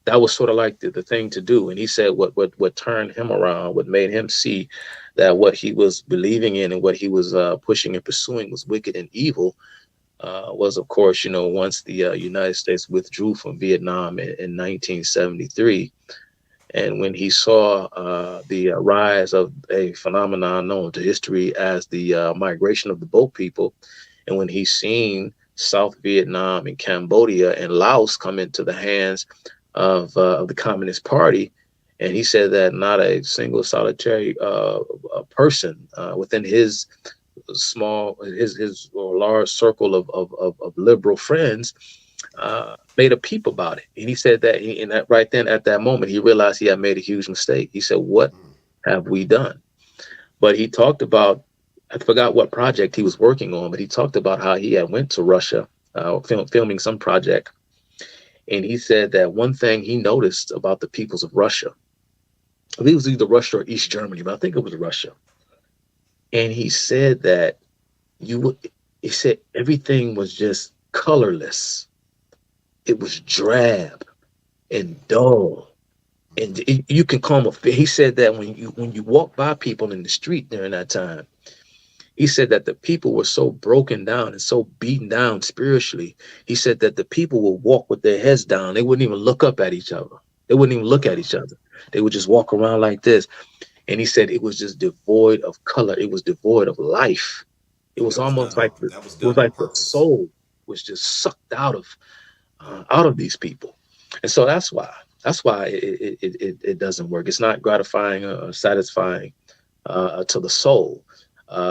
that was sort of like the thing to do. And he said what turned him around, what made him see that what he was believing in and what he was pushing and pursuing was wicked and evil, was, of course, once the United States withdrew from Vietnam in 1973. And when he saw the rise of a phenomenon known to history as the migration of the boat people, and when he seen South Vietnam and Cambodia and Laos come into the hands of the Communist Party, and he said that not a single solitary person within his or large circle of liberal friends made a peep about it. And he said that in that right then at that moment he realized he had made a huge mistake. He said, "What Mm. have we done?" But he talked about, I forgot what project he was working on, but he talked about how he had went to Russia filming some project. And he said that one thing he noticed about the peoples of Russia, I think it was either Russia or East Germany, but I think it was Russia. And he said that he said everything was just colorless. It was drab and dull. And Mm-hmm. you can call him he said that when you walk by people in the street during that time, he said that the people were so broken down and so beaten down spiritually. He said that the people would walk with their heads down. They wouldn't even look up at each other. They wouldn't even look at Wow. each other. They would just walk around like this. And he said it was just devoid of color. It was devoid of life. It And was almost like that was it was done on like the purpose. soul was just sucked Yeah. out of these people. And so that's why it doesn't work. It's not gratifying or satisfying to the soul,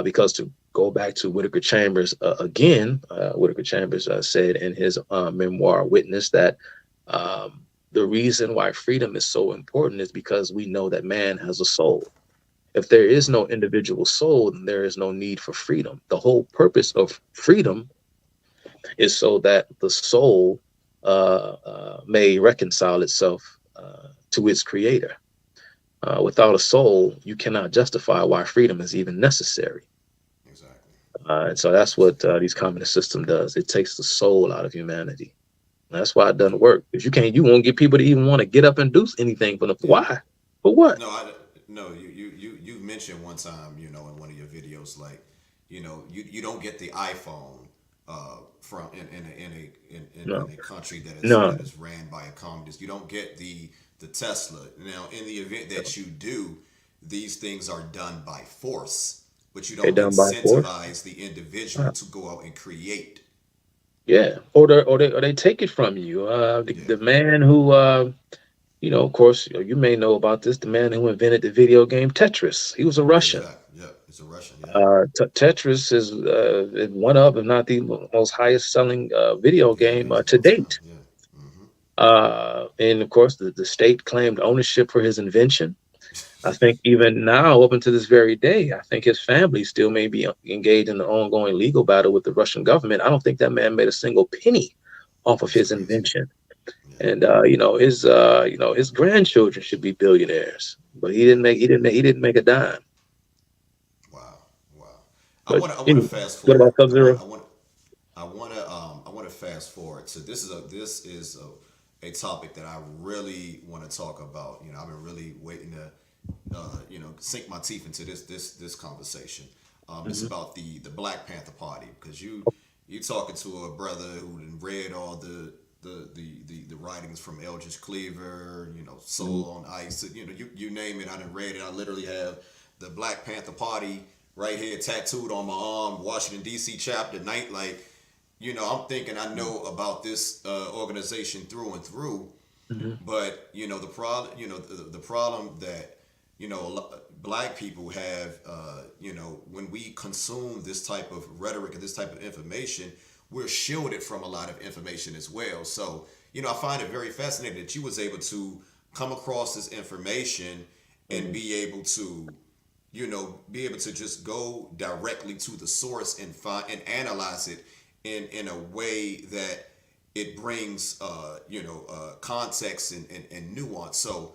because to go back to Whitaker Chambers again, Whitaker Chambers said in his memoir Witness that the reason why freedom is so important is because we know that man has a soul. If there is Mm. no individual soul, then there is no need for freedom. The whole purpose of freedom is so that the soul may reconcile itself to its creator. Without a soul, you cannot justify why freedom is even necessary. Exactly. And so that's what these communist system does. It takes the soul out of humanity. And that's why it doesn't work. Because you won't get people to even want to get up and do anything for them. Yeah. Why? For what? No, no. You mentioned one time, in one of your videos, like, you don't get the iPhone from No, in a country no. that is ran by a communist. You don't get the Tesla. Now, in the event that you do, these things are done by force, but you They're don't done by force. incentivize the individual to go out and create. Yeah, or they take it from you. The Yeah. man who of course, you may know about this. The man who invented the video game Tetris. He was a Russian. Exactly. Yeah. It's a Russian. Yeah. Tetris is one of, if not the most highest selling video Video game games of to all time. date. Yeah. Mm-hmm. And of course, the state claimed ownership for his invention. I think even now, up until this very day, I think his family still may be engaged in an ongoing legal battle with the Russian government. I don't think that man made a single penny off of That's his crazy. invention. Yeah. And his grandchildren should be billionaires, but he Yeah. didn't make a dime. Wow. Wow. But I want to anyway, fast what forward. about Sub-Zero? I want to fast forward. So this is a topic that I really want to talk about. You know, I've been really waiting to sink my teeth into this conversation. It's Hmm. about the Black Panther Party, because you talking to a brother who done read all the writings from Eldridge Cleaver, you know, Hmm. Soul on Ice, you know, you name it, I done read it. I literally have the Black Panther Party right here tattooed on my arm, Washington D.C. chapter, night, like, you know, I'm thinking I know about this organization through and through. Hmm. But you know the problem, the problem that black people have, when we consume this type of rhetoric and this type of information, we're shielded from a lot of information as well. So I find it very fascinating that you was able to come across this information and Hmm. be able to just go directly to the source and find and analyze it in a way that it brings context and nuance. So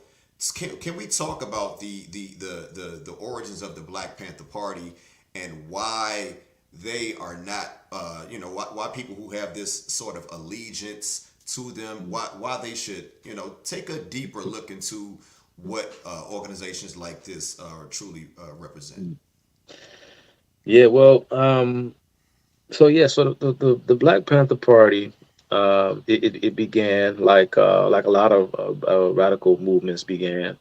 can we talk about the origins of the Black Panther Party and why they are not why people who have this sort of allegiance to them, why they should take a deeper look into what organizations like this truly represent. Yeah, well, so the Black Panther Party, it began like a lot of radical movements began.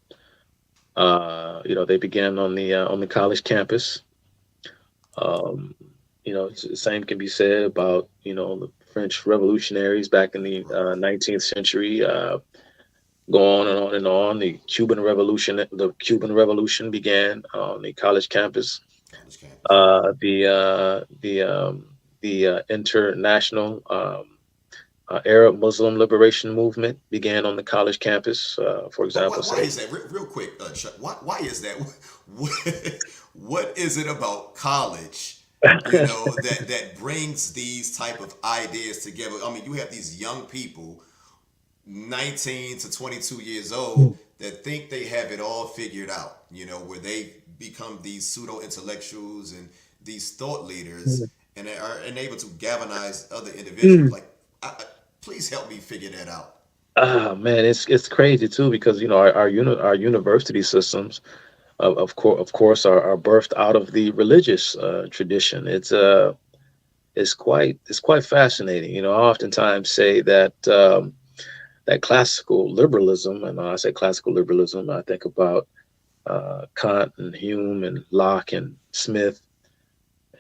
They began on the college campus. Um, the same can be said about the French revolutionaries back in the Right. 19th century. Go on and on and on. The Cuban Revolution began on the college campus. College campus. Uh, the uh, the um, the international Arab Muslim liberation movement began on the college campus. For But example, why say is that? Real quick, Chuck. Why is that? What is it about college? That brings these type of ideas together. I mean, you have these young people, 19 to 22 years old, that think they have it all figured out. Where they become these pseudo intellectuals and these thought leaders, and they are able to galvanize other individuals. Like, please help me figure that out. ah man, it's crazy too because our university systems of course are birthed out of the religious tradition. It's quite fascinating. I oftentimes say that classical liberalism, and when I say classical liberalism, I think about Kant and Hume and Locke and Smith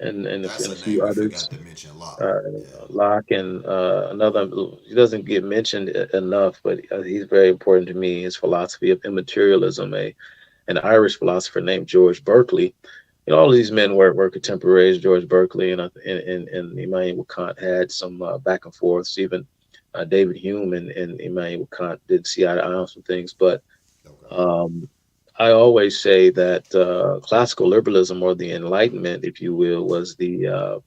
and That's a a name few we others. forgot to mention. Locke. Uh, Yeah. Locke and another, he doesn't get mentioned enough, but he's very important to me. His philosophy of immaterialism, an Irish philosopher named George Berkeley. All of these men were contemporaries. George Berkeley and Immanuel Kant had some back and forths. Even David Hume and Immanuel Kant did see eye to eye on some things. But Okay. um, I always say that classical liberalism, or the Enlightenment, if you will, was the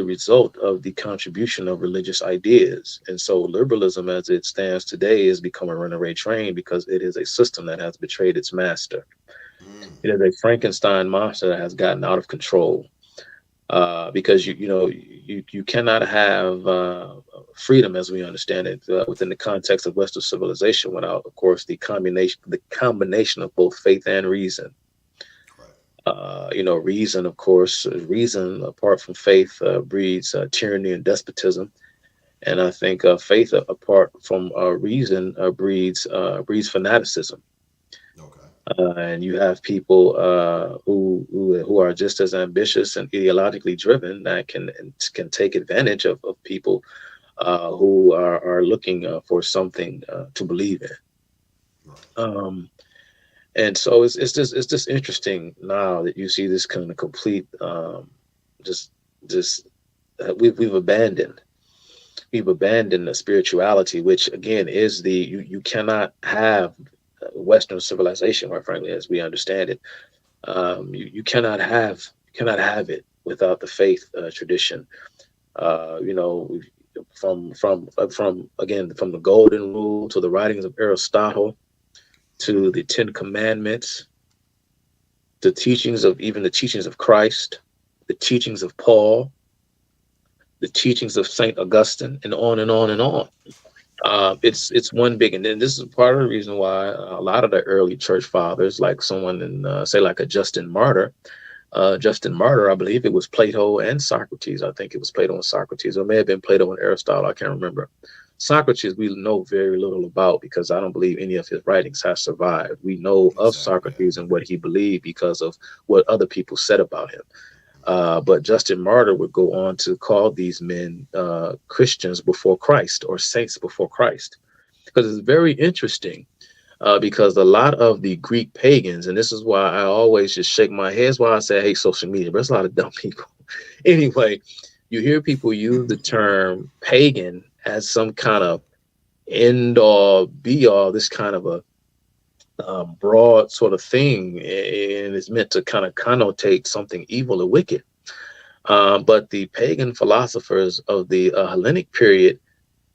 result of the contribution of religious ideas. And so liberalism as it stands today has become a runaway train because it is a system that has betrayed its master. Mm. It is a Frankenstein monster that has gotten out of control. Because you cannot have freedom as we understand it within the context of Western civilization without, of course, the combination of both faith and reason. Right. Reason, of course, reason apart from faith breeds tyranny and despotism. And I think faith apart from reason breeds fanaticism. Okay. And you have people who are just as ambitious and ideologically driven that can take advantage of people who are looking for something to believe in. Right. And so it's just interesting now that you see this kind of complete just just we've abandoned the spirituality, which again is you cannot have Western civilization, quite frankly, as we understand it. You cannot have it without the faith tradition. From the Golden Rule to the writings of Aristotle to the Ten Commandments, the teachings of Christ. the teachings of Paul, the teachings of Saint Augustine, and on and on and on. It's one big, and then this is part of the reason why a lot of the early church fathers, like someone in say like a Justin Martyr, I believe it was Plato and Socrates. I think it was Plato and Socrates, or it may have been Plato and Aristotle. I can't remember. Socrates, we know very little about because I don't believe any of his writings have survived. We know of Exactly. Socrates and what he believed because of what other people said about him. But Justin Martyr would go on to call these men Christians before Christ or saints before Christ, because it's very interesting. Because a lot of the Greek pagans, and this is why I always just shake my head, why I say I hate social media, but there's a lot of dumb people. Anyway, you hear people use the term pagan as some kind of end all be all, this kind of a broad sort of thing, and it's meant to kind of connotate something evil or wicked. But the pagan philosophers of the Hellenic period,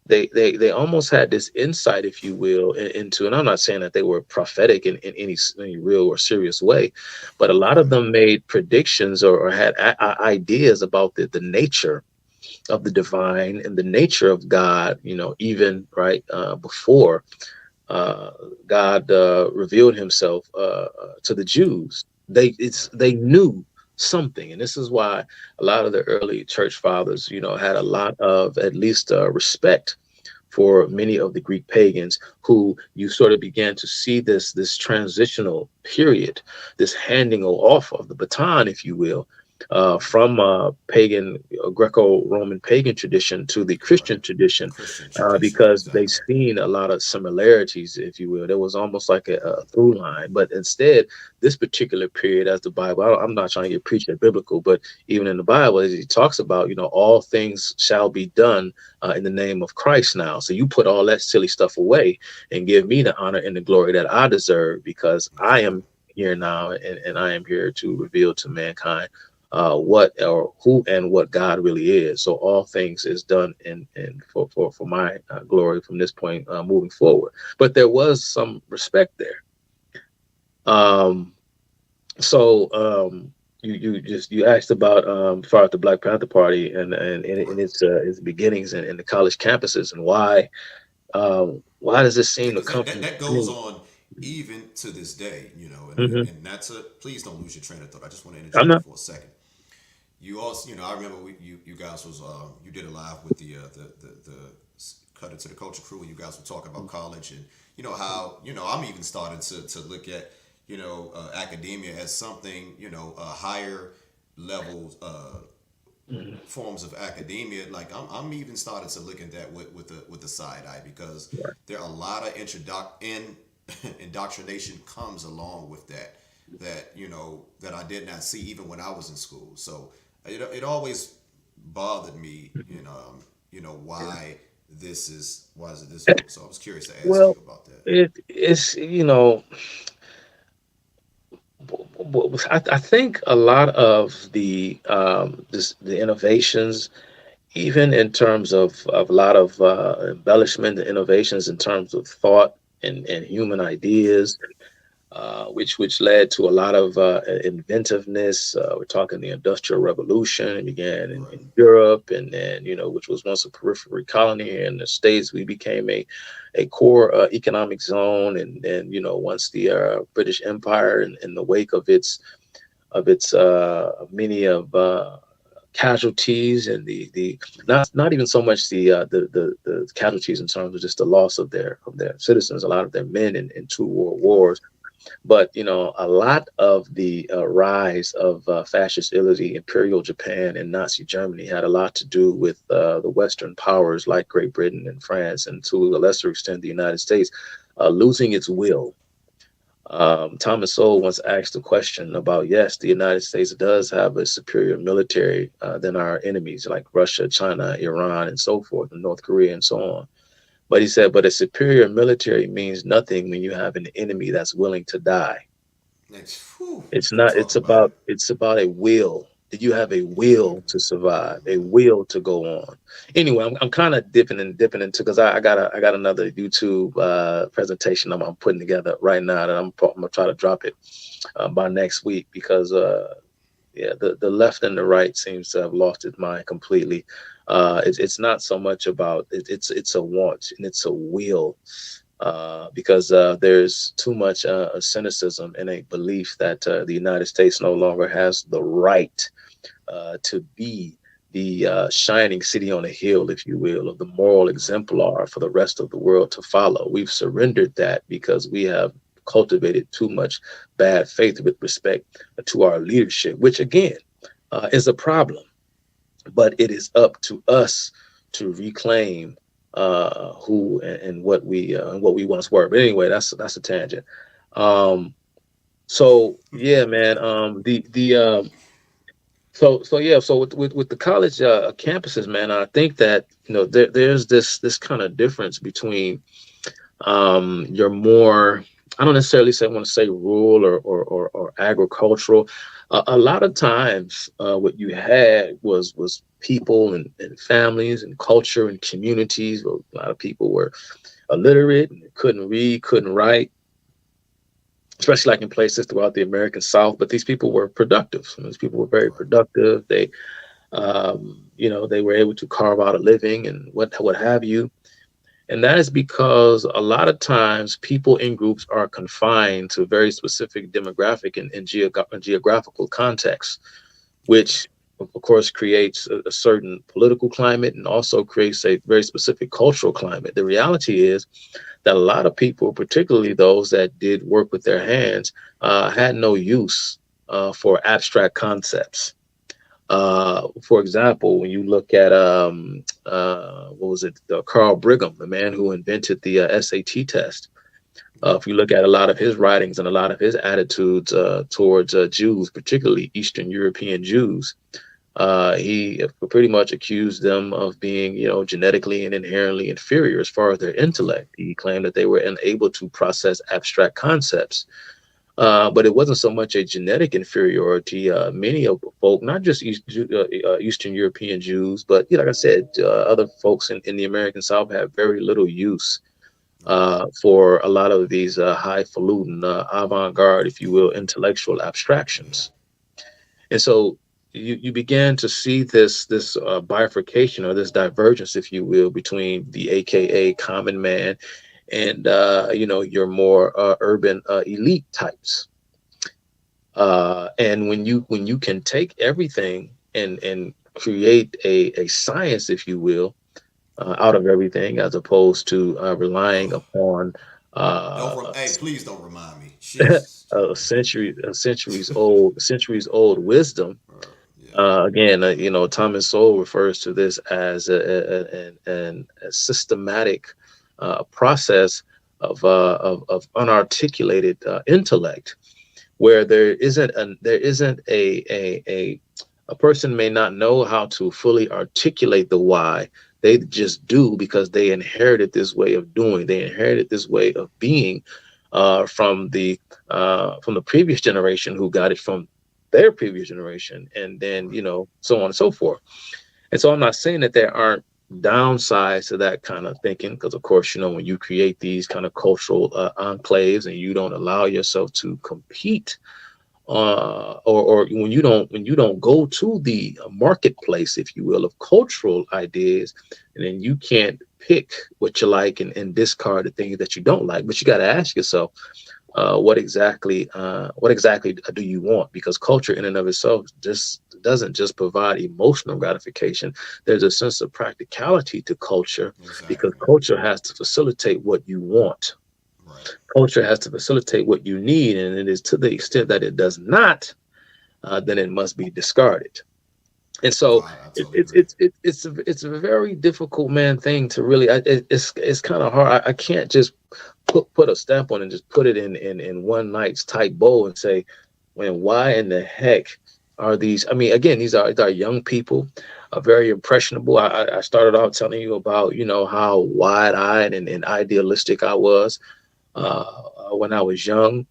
they almost had this insight, if you will, into, and I'm not saying that they were prophetic in any real or serious way, but a lot of them made predictions or had ideas about the nature of the divine and the nature of God, even right before uh, God revealed himself to the Jews. They knew something, and this is why a lot of the early church fathers, had a lot of at least respect for many of the Greek pagans, who you sort of began to see this transitional period, this handing off of the baton, if you will, from pagan Greco-Roman pagan tradition to the Right. Christian tradition, Christian tradition. because they Exactly. seen a lot of similarities, if you will. There was almost like a through line, but instead, this particular period, as the Bible, I'm not trying to get preached at biblical, but even in the Bible, as he talks about, all things shall be done in the name of Christ now. So you put all that silly stuff away and give me the honor and the glory that I deserve, because I am Exactly. here now, and I am here to reveal to mankind what or who and what God really is. So all things is done in for my glory from this point moving forward. But there was some respect there. Um, so you asked about far as the Black Panther Party and Right. its beginnings in the college campuses, and why does this Yeah, seem to because come that, from? that goes on even to this day, Mhm. and that's a, please don't lose your train of thought. I just want to I'm interject you not. for a second. You also, I remember you guys was you did a live with the cut it to the culture crew, and you guys were talking about college, and how I'm even starting to look at academia as something, higher level Mhm. forms of academia. Like I'm even starting to look at that with the side eye, because Right. there are a lot of indoctrination comes along with that that I did not see even when I was in school. So it always bothered me, why is it this way. So I was curious to ask you Well, about that. it's I think a lot of the innovations, even in terms of a lot of embellishment, the innovations in terms of thought and human ideas, which led to a lot of inventiveness. We're talking the Industrial Revolution began Right. in Europe, and then which was once a periphery colony in the States, we became a core economic zone, and then once the British Empire, in the wake of its many of casualties, and the not even so much the casualties in terms of just the loss of their citizens, a lot of their men in two world Right. wars, but a lot of the rise of fascist Italy, Imperial Japan, and Nazi Germany had a lot to do with the Western powers like Great Britain and France, and to a lesser extent the United States, losing its will. Thomas Sowell once asked a question about, yes, the United States does have a superior military than our enemies like Russia, China, Iran, and so forth, and North Korea, and so on. But he said, but a superior military means nothing when you have an enemy that's willing to die. Next, whew, It's you not, talk about it. it's about a will. Did you have a will Exactly. to survive, a will to go on? Anyway, I'm kind of dipping into, because I got another YouTube presentation I'm putting together right now that I'm gonna try to drop it by next week, because yeah, the left and the right seems to have lost its mind completely. It's not so much about it's a want and it's a will, because there's too much cynicism and a belief that the United States no longer has the right to be the shining city on a hill, if you will, of the moral exemplar for the rest of the world to follow. We've surrendered that because we have cultivated too much bad faith with respect to our leadership, which again is a problem. But it is up to us to reclaim who and what we once were. But anyway, that's a tangent. So yeah, man. So yeah, so with the college campuses, man, I think that there's this kind of difference between your more, I don't necessarily want to say rural or agricultural. A lot of times, what you had was people and families and culture and communities. Well, a lot of people were illiterate and couldn't read, couldn't write, especially like in places throughout the American South. But these people were productive. These people were very productive. They, they were able to carve out a living and what have you. And that is because a lot of times people in groups are confined to very specific demographic and geographical context, which of course creates a certain political climate and also creates a very specific cultural climate. The reality is that a lot of people, particularly those that did work with their hands, had no use for abstract concepts. For example, when you look at what was it, Carl Brigham, the man who invented the SAT test. If you look at a lot of his writings and a lot of his attitudes towards Jews, particularly Eastern European Jews, he pretty much accused them of being, genetically and inherently inferior as far as their intellect. He claimed that they were unable to process abstract concepts. But it wasn't so much a genetic inferiority. Many of folk, not just Eastern European Jews, but like I said, other folks in the American South have very little use for a lot of these highfalutin, avant-garde, if you will, intellectual abstractions. And so you began to see this bifurcation or this divergence, if you will, between the AKA common man and your more urban elite types. And when you can take everything and create a science, if you will, out of everything, as opposed to relying upon hey, please don't remind me. Jesus. centuries old wisdom. Again, Thomas Sowell refers to this as a systematic process of unarticulated intellect, where there isn't a person may not know how to fully articulate the why. They just do because they inherited this way of doing. They inherited this way of being from the previous generation, who got it from their previous generation, and then so on and so forth. And so I'm not saying that there aren't downsides to that kind of thinking, because of course, when you create these kind of cultural enclaves and you don't allow yourself to compete, or when you don't go to the marketplace, if you will, of cultural ideas, and then you can't pick what you like and discard the things that you don't like. But you got to ask yourself, what exactly do you want? Because culture in and of itself just doesn't just provide emotional gratification. There's a sense of practicality to culture, because culture has to facilitate what you want. Right. Culture has to facilitate what you need, and it is to the extent that it does not, then it must be discarded. And so it's a very difficult, man, thing to really. It's kind of hard. I can't just put a stamp on it and just put it in one night's tight bowl and say, man, why in the heck are these? I mean, again, these are young people, very impressionable. I started out telling you about how wide-eyed and idealistic I was when I was young.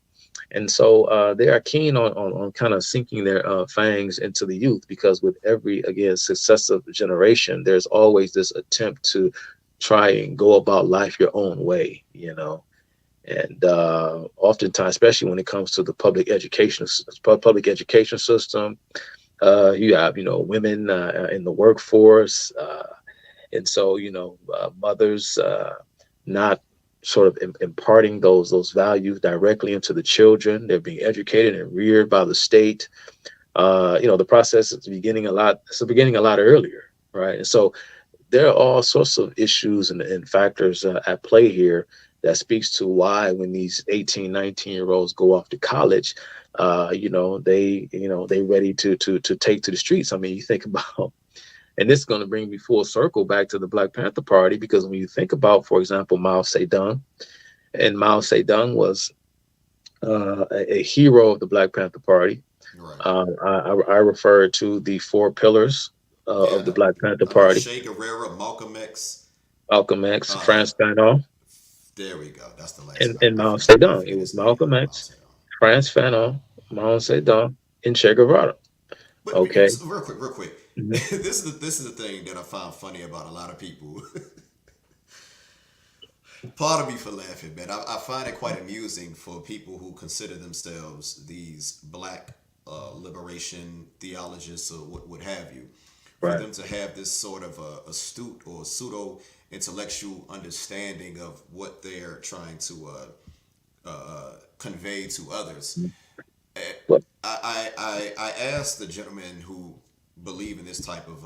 And so they are keen on kind of sinking their fangs into the youth, because with every, again, successive generation, there's always this attempt to try and go about life your own way, And oftentimes, especially when it comes to the public education system, You have, women in the workforce. And so, mothers not sort of imparting those values directly into the children. They're being educated and reared by the state. The process is beginning a lot. It's beginning a lot earlier, right? And so there are all sorts of issues and factors at play here that speaks to why when these 18, 19-year-olds go off to college, they ready to take to the streets. I mean, you think about, and this is going to bring me full circle back to the Black Panther Party, because when you think about, for example, Mao Zedong, and Mao Zedong was a hero of the Black Panther Party. Right. I refer to the four pillars of the Yeah, Black Panther I know Party: Che Guevara, Malcolm X. Malcolm X, Uh, Franz Fanon, there we go. That's the last one. and I Mao forget. I Zedong. It forget was his name. Malcolm Mao X, Zedong. Franz Fanon, Mao Zedong, and Che Guevara. But Okay. real quick. Mhm. This is the thing that I find funny about a lot of people. Pardon me for laughing, man. I find it quite amusing for people who consider themselves these black liberation theologists or what have you, for Right. them to have this sort of astute or pseudo intellectual understanding of what they're trying to convey to others. Eh, Well, I asked the gentlemen who believe in this type of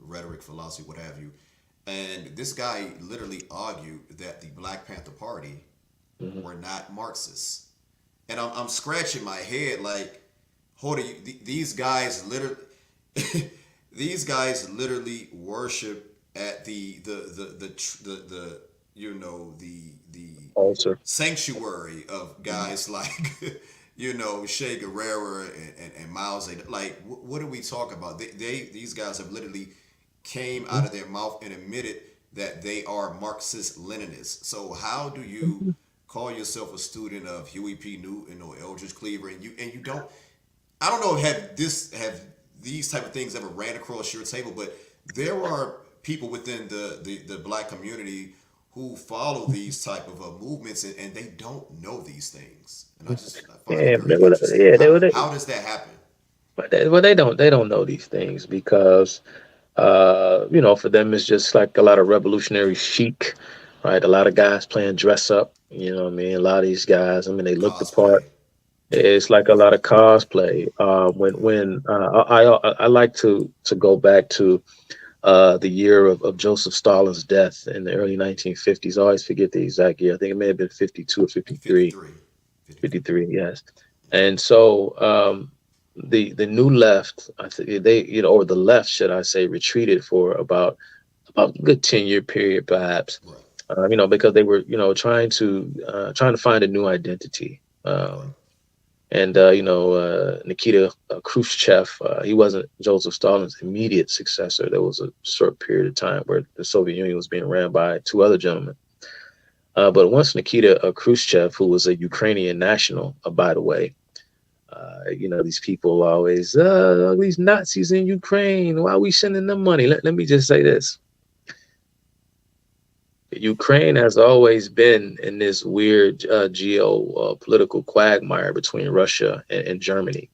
rhetoric, philosophy, what have you, and this guy literally argued that the Black Panther Party mhm. were not Marxists, and I'm scratching my head like, hold on, these guys literally, these guys literally worship at the the Also, sanctuary of guys like Che Guevara and Mao Zedong. Like, what are we talking about? These guys have literally came out of their mouth and admitted that they are Marxist Leninists. So how do you call yourself a student of Huey P. Newton or Eldridge Cleaver and you don't? I don't know if have these type of things ever ran across your table, but there are people within the black community who follow these type of movements and they don't know these things, and I find it yeah, very interesting. they were, How does that happen? they don't know these things because for them it's just like a lot of revolutionary chic, right? A lot of guys playing dress up. You know what I mean? A lot of these guys, I mean, they look the Cosplay. part. It's like a lot of cosplay. When I like to go back to the year of Joseph Stalin's death in the early 1950s. I always forget the exact year. I think it may have been 52 or 53. 53. 53. 53, yes. And so the new left, I think they, or the left, should I say, retreated for about a good 10-year period, perhaps. Right. Because they were, trying to find a new identity. Right. And Nikita Khrushchev, he wasn't Joseph Stalin's immediate successor. There was a short period of time where the Soviet Union was being ran by two other gentlemen. But once Nikita Khrushchev, who was a Ukrainian national, by the way, these people always, these Nazis in Ukraine, why are we sending them money? Let me just say this. Ukraine has always been in this weird geo-political quagmire between Russia and Germany.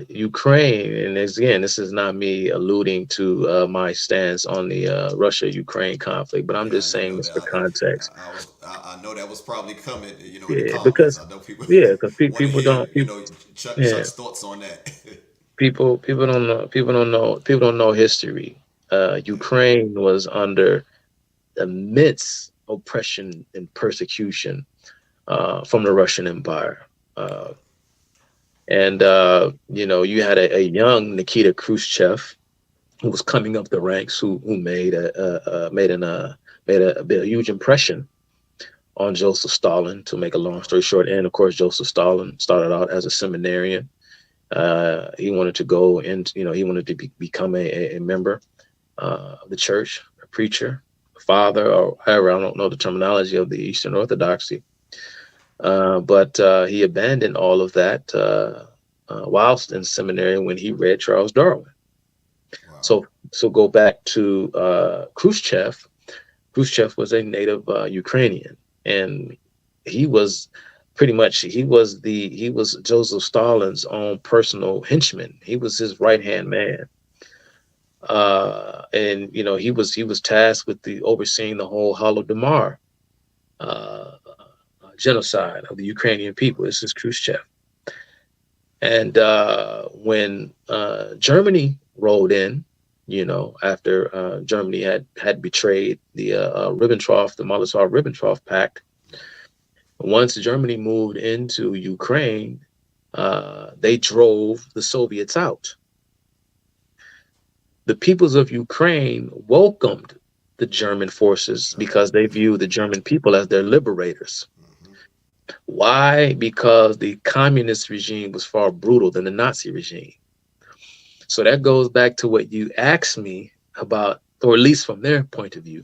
Ukraine, and again, this is not me alluding to my stance on the Russia-Ukraine conflict, but I'm Yeah, just saying this for I, context. I know that was probably coming, in the Yeah, comments. I know people because want to people hear, don't, people, yeah, Chuck's thoughts on that. people don't know history. Yeah, Ukraine was under immense oppression and persecution from the Russian Empire. And you had a young Nikita Khrushchev who was coming up the ranks, who made a huge impression on Joseph Stalin. To make a long story short, and of course, Joseph Stalin started out as a seminarian. He wanted to go and he wanted to become a member of the church, a preacher, a father, or however, I don't know the terminology of the Eastern Orthodoxy. But he abandoned all of that whilst in seminary when he read Charles Darwin. wow. So go back to Khrushchev. Khrushchev was a native Ukrainian, and he was pretty much he was Joseph Stalin's own personal henchman. He was his right hand man. And he was tasked with the overseeing the whole Holodomor uh, genocide of the Ukrainian people. This is Khrushchev. And when Germany rolled in, after Germany had betrayed the the Molotov-Ribbentrop Pact, once Germany moved into Ukraine, they drove the Soviets out. The peoples of Ukraine welcomed the German forces because they view the German people as their liberators. Why? Because the communist regime was far brutal than the Nazi regime. So that goes back to what you asked me about, or at least from their point of view.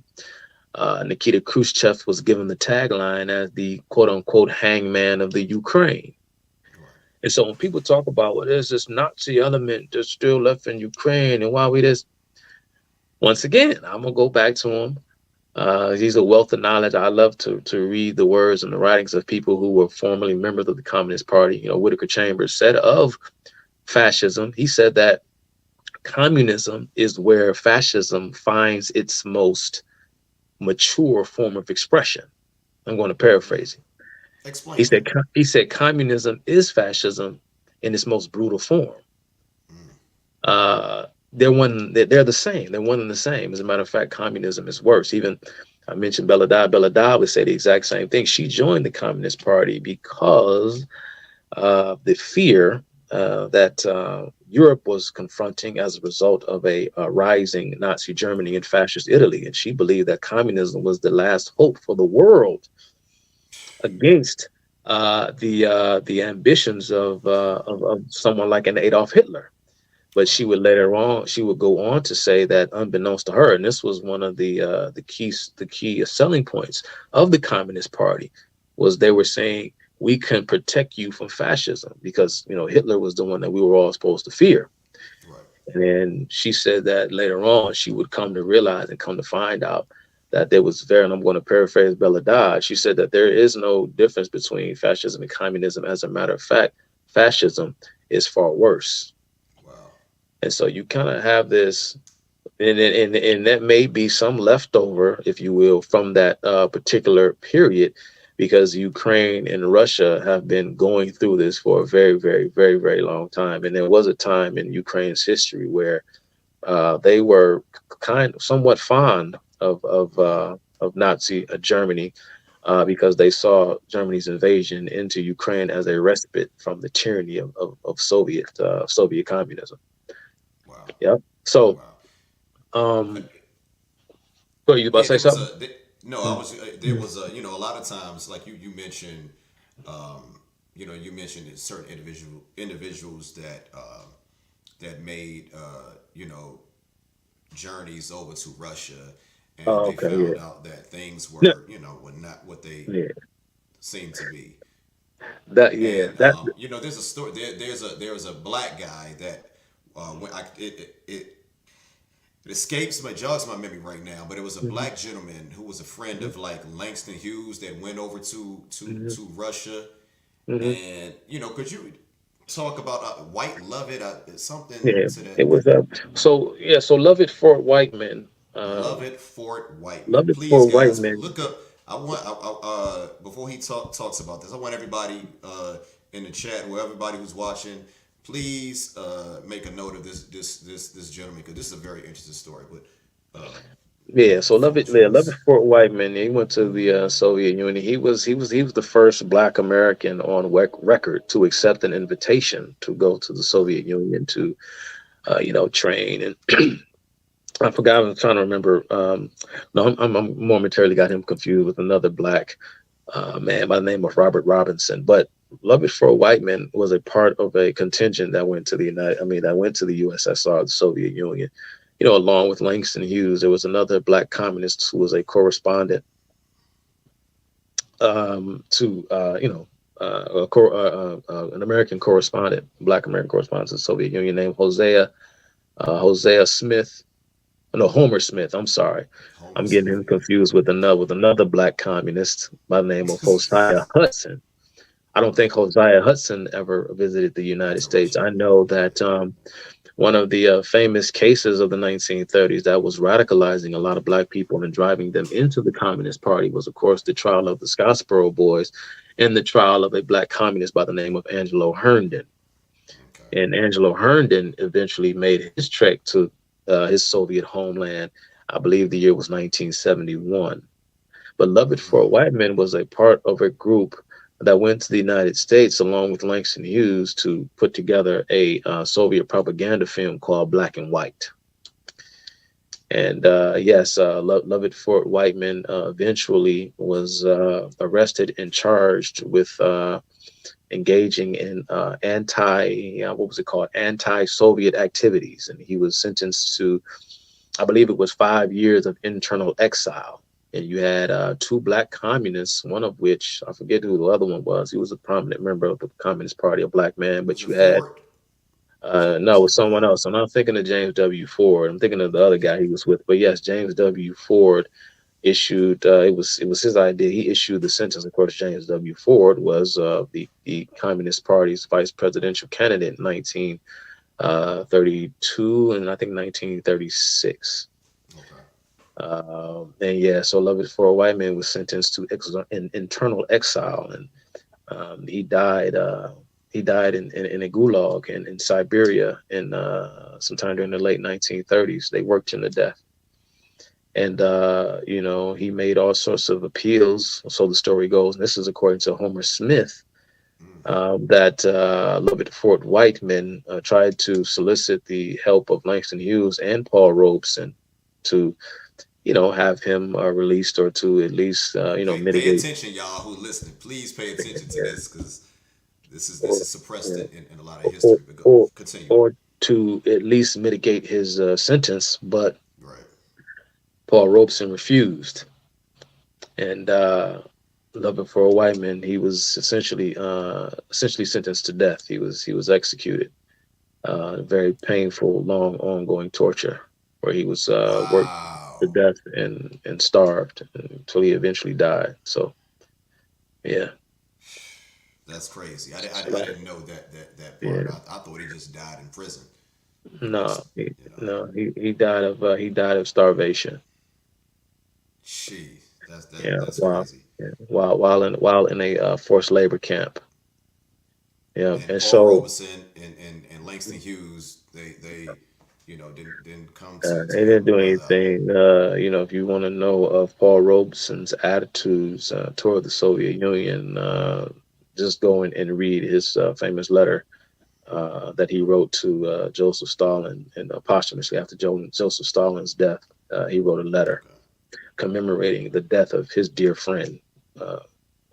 Nikita Khrushchev was given the tagline as the quote unquote hangman of the Ukraine. And so when people talk about, well, there's this Nazi element that's still left in Ukraine and why we this, once again, I'm going to go back to him. He's a wealth of knowledge. I love to read the words and the writings of people who were formerly members of the Communist Party. Whitaker Chambers said of fascism, he said that communism is where fascism finds its most mature form of expression. I'm going to paraphrase him. Explain. He said communism is fascism in its most brutal form. They're the same. They're one and the same. As a matter of fact, communism is worse. Even I mentioned Bella Dodd. Bella Dodd would say the exact same thing. She joined the Communist Party because of the fear that Europe was confronting as a result of a rising Nazi Germany and fascist Italy. And she believed that communism was the last hope for the world against the ambitions of someone like an Adolf Hitler. But she would go on to say that, unbeknownst to her, and this was one of the key selling points of the Communist Party, was they were saying we can protect you from fascism because Hitler was the one that we were all supposed to fear. Right. And then she said that later on she would come to realize and come to find out that there was and I'm going to paraphrase Bella Dodd. She said that there is no difference between fascism and communism. As a matter of fact, fascism is far worse. And so you kind of have this, and that may be some leftover, if you will, from that particular period, because Ukraine and Russia have been going through this for a very, very, very, very long time. And there was a time in Ukraine's history where they were somewhat fond of Nazi Germany because they saw Germany's invasion into Ukraine as a respite from the tyranny of Soviet communism. Yeah. So, what you about to say something? There was a lot of times like you mentioned, you mentioned certain individuals that made journeys over to Russia, and they found out that things were were not what they seemed to be. There's a story. There was a black guy that. It escapes jogs my memory right now, but it was a black gentleman who was a friend of like Langston Hughes that went over to Russia, and could you talk about White Lovett something? Yeah, to that? it was so Lovett Fort Whiteman. Lovett Fort Whiteman. Lovett Please, Fort guys, Whiteman. look up. I want before he talks about this, I want everybody in the chat, or everybody who's watching. Please make a note of this gentleman, because this is a very interesting story. But so Lovett Fort Whiteman, he went to the Soviet Union. He was the first Black American on record to accept an invitation to go to the Soviet Union to train. And I forgot. I'm trying to remember. No, I'm momentarily got him confused with another Black man by the name of Robert Robinson, but. Lovett Fort Whiteman was a part of a contingent that went to the USSR, the Soviet Union. Along with Langston Hughes, there was another Black communist who was a correspondent an American correspondent, Black American correspondent to the Soviet Union, named Homer Smith. I'm sorry, I'm getting him confused with another Black communist by the name of Hosea Hudson. I don't think Hosea Hudson ever visited the United States. Interesting. I know Okay. that one of the famous cases of the 1930s that was radicalizing a lot of black people and driving them into the Communist Party was, of course, the trial of the Scottsboro Boys and the trial of a black communist by the name of Angelo Herndon. Okay. And Angelo Herndon eventually made his trek to his Soviet homeland. I believe the year was 1971. Beloved Mm-hmm. for White Men was a part of a group that went to the United States along with Langston Hughes to put together a Soviet propaganda film called Black and White. And yes, Lovett Fort Whiteman eventually was arrested and charged with engaging in what was it called? Anti-Soviet activities. And he was sentenced to, I believe it was 5 years of internal exile. And you had two black communists, one of which I forget who the other one was. He was a prominent member of the Communist Party, a black man. Was But it you had Ford? Was it? no, Was it it? was someone else. I'm not thinking of James W. Ford. I'm thinking of the other guy he was with. But yes, James W. Ford issued. It was his idea. He issued the sentence. Of course, James W. Ford was the Communist Party's vice presidential candidate in 1932 and I think 1936. Okay. And yeah, so Lovett for a White Man was sentenced to internal exile, and he died. He died in a gulag in Siberia in sometime during the late 1930s. They worked him to death, and he made all sorts of appeals. So the story goes, and this is according to Homer Smith, Mm-hmm. that Lovett Fort Whiteman tried to solicit the help of Langston Hughes and Paul Robeson to have him released, or to at least, Pay mitigate, attention, y'all who listening. Please pay attention to yeah, this because this or, is suppressed yeah, in a lot of or, history. But go, or, continue. or to at least mitigate his sentence. But Right. Paul Robeson refused. And Loving for a White Man, he was essentially sentenced to death. He was executed. Very painful, long, ongoing torture, where he was worked to Wow. death and starved until he eventually died. So yeah. That's crazy. So I that, didn't know that yeah. part. I thought he just died in prison. No, You know. he died of starvation. Gee, Yeah, that's crazy. while in a forced labor camp. Yeah, And and Paul so Robeson and Langston Hughes, they didn't come to they didn't help the do brother out. anything. If you want to know of Paul Robeson's attitudes toward the Soviet Union, just go and read his famous letter that he wrote to Joseph Stalin, and posthumously after Joseph Stalin's death, he wrote a letter Okay, commemorating the death of his dear friend, uh,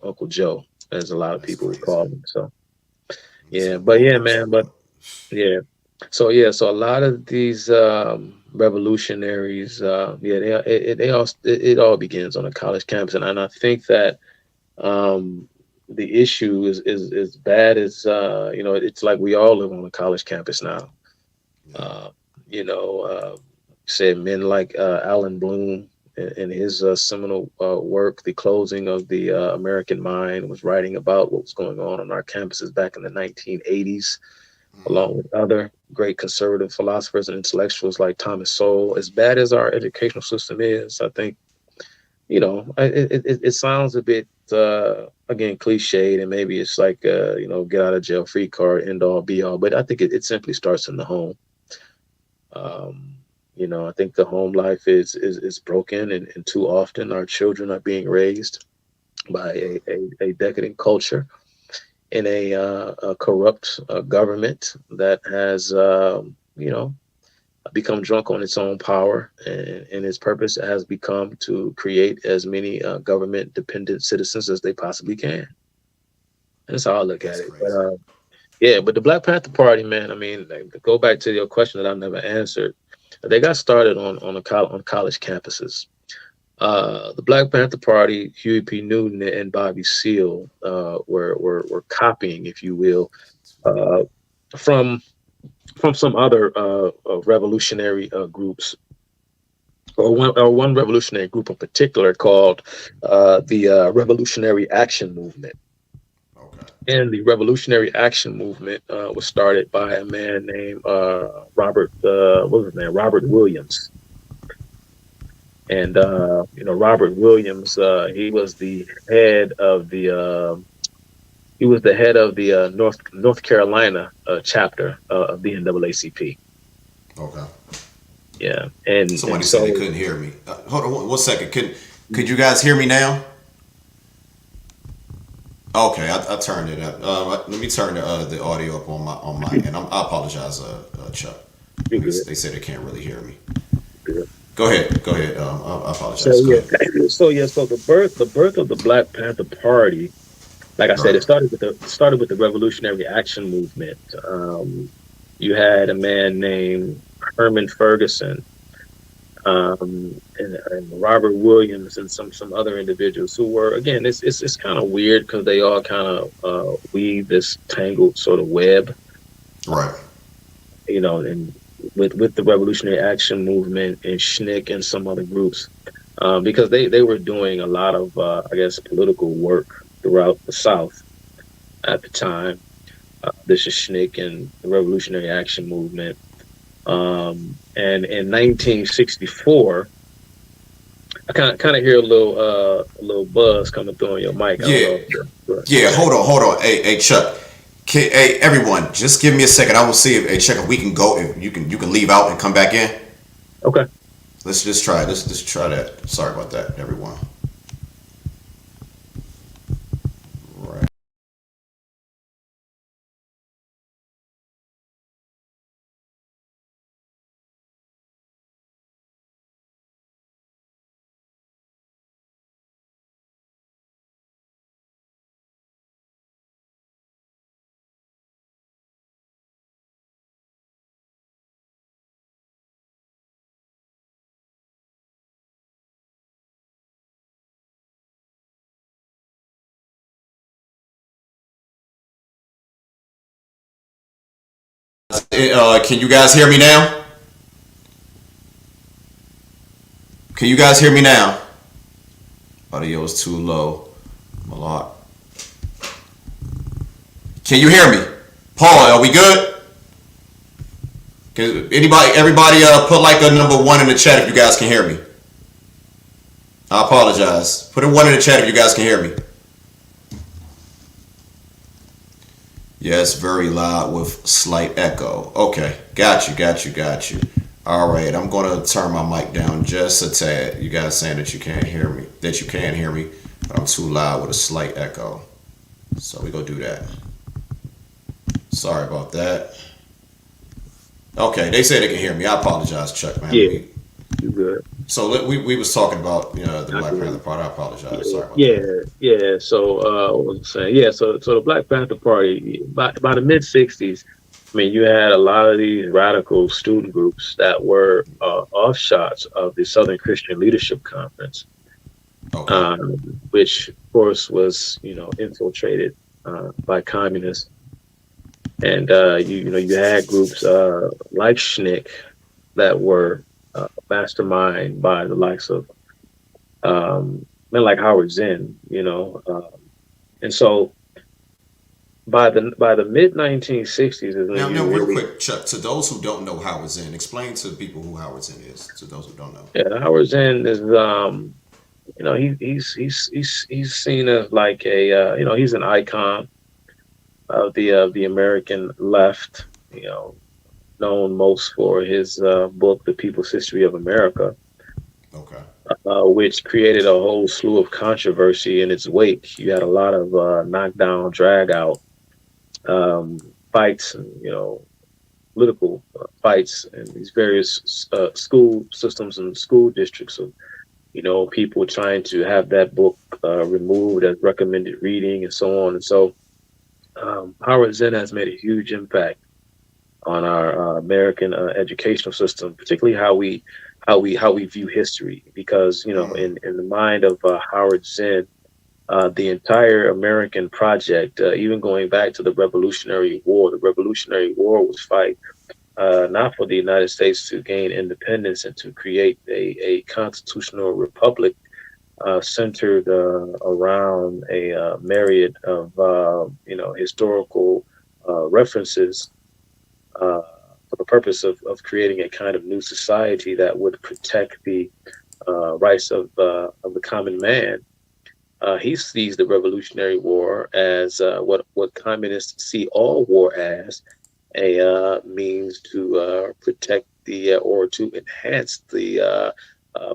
Uncle Joe, as a lot of that's people would crazy. call him. So You yeah, said but Paul yeah, Robeson man, but what? yeah. So a lot of these revolutionaries, it all begins on a college campus, and I think that the issue is as bad as it's like we all live on a college campus now. Yeah. Uh, you know, said men like Alan Bloom in his seminal work, The Closing of the American Mind, was writing about what was going on our campuses back in the 1980s, Mm-hmm. along with other great conservative philosophers and intellectuals like Thomas Sowell. As bad as our educational system is, I think, it sounds a bit, again, cliched, and maybe it's like, get out of jail free card, end all be all, but I think it simply starts in the home. Um, I think the home life is broken, and too often our children are being raised by a decadent culture in a corrupt government that has, become drunk on its own power, and its purpose has become to create as many government dependent citizens as they possibly can. That's how I look at That's it. But crazy. yeah, but the Black Panther Party, man. I mean, like, to go back to your question that I never answered. They got started on college campuses. The Black Panther Party, Huey P. Newton and Bobby Seale were copying, if you will, uh, from some other revolutionary groups, or one revolutionary group in particular called the Revolutionary Action Movement. Okay. And the Revolutionary Action Movement was started by a man named Robert, what was his name? Robert Williams. And Robert Williams, he was the head of the North Carolina chapter of the NAACP. Okay. Yeah, and Somebody said so they couldn't hear me. Hold on one second. Could you guys hear me now? Okay, I turned it up. Let me turn the audio up on my end. I apologize, Chuck. you're good. They said they can't really hear me. Good. Go ahead. Go ahead. I So apologize. Go yeah, ahead. so the birth of the Black Panther Party, like I said, Right. it started with the Revolutionary Action Movement. You had a man named Herman Ferguson, and Robert Williams, and some other individuals who were, again, it's kind of weird because they all kind of weave this tangled sort of web, Right. and with the Revolutionary Action Movement and Schnick and some other groups, because they were doing a lot of I guess political work throughout the South at the time. This is Schnick and the Revolutionary Action Movement. And in 1964, I kind of hear a little buzz coming through on your mic. I don't Yeah. know. Yeah. Hold on. Hey, Chuck. Hey, everyone, just give me a second. I will see if, hey, Chuck, if we can go. If you can leave out and come back in. Okay. Let's just try. Let's just try that. Sorry about that, everyone. Right. Can you guys hear me now? Can you guys hear me now? Audio is too low. Malak. Can you hear me? Paul, are we good? Can everybody put like a number 1 in the chat if you guys can hear me. I apologize. Put a 1 in the chat if you guys can hear me. Yes, very loud with slight echo. Okay, got you. All right, I'm gonna turn my mic down just a tad. You guys saying that you can't hear me, but I'm too loud with a slight echo. So we go do that. Sorry about that. Okay, they say they can hear me. I apologize, Chuck, man. Yeah, you good. So we was talking about the Black Panther Party. I apologize. Sorry about Yeah, that. yeah. So what was I saying? Yeah, so the Black Panther Party by the mid '60s, I mean, you had a lot of these radical student groups that were offshots of the Southern Christian Leadership Conference, Okay. which of course was infiltrated by communists. And you had groups like Schnick that were masterminded by the likes of men like Howard Zinn, and so by the mid 1960s is when Now, you real really. quick, Chuck. To those who don't know Howard Zinn, explain to people who Howard Zinn is. To those who don't know. Yeah, Howard Zinn is he's seen as like a he's an icon of the American left, known most for his book, The People's History of America, Okay. which created a whole slew of controversy in its wake. You had a lot of knockdown, drag out um, fights, and political fights in these various school systems and school districts of people trying to have that book removed as recommended reading and so on. And so Howard Zinn has made a huge impact on our American educational system, particularly how we view history. Because in the mind of Howard Zinn, the entire American project, even going back to the Revolutionary War, was fight not for the United States to gain independence and to create a constitutional republic, centered around a myriad of historical references uh, for the purpose of creating a kind of new society that would protect the rights of the common man. He sees the Revolutionary War as what communists see all war as a means to protect the or to enhance the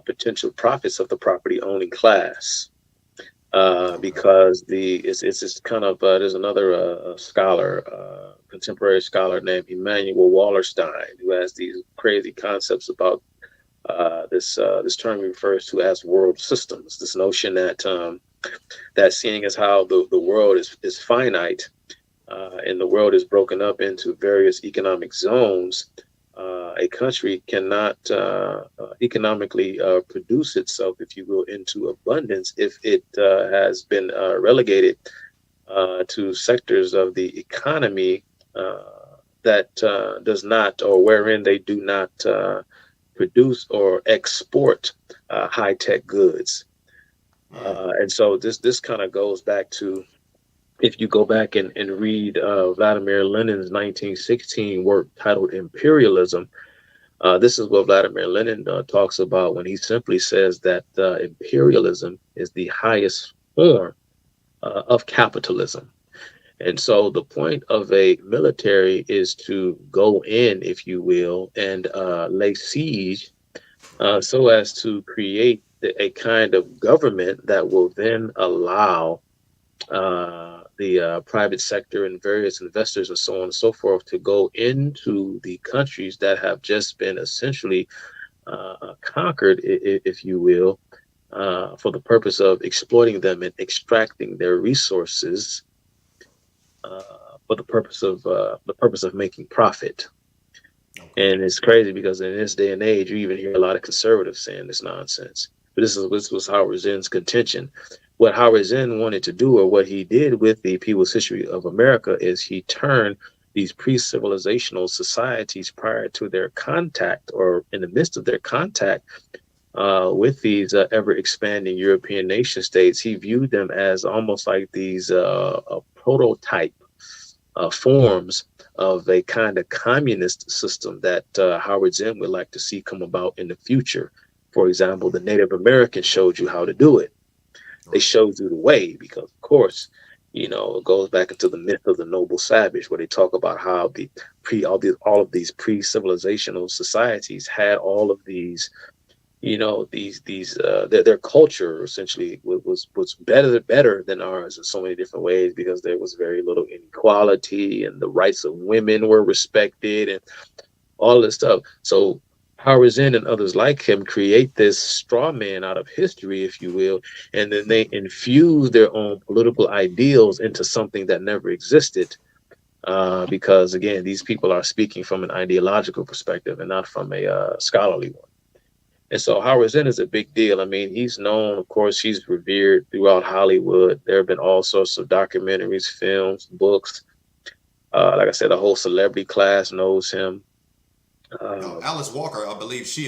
potential profits of the property owning class. Okay. Because it's just kind of there's another scholar, contemporary scholar named Emmanuel Wallerstein, who has these crazy concepts about this term he refers to as world systems. This notion that seeing as how the world is finite, and the world is broken up into various economic zones, a country cannot economically produce itself, if you will, into abundance if it has been relegated to sectors of the economy that does not, or wherein they do not produce or export high tech goods. Mm. And so this kind of goes back to, if you go back and read Vladimir Lenin's 1916 work titled Imperialism, this is what Vladimir Lenin talks about when he simply says that imperialism is the highest form of capitalism. And so the point of a military is to go in, if you will, and lay siege so as to create a kind of government that will then allow the private sector and various investors and so on and so forth to go into the countries that have just been essentially conquered, if you will, for the purpose of exploiting them and extracting their resources uh, for the purpose of making profit. Okay. And it's crazy because in this day and age, you even hear a lot of conservatives saying this nonsense. But this was Howard Zinn's contention. What Howard Zinn wanted to do, or what he did with the People's History of America, is he turned these pre-civilizational societies prior to their contact, or in the midst of their contact with these ever-expanding European nation states, he viewed them as almost like these prototype forms of a kind of communist system that Howard Zinn would like to see come about in the future. For example, the Native Americans showed you how to do it. They Right. showed you the way because, of course, it goes back into the myth of the noble savage, where they talk about how all of these pre-civilizational societies had all of these, their culture essentially was better than ours in so many different ways, because there was very little inequality and the rights of women were respected and all this stuff. So Howard Zinn and others like him create this straw man out of history, if you will, and then they infuse their own political ideals into something that never existed. Because again, these people are speaking from an ideological perspective and not from a scholarly one. And so Howard Zinn is a big deal. I mean, he's known, of course, he's revered throughout Hollywood. There have been all sorts of documentaries, films, books. Like I said, the whole celebrity class knows him. Now, Um, Alice Walker, I believe she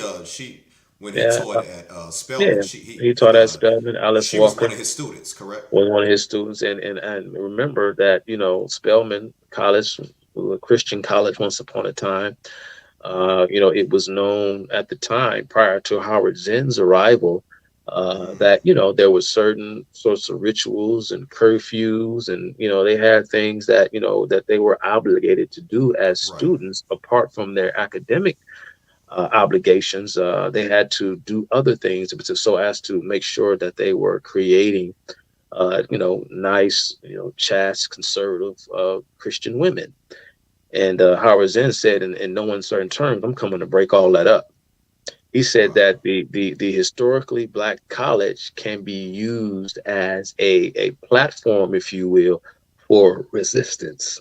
when he yeah, taught at Spelman, yeah. He taught at Spelman. Alice she was one Walker of his students, correct? was one of his students, and remember that Spelman College, a Christian college once upon a time. It was known at the time, prior to Howard Zinn's arrival, Mm. that there was certain sorts of rituals and curfews, and they had things that that they were obligated to do as Right. students apart from their academic obligations. They had to do other things so as to make sure that they were creating nice, chaste, conservative Christian women. And Howard Zinn said, in no uncertain terms, I'm coming to break all that up. He said Right. that the historically black college can be used as a platform, if you will, for resistance.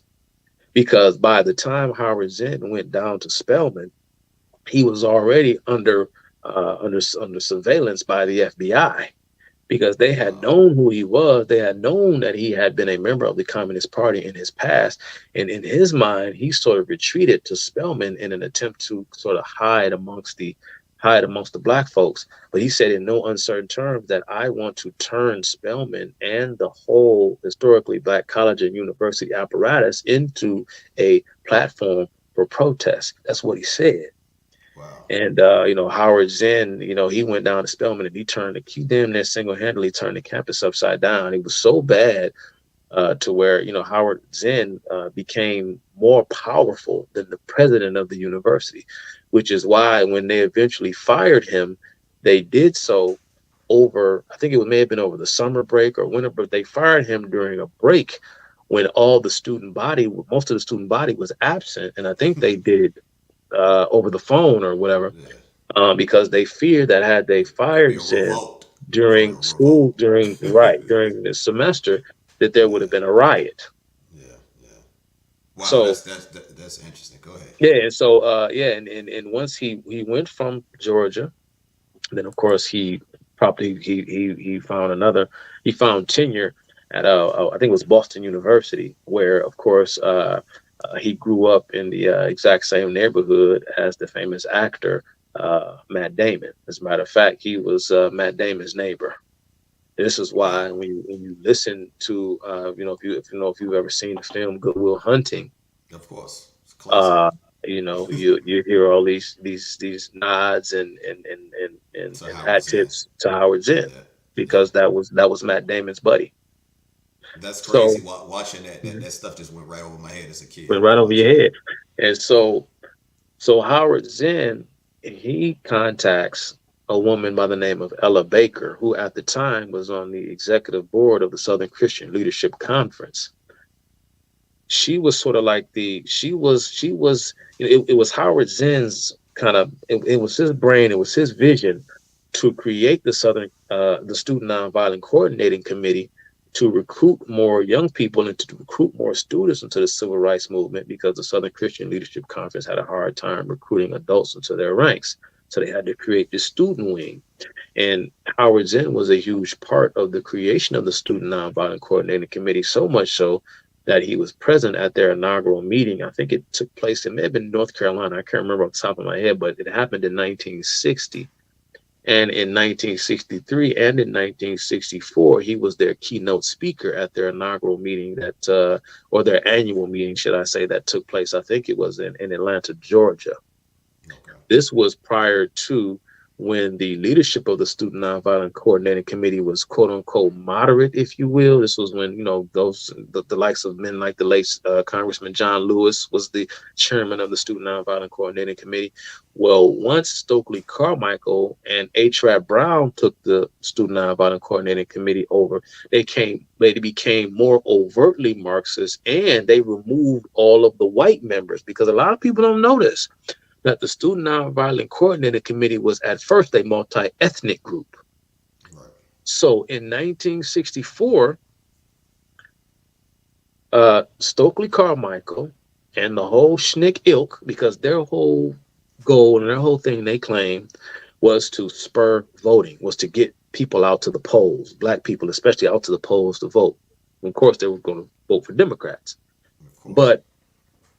Because by the time Howard Zinn went down to Spelman, he was already under surveillance by the FBI, because they had Wow. known who he was. They had known that he had been a member of the Communist Party in his past. And in his mind, he sort of retreated to Spelman in an attempt to sort of hide amongst the hide amongst the black folks. But he said in no uncertain terms that I want to turn Spelman and the whole historically black college and university apparatus into a platform for protest. That's what he said. Wow. And Howard Zinn, he went down to Spelman and he damn near single-handedly turned the campus upside down. It was so bad to where Howard Zinn became more powerful than the president of the university, which is why when they eventually fired him, they did so over, I think it may have been over the summer break or winter, but they fired him during a break when most of the student body was absent, and I think they did over the phone or whatever, Yeah. because they feared that had they There'll be fired a Zinn revolt. Call it during a school, revolt. during the semester, that there would Yeah. have been a riot. Yeah. Yeah. Wow. So That's interesting. Go ahead. yeah, and so and once he went from Georgia, then of course he found tenure at I think it was Boston University, where of course he grew up in the exact same neighborhood as the famous actor Matt Damon. As a matter of fact, he was Matt Damon's neighbor. This is why Wow. when you listen to if you've ever seen the film Good Will Hunting, Of course. It's classic. uh, you hear all these nods To and Howard hat Zinn. tips to Howard Zinn, Yeah. Yeah. because that was Matt Damon's buddy. That's crazy. So Watching that, mhm, that stuff just went right over my head as a kid. went right over your Watching that. head. And Yeah. so Howard Zinn, he contacts a woman by the name of Ella Baker, who at the time was on the executive board of the Southern Christian Leadership Conference. She was sort of like it was Howard Zinn's kind of, it was his brain, it was his vision to create the Student Nonviolent Coordinating Committee to recruit more young people and to recruit more students into the civil rights movement, because the Southern Christian Leadership Conference had a hard time recruiting adults into their ranks. So they had to create this student wing. And Howard Zinn was a huge part of the creation of the Student Nonviolent Coordinating Committee, so much so that he was present at their inaugural meeting. I think it took place, it may have been North Carolina. I can't remember off the top of my head, but it happened in 1960. And in 1963 and in 1964, he was their keynote speaker at their inaugural meeting or their annual meeting, should I say, that took place. I think it was in Atlanta, Georgia. Okay. This was prior to when the leadership of the Student Nonviolent Coordinating Committee was quote unquote moderate, if you will. This was when, the likes of men like the late Congressman John Lewis was the chairman of the Student Nonviolent Coordinating Committee. Well, once Stokely Carmichael and H. Rap Brown took the Student Nonviolent Coordinating Committee over, they became more overtly Marxist, and they removed all of the white members, because a lot of people don't know this, that the Student Nonviolent Coordinating Committee was at first a multi-ethnic group. Right. So in 1964, Stokely Carmichael and the whole Schnick ilk, because their whole goal and their whole thing they claimed was to spur voting, was to get people out to the polls, black people especially, out to the polls to vote. And of course, they were going to vote for Democrats. Of course. But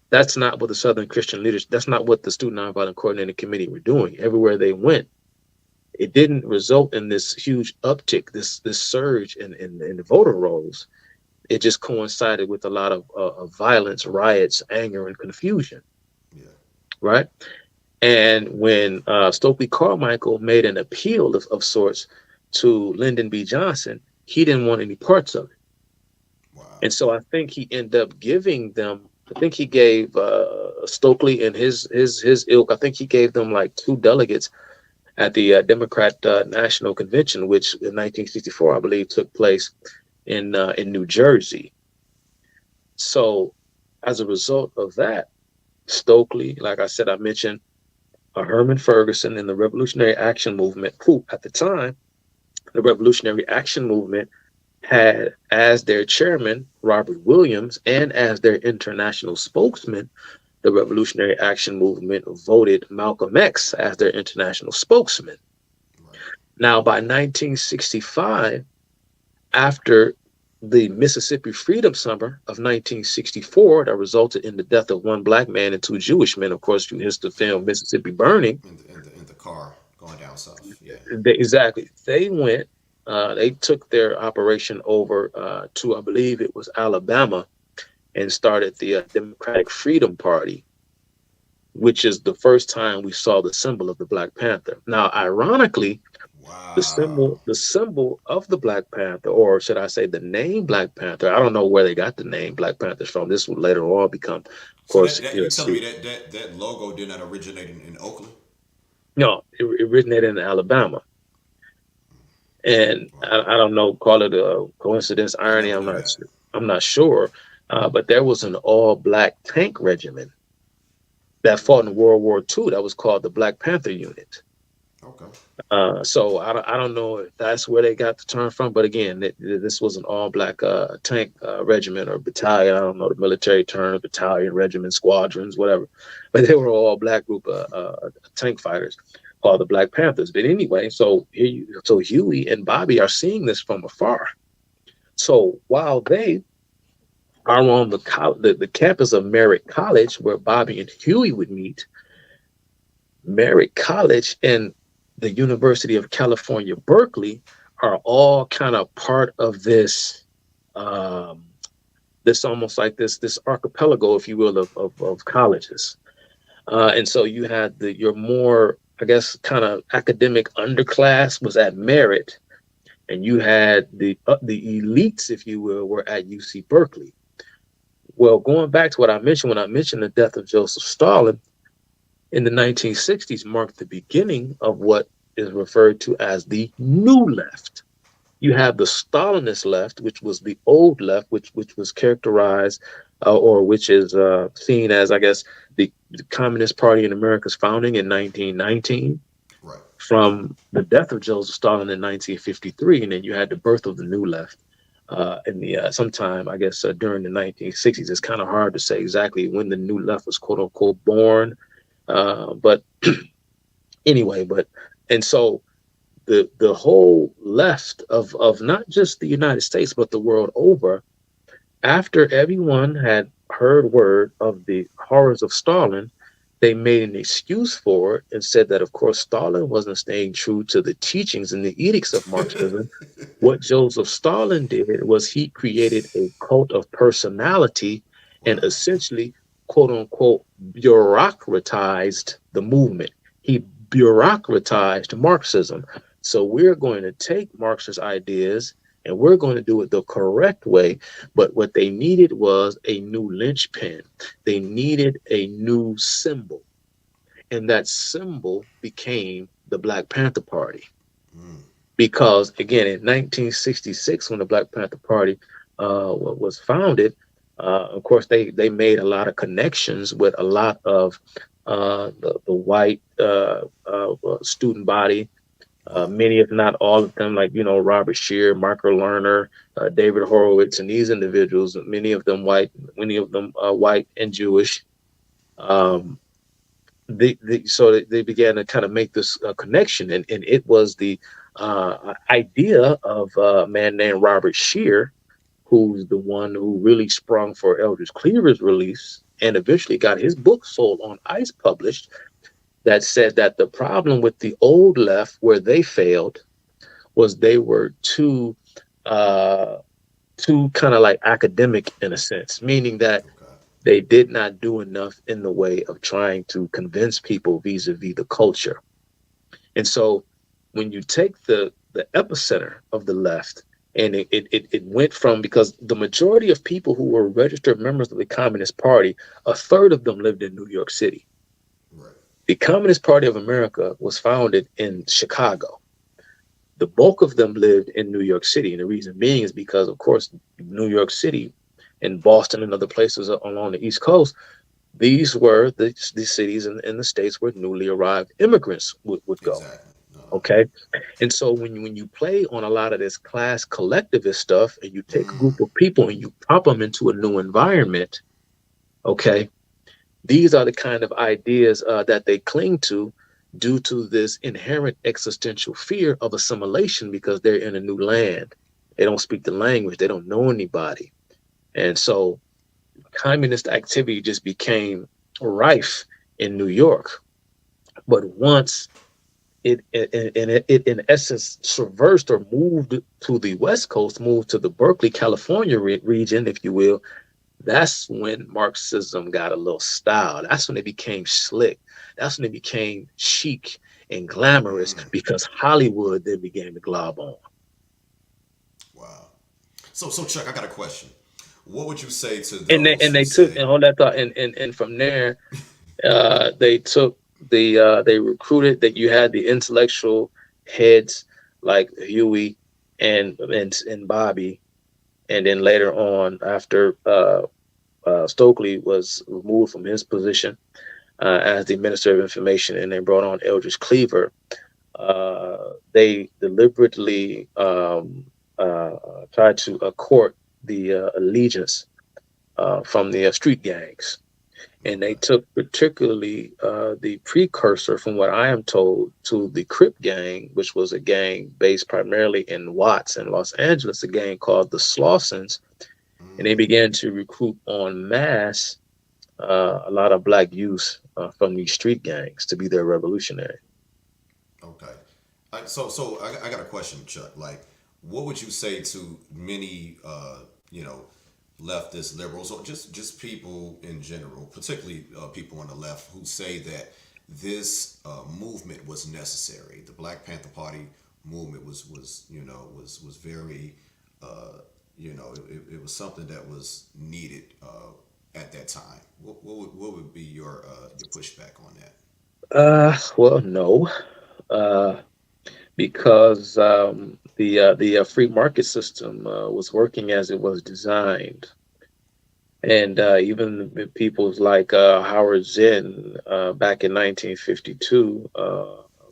that's not what the Southern Christian leaders, that's not what the Student Nonviolent Coordinating Committee were doing. Everywhere they went, it didn't result in this huge uptick, this surge in the voter rolls. It just coincided with a lot of violence, riots, anger, and confusion. Yeah. Right. And when Stokely Carmichael made an appeal of sorts to Lyndon B. Johnson, he didn't want any parts of it. Wow. And so I think he ended up giving them, I think he gave Stokely and his ilk, I think he gave them like 2 delegates at the Democrat National Convention, which in 1964, I believe, took place in New Jersey. So as a result of that, Stokely, like I said, I mentioned Herman Ferguson in the Revolutionary Action Movement, who at the time, the Revolutionary Action Movement had as their chairman Robert Williams, and as their international spokesman, the Revolutionary Action Movement voted Malcolm X as their international spokesman. Right. Now, by 1965, after the Mississippi Freedom Summer of 1964 that resulted in the death of 1 black man and 2 Jewish men, of course, you hit the film Mississippi Burning. In the car Going down south. Yeah. Exactly. They went. They took their operation over to, I believe it was Alabama, and started the Democratic Freedom Party, which is the first time we saw the symbol of the Black Panther. Now, ironically, Wow. the symbol of the Black Panther, or should I say the name Black Panther, I don't know where they got the name Black Panthers from. This would later on become, of So course, that you telling me USC. that logo did not originate in Oakland? No, it originated in Alabama. And Wow. I don't know, call it a coincidence, I irony, never knew that. I'm not sure. But there was an all black tank regiment that fought in World War II that was called the Black Panther Unit. Okay. So I don't know if that's where they got the term from, but again, this was an all-black tank regiment or battalion. I don't know the military term, battalion, regiment, squadrons, whatever, but they were all black group tank fighters called the Black Panthers. But anyway, so Huey and Bobby are seeing this from afar. So while they are on the campus of Merritt College, where Bobby and Huey would meet, Merritt College and the University of California, Berkeley, are all kind of part of um, this almost like this archipelago, if you will, of colleges. And so you had your more, I guess, kind of academic underclass was at Merritt, and you had the elites, if you will, were at UC Berkeley. Well, going back to what I mentioned when I mentioned the death of Joseph Stalin, in the 1960s marked the beginning of what is referred to as the new left. You have the Stalinist left, which was the old left, which was characterized or which is seen as, I guess, the Communist Party in America's founding in 1919, Right. from the death of Joseph Stalin in 1953, and then you had the birth of the new left in the sometime, I guess, during the 1960s. It's kind of hard to say exactly when the new left was quote unquote born, but anyway, and so the whole left of not just the United States but the world over, after everyone had heard word of the horrors of Stalin, they made an excuse for it and said that, of course, Stalin wasn't staying true to the teachings and the edicts of Marxism. What Joseph Stalin did was he created a cult of personality and Wow. essentially, quote unquote, bureaucratized the movement. He bureaucratized Marxism. So we're going to take Marxist ideas and we're going to do it the correct way. But what they needed was a new linchpin. They needed a new symbol. And that symbol became the Black Panther Party. Mm. Because again, in 1966, when the Black Panther Party was founded, of course, they made a lot of connections with a lot of the white student body. Right. Many, if not all of them, like, Robert Shear, Michael Lerner, David Horowitz, and these individuals, many of them white and Jewish. Um, so they began to kind of make this connection, and it was the idea of a man named Robert Shear, who's the one who really sprung for Eldridge Cleaver's release and eventually got his book sold on ice published, that said that the problem with the old left, where they failed, was they were uh, too kind of like academic in a sense, meaning that Okay. they did not do enough in the way of trying to convince people vis-a-vis the culture. And so when you take the epicenter of the left, and it went from, because the majority of people who were registered members of the Communist Party, a third of them lived in New York City. Right. The Communist Party of America was founded in Chicago. The bulk of them lived in New York City. And the reason being is because, of course, New York City and Boston and other places along the East Coast, these were the cities in the states where newly arrived immigrants would go. Exactly. Okay. And so when you play on a lot of this class collectivist stuff and you take a Mm. group of people and you pop them into a new environment, okay, these are the kind of ideas that they cling to due to this inherent existential fear of assimilation, because they're in a new land. They don't speak the language. They don't know anybody. And so communist activity just became rife in New York. But once it in essence traversed or moved to the West Coast, moved to the Berkeley, California region, if you will. That's when Marxism got a little style. That's when it became slick. That's when it became chic and glamorous because Hollywood then began to glob on. Wow. So Chuck, I got a question. What would you say to And they those and who they took say, and hold that thought and from there they took they recruited that you had the intellectual heads like Huey and Bobby, and then later on after Stokely was removed from his position as the Minister of Information, and they brought on Eldridge Cleaver. They deliberately tried to court the allegiance from the street gangs. And they okay, took particularly the precursor, from what I am told, to the Crip gang, which was a gang based primarily in Watts in Los Angeles, a gang called the Slawsons. And they began to recruit en masse a lot of black youth from these street gangs to be their revolutionary. okay. I got a question, Chuck. Like, what would you say to many, you know, leftist liberals, or just people in general, particularly people on the left, who say that this movement was necessary? The Black Panther Party movement was was very, it was something that was needed at that time. What would be your pushback on that? Well, no, uh, because the free market system was working as it was designed. And even the peoples like Howard Zinn back in 1952,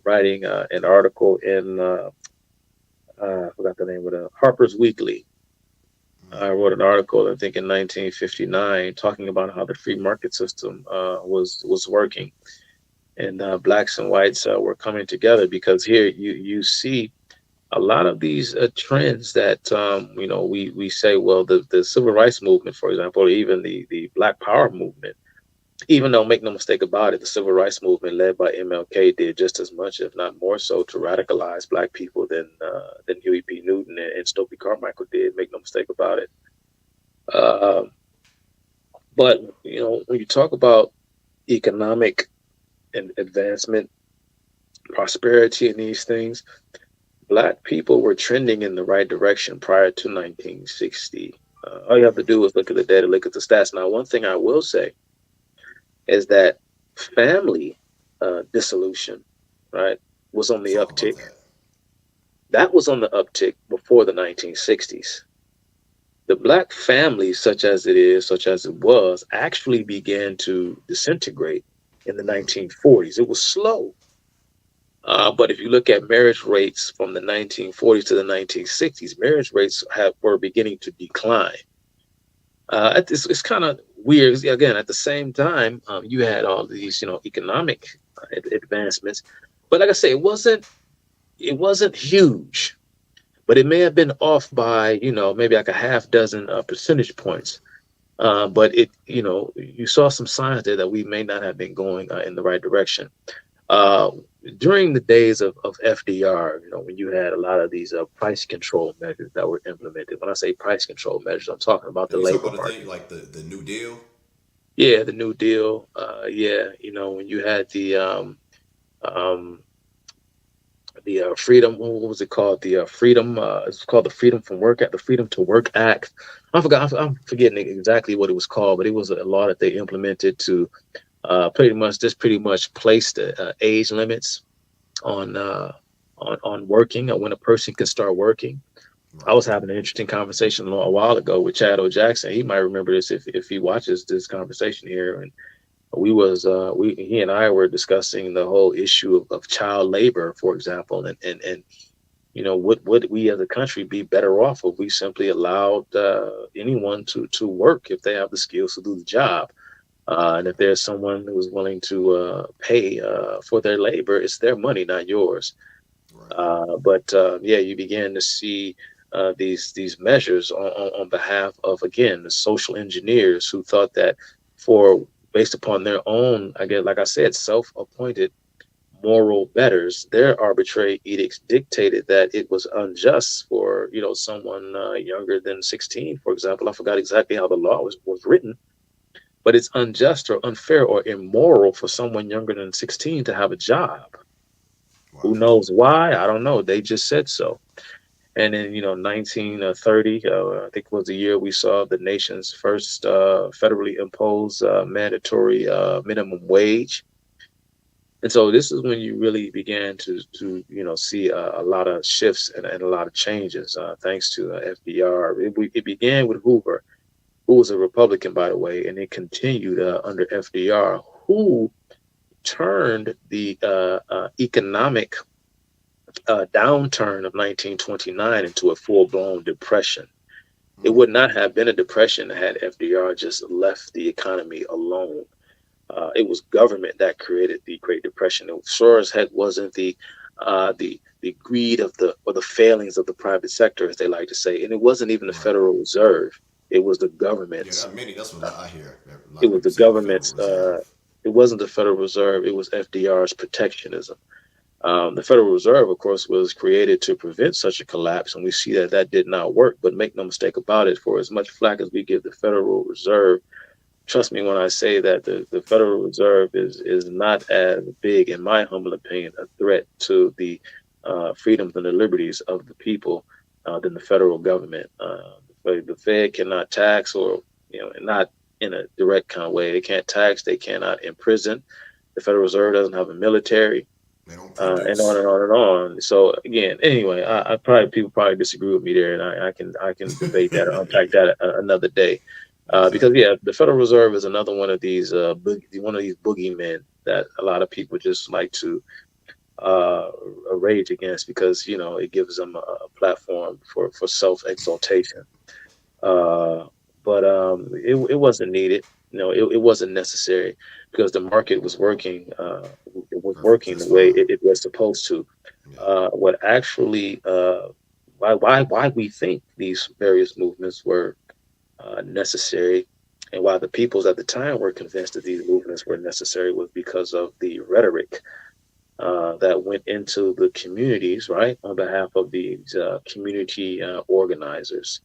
writing an article in, I forgot the name of the Harper's Weekly. I wrote an article, I think, in 1959, talking about how the free market system was working, and blacks and whites were coming together because here you see a lot of these trends that we say, well, the civil rights movement, for example, or even the Black Power movement. Even though, make no mistake about it, the civil rights movement led by MLK did just as much, if not more so, to radicalize black people than Huey P. Newton and Stokely Carmichael did. Make no mistake about it. Uh, but when you talk about economic and advancement, prosperity, and these things, black people were trending in the right direction prior to 1960. All you have to do is look at the data, look at the stats. Now, one thing I will say is that family dissolution, right, was on the Talk about uptick. that. That was on the uptick before the 1960s. The black family, such as it was, actually began to disintegrate in the 1940s. It was slow. But if you look at marriage rates from the 1940s to the 1960s, marriage rates were beginning to decline. It's kind of weird. Again, at the same time, you had all these, economic advancements, but like I say, it wasn't huge, but it may have been off by, maybe like a half dozen percentage points. But you saw some signs there that we may not have been going in the right direction. Uh, During the days of FDR, when you had a lot of these price control measures that were implemented. When I say price control measures, I'm talking about And the you talk labor about the thing market. like the New Deal. Yeah, the New Deal. Yeah, when you had um, the freedom. What was it called? The freedom. It's called the Freedom from Work Act. The Freedom to Work Act. I forgot. I'm forgetting exactly what it was called, but it was a law that they implemented to pretty much place the age limits on working, or when a person can start working. I Right. was having an interesting conversation a while ago with Chad O. Jackson. He might remember this if he watches this conversation here. And he and I were discussing the whole issue of child labor, for example, and would we as a country be better off if we simply allowed anyone to work if they have the skills to do the job? And if there's someone who is willing to pay for their labor, it's their money, not yours. Right. But yeah, you began to see these measures on behalf of, again, the social engineers who thought that, for based upon their own, again, like I said, self-appointed moral betters, their arbitrary edicts dictated that it was unjust for, someone younger than 16, for example. I forgot exactly how the law was written, but it's unjust or unfair or immoral for someone younger than 16 to have a job. Who Wow. knows why? I don't know. They just said so. And in 1930, I think was the year we saw the nation's first federally imposed mandatory minimum wage. And so this is when you really began to see a lot of shifts and a lot of changes thanks to FDR. It began with Hoover, who was a Republican, by the way, and it continued under FDR, who turned the economic downturn of 1929 into a full-blown depression. It would not have been a depression had FDR just left the economy alone. It was government that created the Great Depression. It sure as heck wasn't the greed of the failings of the private sector, as they like to say, and it wasn't even the Right. Federal Reserve. It was the Yeah, government's. that many. That's what I hear. A lot It of was people the say the Federal government's. Reserve. It wasn't the Federal Reserve. It was FDR's protectionism. The Federal Reserve, of course, was created to prevent such a collapse, and we see that that did not work. But make no mistake about it, for as much flack as we give the Federal Reserve, trust me when I say that the Federal Reserve is not as big, in my humble opinion, a threat to the freedoms and the liberties of the people than the federal government. The Fed cannot tax, or not in a direct kind of way. They can't tax. They cannot imprison. The Federal Reserve doesn't have a military. They don't And on produce. and on and on. So again, anyway, I probably people probably disagree with me there, and I can debate that or unpack that another day. Because Exactly. yeah, the Federal Reserve is another one of these one of these boogeymen that a lot of people just like to uh, rage against because it gives them a platform for self exaltation. Uh, but it wasn't needed. It wasn't necessary because the market was working. It was Perfect. working the Just way fine. it was supposed to. Yeah. What actually why we think these various movements were necessary, and why the peoples at the time were convinced that these movements were necessary was because of the rhetoric that went into the communities, right, on behalf of these community organizers.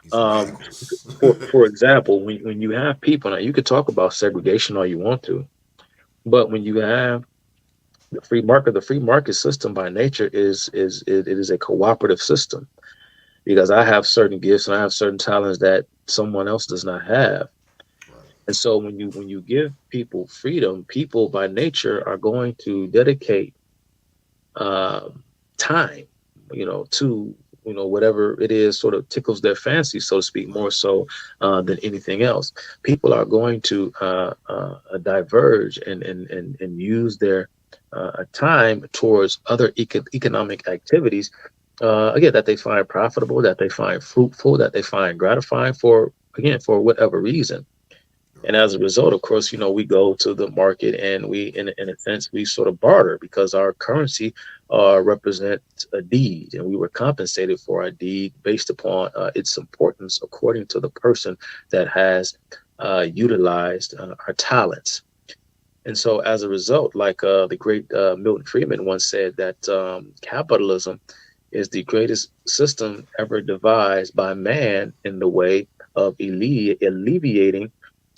These Um, radicals. for example, when you have people, now you could talk about segregation all you want to, but when you have the free market system by nature it is a cooperative system because I have certain gifts and I have certain talents that someone else does not have. Right. And so when you give people freedom, people by nature are going to dedicate um, time, to whatever it is sort of tickles their fancy, so to speak, Right. more so than anything else. People are going to diverge and use their time towards other economic activities, again, that they find profitable, that they find fruitful, that they find gratifying for whatever reason. And Right. as a result, of course, we go to the market and we, in a sense, we sort of barter because our currency represents a deed, and we were compensated for our deed based upon its importance according to the person that has utilized our talents. And so, as a result, like the great Milton Friedman once said, that capitalism is the greatest system ever devised by man in the way of alleviating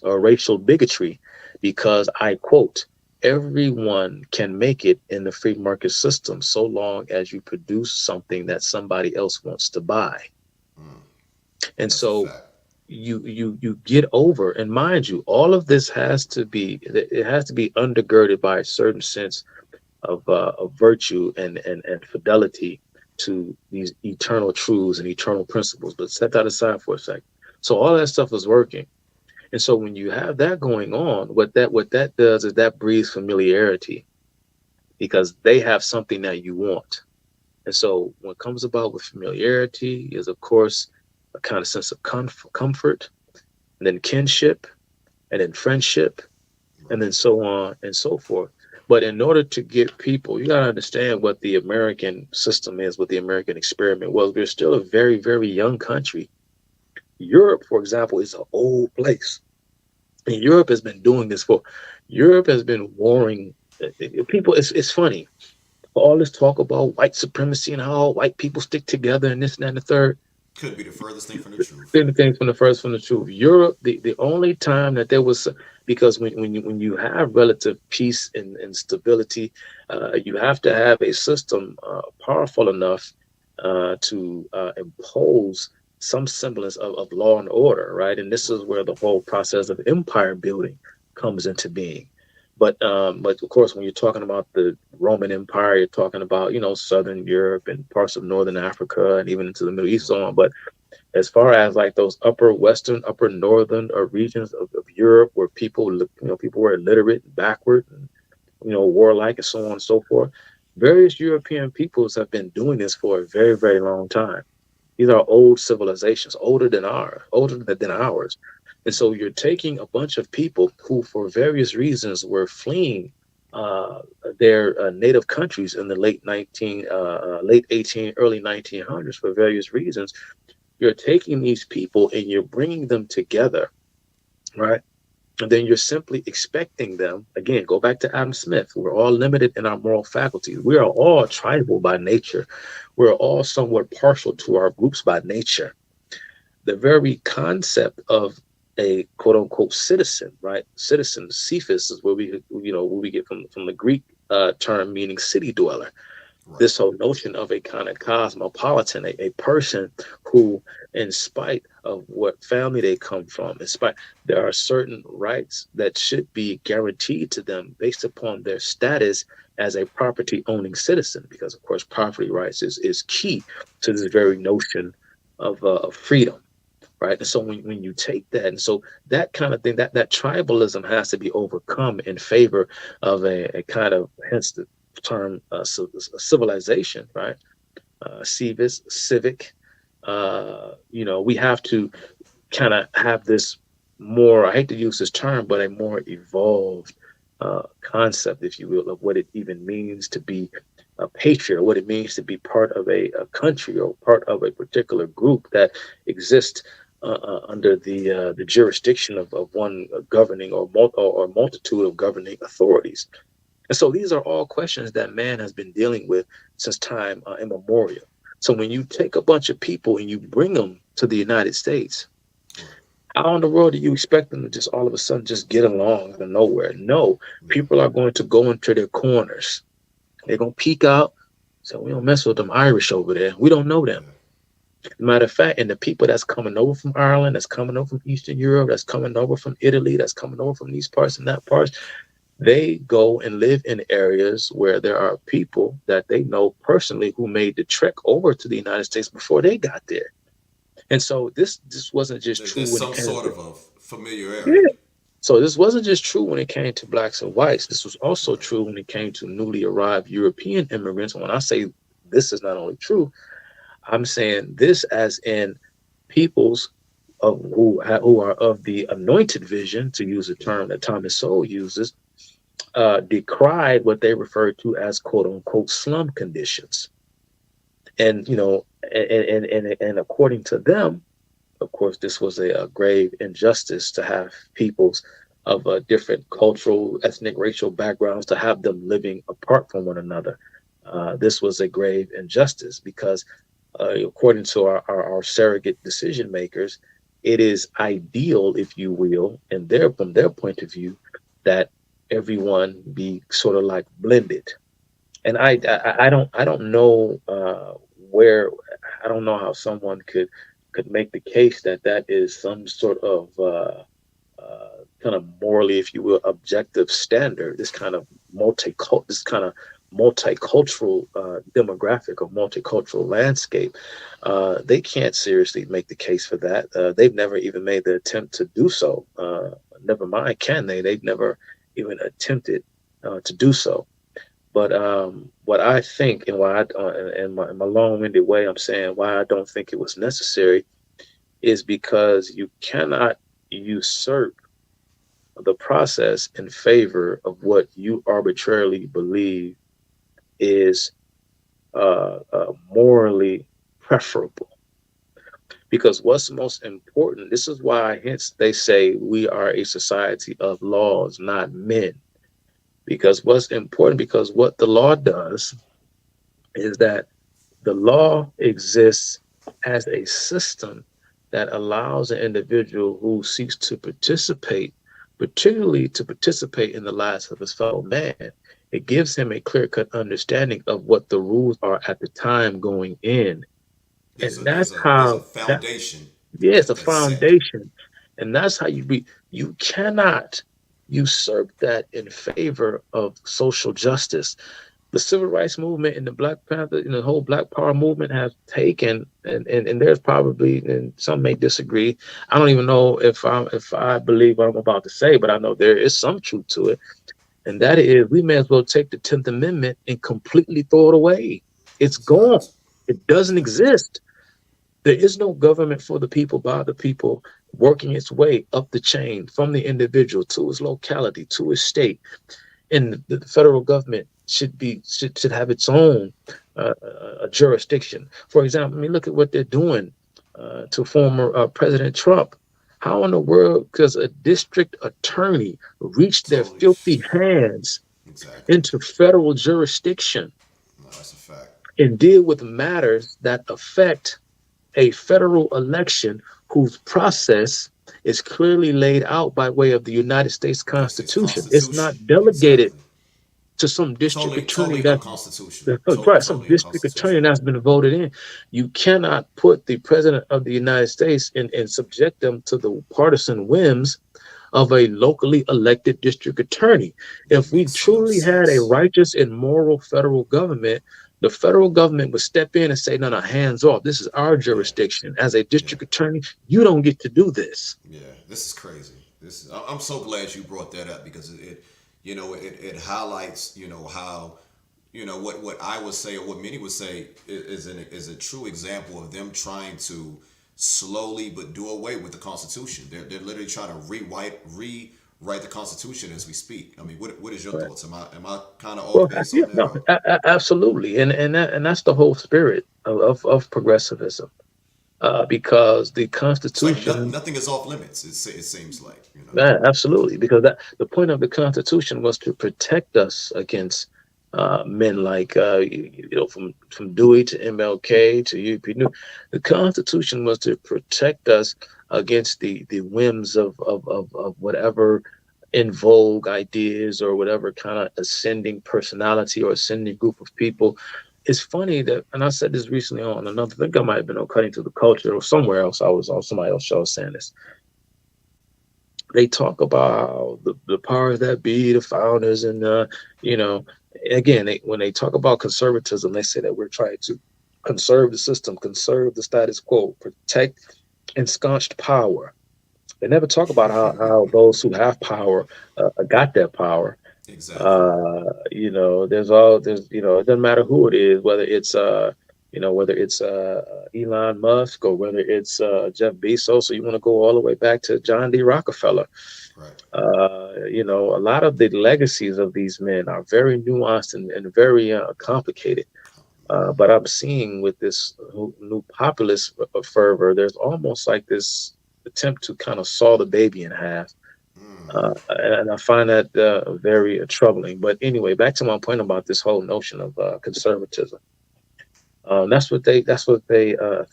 racial bigotry, because I quote, everyone can make it in the free market system so long as you produce something that somebody else wants to buy. Mm. And That's a so fact. you get over, and mind you, all of this has to be undergirded by a certain sense of virtue and fidelity to these eternal truths and eternal principles. But set that aside for a second. So all that stuff is working. And so when you have that going on, what that does is that breeds familiarity because they have something that you want. And so what comes about with familiarity is, of course, a kind of sense of comfort, and then kinship, and then friendship, and Right. then so on and so forth. But in order to get people, you got to understand what the American system is, what the American experiment was. We're still a very, very young country. Europe, for example, is an old place. And Europe has been warring People, it's funny. All this talk about white supremacy and how all white people stick together and this and that and the third. Could be the furthest thing from the truth. Thing from the truth. Europe, the only time that there was, because when you have relative peace and stability, you have to have a system powerful enough to impose some semblance of law and order, right? And this is where the whole process of empire building comes into being. But of course, when you're talking about the Roman Empire, you're talking about Southern Europe and parts of Northern Africa and even into the Middle East, so on. But as far as like those upper Western, upper Northern regions of Europe, where people were illiterate, and backward, and warlike, and so on and so forth, various European peoples have been doing this for a very, very long time. These are old civilizations, older than ours. And so you're taking a bunch of people who, for various reasons, were fleeing uh, their native countries in the late 18, early 1900s for various reasons. You're taking these people and you're bringing them together, right? And then you're simply expecting them, again, go back to Adam Smith. We're all limited in our moral faculties. We are all tribal by nature. We're all somewhat partial to our groups by nature. The very concept of a quote unquote citizen, right? Citizen, Cephas is where we get from the Greek term meaning city dweller. Right. This whole notion of a kind of cosmopolitan, a person who, in spite of what family they come from, in spite, there are certain rights that should be guaranteed to them based upon their status as a property owning citizen, because of course property rights is key to this very notion of freedom. Right. And so when you take that, and so that kind of thing, that tribalism has to be overcome in favor of a kind of, hence the term civilization, right? Civic. We have to kind of have this more, I hate to use this term, but a more evolved concept, if you will, of what it even means to be a patriot, what it means to be part of a country or part of a particular group that exists under the jurisdiction of one governing or multitude of governing authorities. And so these are all questions that man has been dealing with since time immemorial. So when you take a bunch of people and you bring them to the United States, how in the world do you expect them to just all of a sudden just get along out of nowhere? No, people are going to go into their corners. They're going to peek out. So we don't mess with them Irish over there. We don't know them. Matter of fact, and the people that's coming over from Ireland, that's coming over from Eastern Europe, that's coming over from Italy, that's coming over from these parts and that parts, they go and live in areas where there are people that they know personally who made the trek over to the United States before they got there. And so this wasn't just true There's when it some came sort to, of a familiarity. yeah. So this wasn't just true when it came to blacks and whites. This was also Right. true when it came to newly arrived European immigrants. And when I say this is not only true, I'm saying this as in peoples who are of the anointed vision, to use a term that Thomas Sowell uses, decried what they referred to as quote unquote slum conditions. And and according to them, of course, this was a grave injustice to have peoples of different cultural, ethnic, racial backgrounds, to have them living apart from one another. This was a grave injustice because, according to our surrogate decision makers, it is ideal, if you will, and from their point of view, that everyone be sort of like blended. And I don't know where, I don't know how someone could make the case that that is some sort of kind of morally, if you will, objective standard. This kind of multicultural demographic or multicultural landscape. They can't seriously make the case for that. They've never even made the attempt to do so. Never mind, can they? They've never even attempted to do so. But what I think, and why in my long-winded way, I'm saying why I don't think it was necessary is because you cannot usurp the process in favor of what you arbitrarily believe is morally preferable. Because what's most important, this is why, hence, they say we are a society of laws, not men. because what's important, because what the law does is that the law exists as a system that allows an individual who seeks to participate, particularly to participate in the lives of his fellow man. It gives him a clear-cut understanding of what the rules are at the time going in. And that's There's a how that, foundation yeah, it's a that's set. foundation. And that's how you cannot usurp that in favor of social justice. The civil rights movement and the Black Panther and the whole Black Power movement have taken, and there's probably, and some may disagree. I don't even know if I believe what I'm about to say, but I know there is some truth to it. And that is, we may as well take the 10th Amendment and completely throw it away. It's That's gone. facts. It Most doesn't definitely. exist. There is no government for the people, by the people, working its way up the chain from the individual to his locality, to his state. And the federal government should have its own jurisdiction. For example, I mean, look at what they're doing to former President Trump. How in the world does a district attorney reach their Totally. filthy hands Exactly. into federal jurisdiction No, that's a fact. and deal with matters that affect a federal election whose process is clearly laid out by way of the United States United States Constitution? It's Constitution. not delegated Exactly. to some district Totally, attorney totally that's unconstitutional. right, some Totally district attorney unconstitutional. that's been voted in. You cannot put the president of the United States and subject them to the partisan whims of a locally elected district attorney. That If we makes no truly had a sense. righteous and moral federal government, the federal government would step in and say, no, no, hands off. This is our Yeah, jurisdiction. As a yeah, district attorney, you don't get to do this. yeah. This is crazy. I'm so glad you brought that up because it highlights, how, what I would say or what many would say is a true example of them trying to slowly but do away with the Constitution. They're literally trying to rewrite the Constitution as we speak. I mean, what is your Right. thoughts? Am I kind of off Well, base yeah, on that no, or? absolutely, and that's the whole spirit of progressivism, because the It's like Constitution. nothing is off limits. It seems like Yeah, absolutely, because that the point of the Constitution was to protect us against men like from Dewey to MLK to UP. The Constitution was to protect us against the whims of whatever in vogue ideas or whatever kind of ascending personality or ascending group of people. It's funny that, and I said this recently on another. I think I might have been on Cutting to the Culture or somewhere else. I was on somebody else's show saying this. They talk about the powers that be, the founders, and you know, again, when they talk about conservatism, they say that we're trying to conserve the system, conserve the status quo, protect ensconced power. They never talk about how those who have power got that power. exactly. It doesn't matter who it is, whether it's Elon Musk or whether it's Jeff Bezos, so you want to go all the way back to John D. Rockefeller. Right. A lot of the legacies of these men are very nuanced and very complicated. But I'm seeing with this new populist fervor, there's almost like this attempt to kind of saw the baby in half. And I find that very troubling. But anyway, back to my point about this whole notion of conservatism. That's what they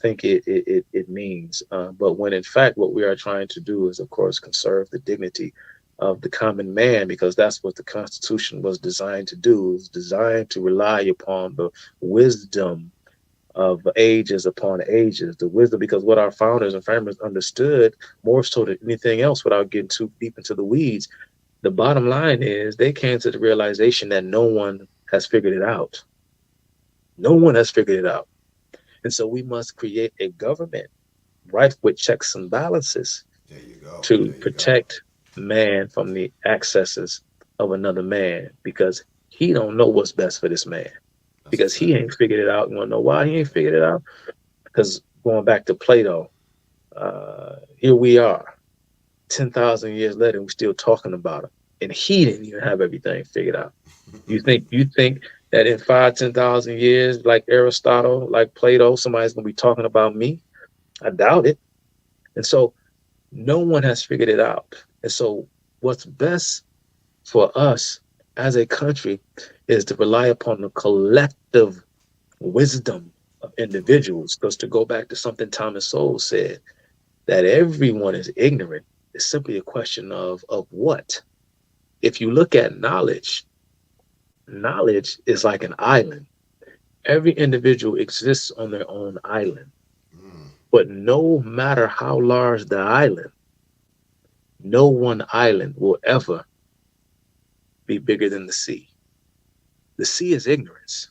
think it means. But when in fact what we are trying to do is, of course, conserve the dignity of the common man, because that's what the Constitution was designed to do. It was designed to rely upon the wisdom of ages upon ages, the wisdom, because what our founders and framers understood more so than anything else, without getting too deep into the weeds, the bottom line is they came to the realization that no one has figured it out. No one has figured it out. And so we must create a government, right, with checks and balances There you go. to There you go. protect man from the excesses of another man, because he don't know what's best for this man, That's a because he fact. ain't figured it out. You want to know why he ain't figured it out? Because going back to Plato, here we are, 10,000 years later, we're still talking about him. And he didn't even have everything figured out. You think that in 5, 10,000 years, like Aristotle, like Plato, somebody's gonna be talking about me? I doubt it. And so no one has figured it out. And so what's best for us as a country is to rely upon the collective wisdom of individuals. Because to go back to something Thomas Sowell said, that everyone is ignorant is simply a question of what? If you look at knowledge, knowledge is like an island. Every individual exists on their own island. Mm. But no matter how large the island, no one island will ever be bigger than the sea. The sea is ignorance.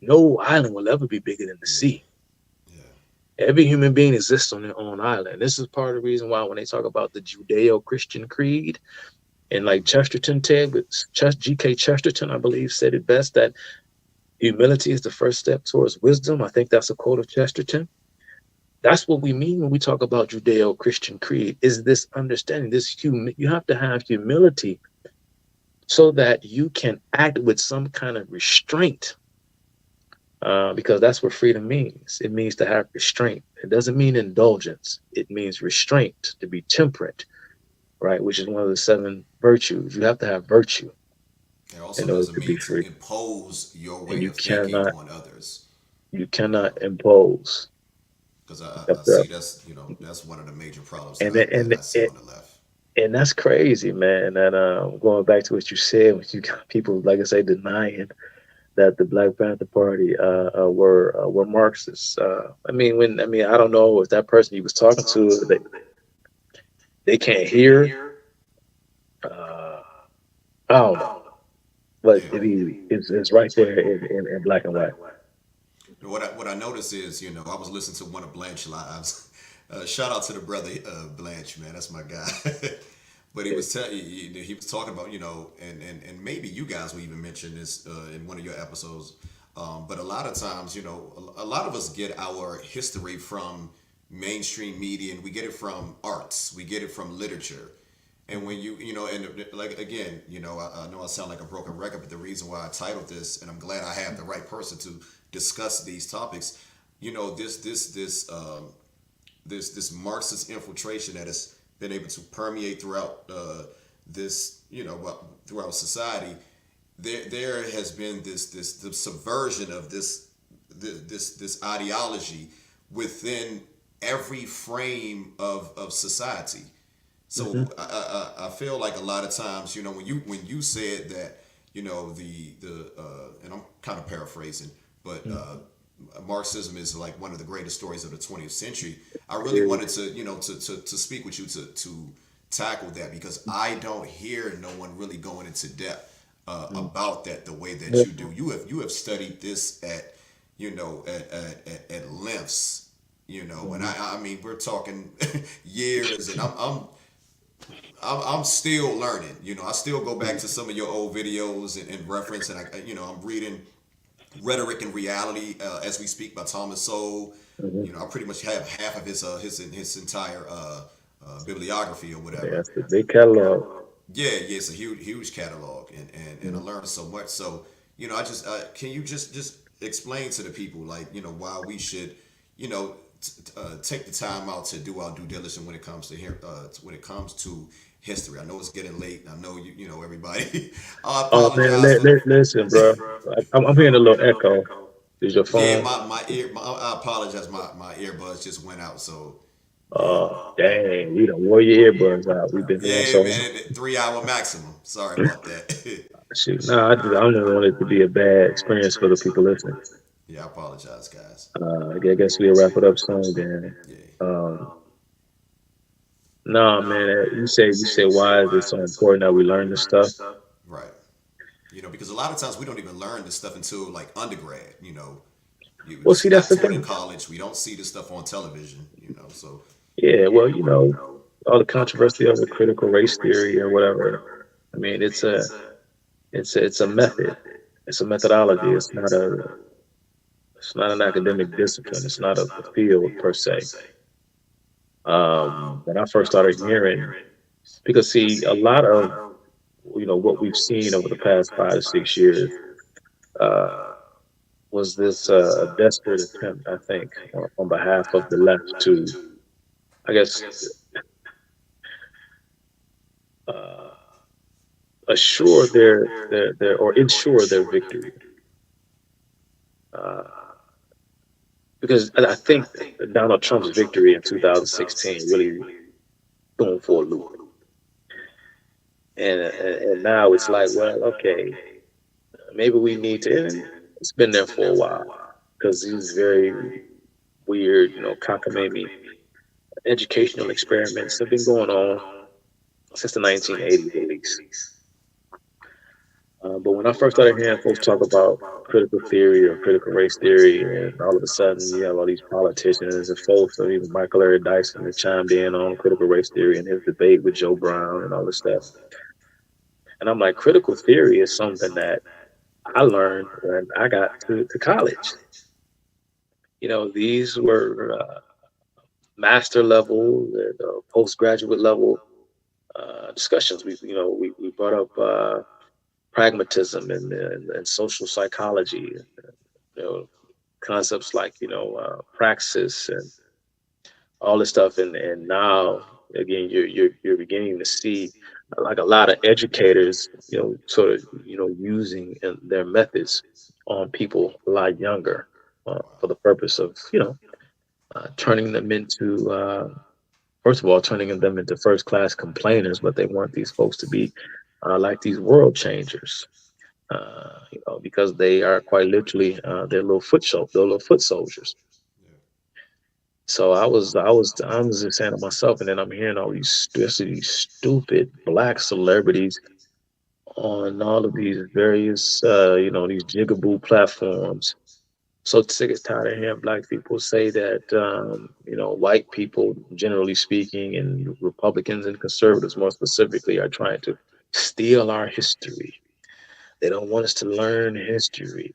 No island will ever be bigger than the Yeah. sea. Yeah. Every human being exists on their own island. This is part of the reason why when they talk about the Judeo-Christian creed, and like Mm. Chesterton, G.K. Chesterton, I believe, said it best that humility is the first step towards wisdom. I think that's a quote of Chesterton. That's what we mean when we talk about Judeo-Christian creed, is this understanding, you have to have humility so that you can act with some kind of restraint, because that's what freedom means. It means to have restraint. It doesn't mean indulgence. It means restraint, to be temperate, right? Which is one of the seven virtues. You have to have virtue It also in order doesn't to be mean to free, impose your and way of thinking on others. you You know, cannot impose. because You I have to, see that's one of the major problems and that and I see on the left. and that's crazy, man. That going back to what you said, when you got people like I say denying that the Black Panther Party were Marxists. I don't know if that person you was talking to, they can't hear. Uh, I don't know, but Yeah. it's right there in black and white. What I noticed is, I was listening to one of Blanche lives. Shout out to the brother Blanche, man. That's my guy. But he was talking about, and maybe you guys will even mention this in one of your episodes. But a lot of times, a lot of us get our history from mainstream media, and we get it from arts, we get it from literature. And when and like again, I know I sound like a broken record, but the reason why I titled this, and I'm glad I have the right person to discuss these topics, this Marxist infiltration that has been able to permeate throughout throughout society. There has been this the subversion of this ideology within every frame of society. So Hmm. I feel like a lot of times, when you said that, the and I'm kind of paraphrasing, but Marxism is like one of the greatest stories of the 20th century. I really wanted to, to speak with you to tackle that, because I don't hear no one really going into depth about that the way that you do. You have studied this at at lengths, and I mean we're talking years, and I'm still learning. I still go back to some of your old videos and reference, and I'm reading Rhetoric and Reality as we speak by Thomas Sowell. Hmm. I pretty much have half of his entire bibliography or Yeah, whatever. that's the big catalog. Yeah, it's a huge catalog, and I learned so much. So I just can you just explain to the people, like, why we should take the time out to do our due diligence when it comes to here when it comes to history. I know it's getting late. I know everybody. I Oh man, apologize for. listen, bro. I'm hearing a little echo. Is your Yeah, phone? I apologize. My earbuds just went out. So yeah, Dang, we done wore your earbuds out. We've been doing yeah, so. man. 3 hour maximum. Sorry about that. Shoot, nah, I don't want it to be a bad experience for the people listening. Yeah, I apologize, guys. I guess we'll wrap it up soon, then. Yeah, Um, nah, man, you say why is it so important that we learn this stuff? right. Because a lot of times we don't even learn this stuff until like undergrad. Well, This see, is that's not the taught in thing. college. We don't see this stuff on television. So Yeah, well, all the controversy over critical race theory or whatever. I mean, it's a method. It's a methodology. It's not an academic discipline. It's not a field per se. When I first started hearing, because see, a lot of what we've seen over the past 5 to 6 years uh, was this desperate attempt, I think, on behalf of the left to, I guess, uh, assure their or ensure their victory. Uh, because I think Donald Trump's victory in 2016 really threw him for a loop. And now it's like, well, okay, maybe we need to. And it's been there for a while because these very weird, cockamamie educational experiments have been going on since the 1980s at least. But when I first started hearing folks talk about critical theory or critical race theory, and all of a sudden you have all these politicians and folks, or even Michael Larry Dyson, that chimed in on critical race theory and his debate with Joe Brown and all this stuff. And I'm like, critical theory is something that I learned when I got to college. These were master level and postgraduate level discussions. We brought up pragmatism and social psychology, concepts like praxis and all this stuff. And now again, you're beginning to see like a lot of educators, sort of using their methods on people a lot younger for the purpose of turning them into first of all, turning them into first class complainers, but they want these folks to be like these world changers, because they are quite literally they're little foot soldiers. So I'm just saying to myself, and then I'm hearing all especially these stupid black celebrities on all of these various, these jigaboo platforms. So sick and tired of hearing black people say that, white people, generally speaking, and Republicans and conservatives more specifically, are trying to steal our history. They don't want us to learn history.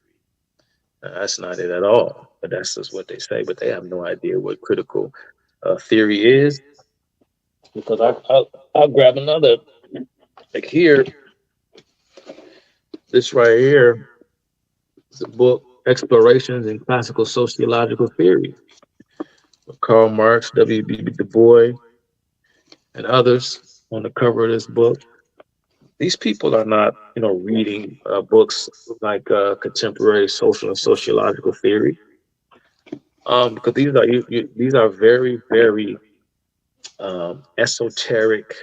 That's not it at all. But that's just what they say. But they have no idea what critical theory is. Because I'll grab another, like here, this right here is a book, Explorations in Classical Sociological Theory. Karl Marx, W.B. Du Bois, and others on the cover of this book. These people are not, reading books like contemporary social and sociological theory, because these are very, very esoteric,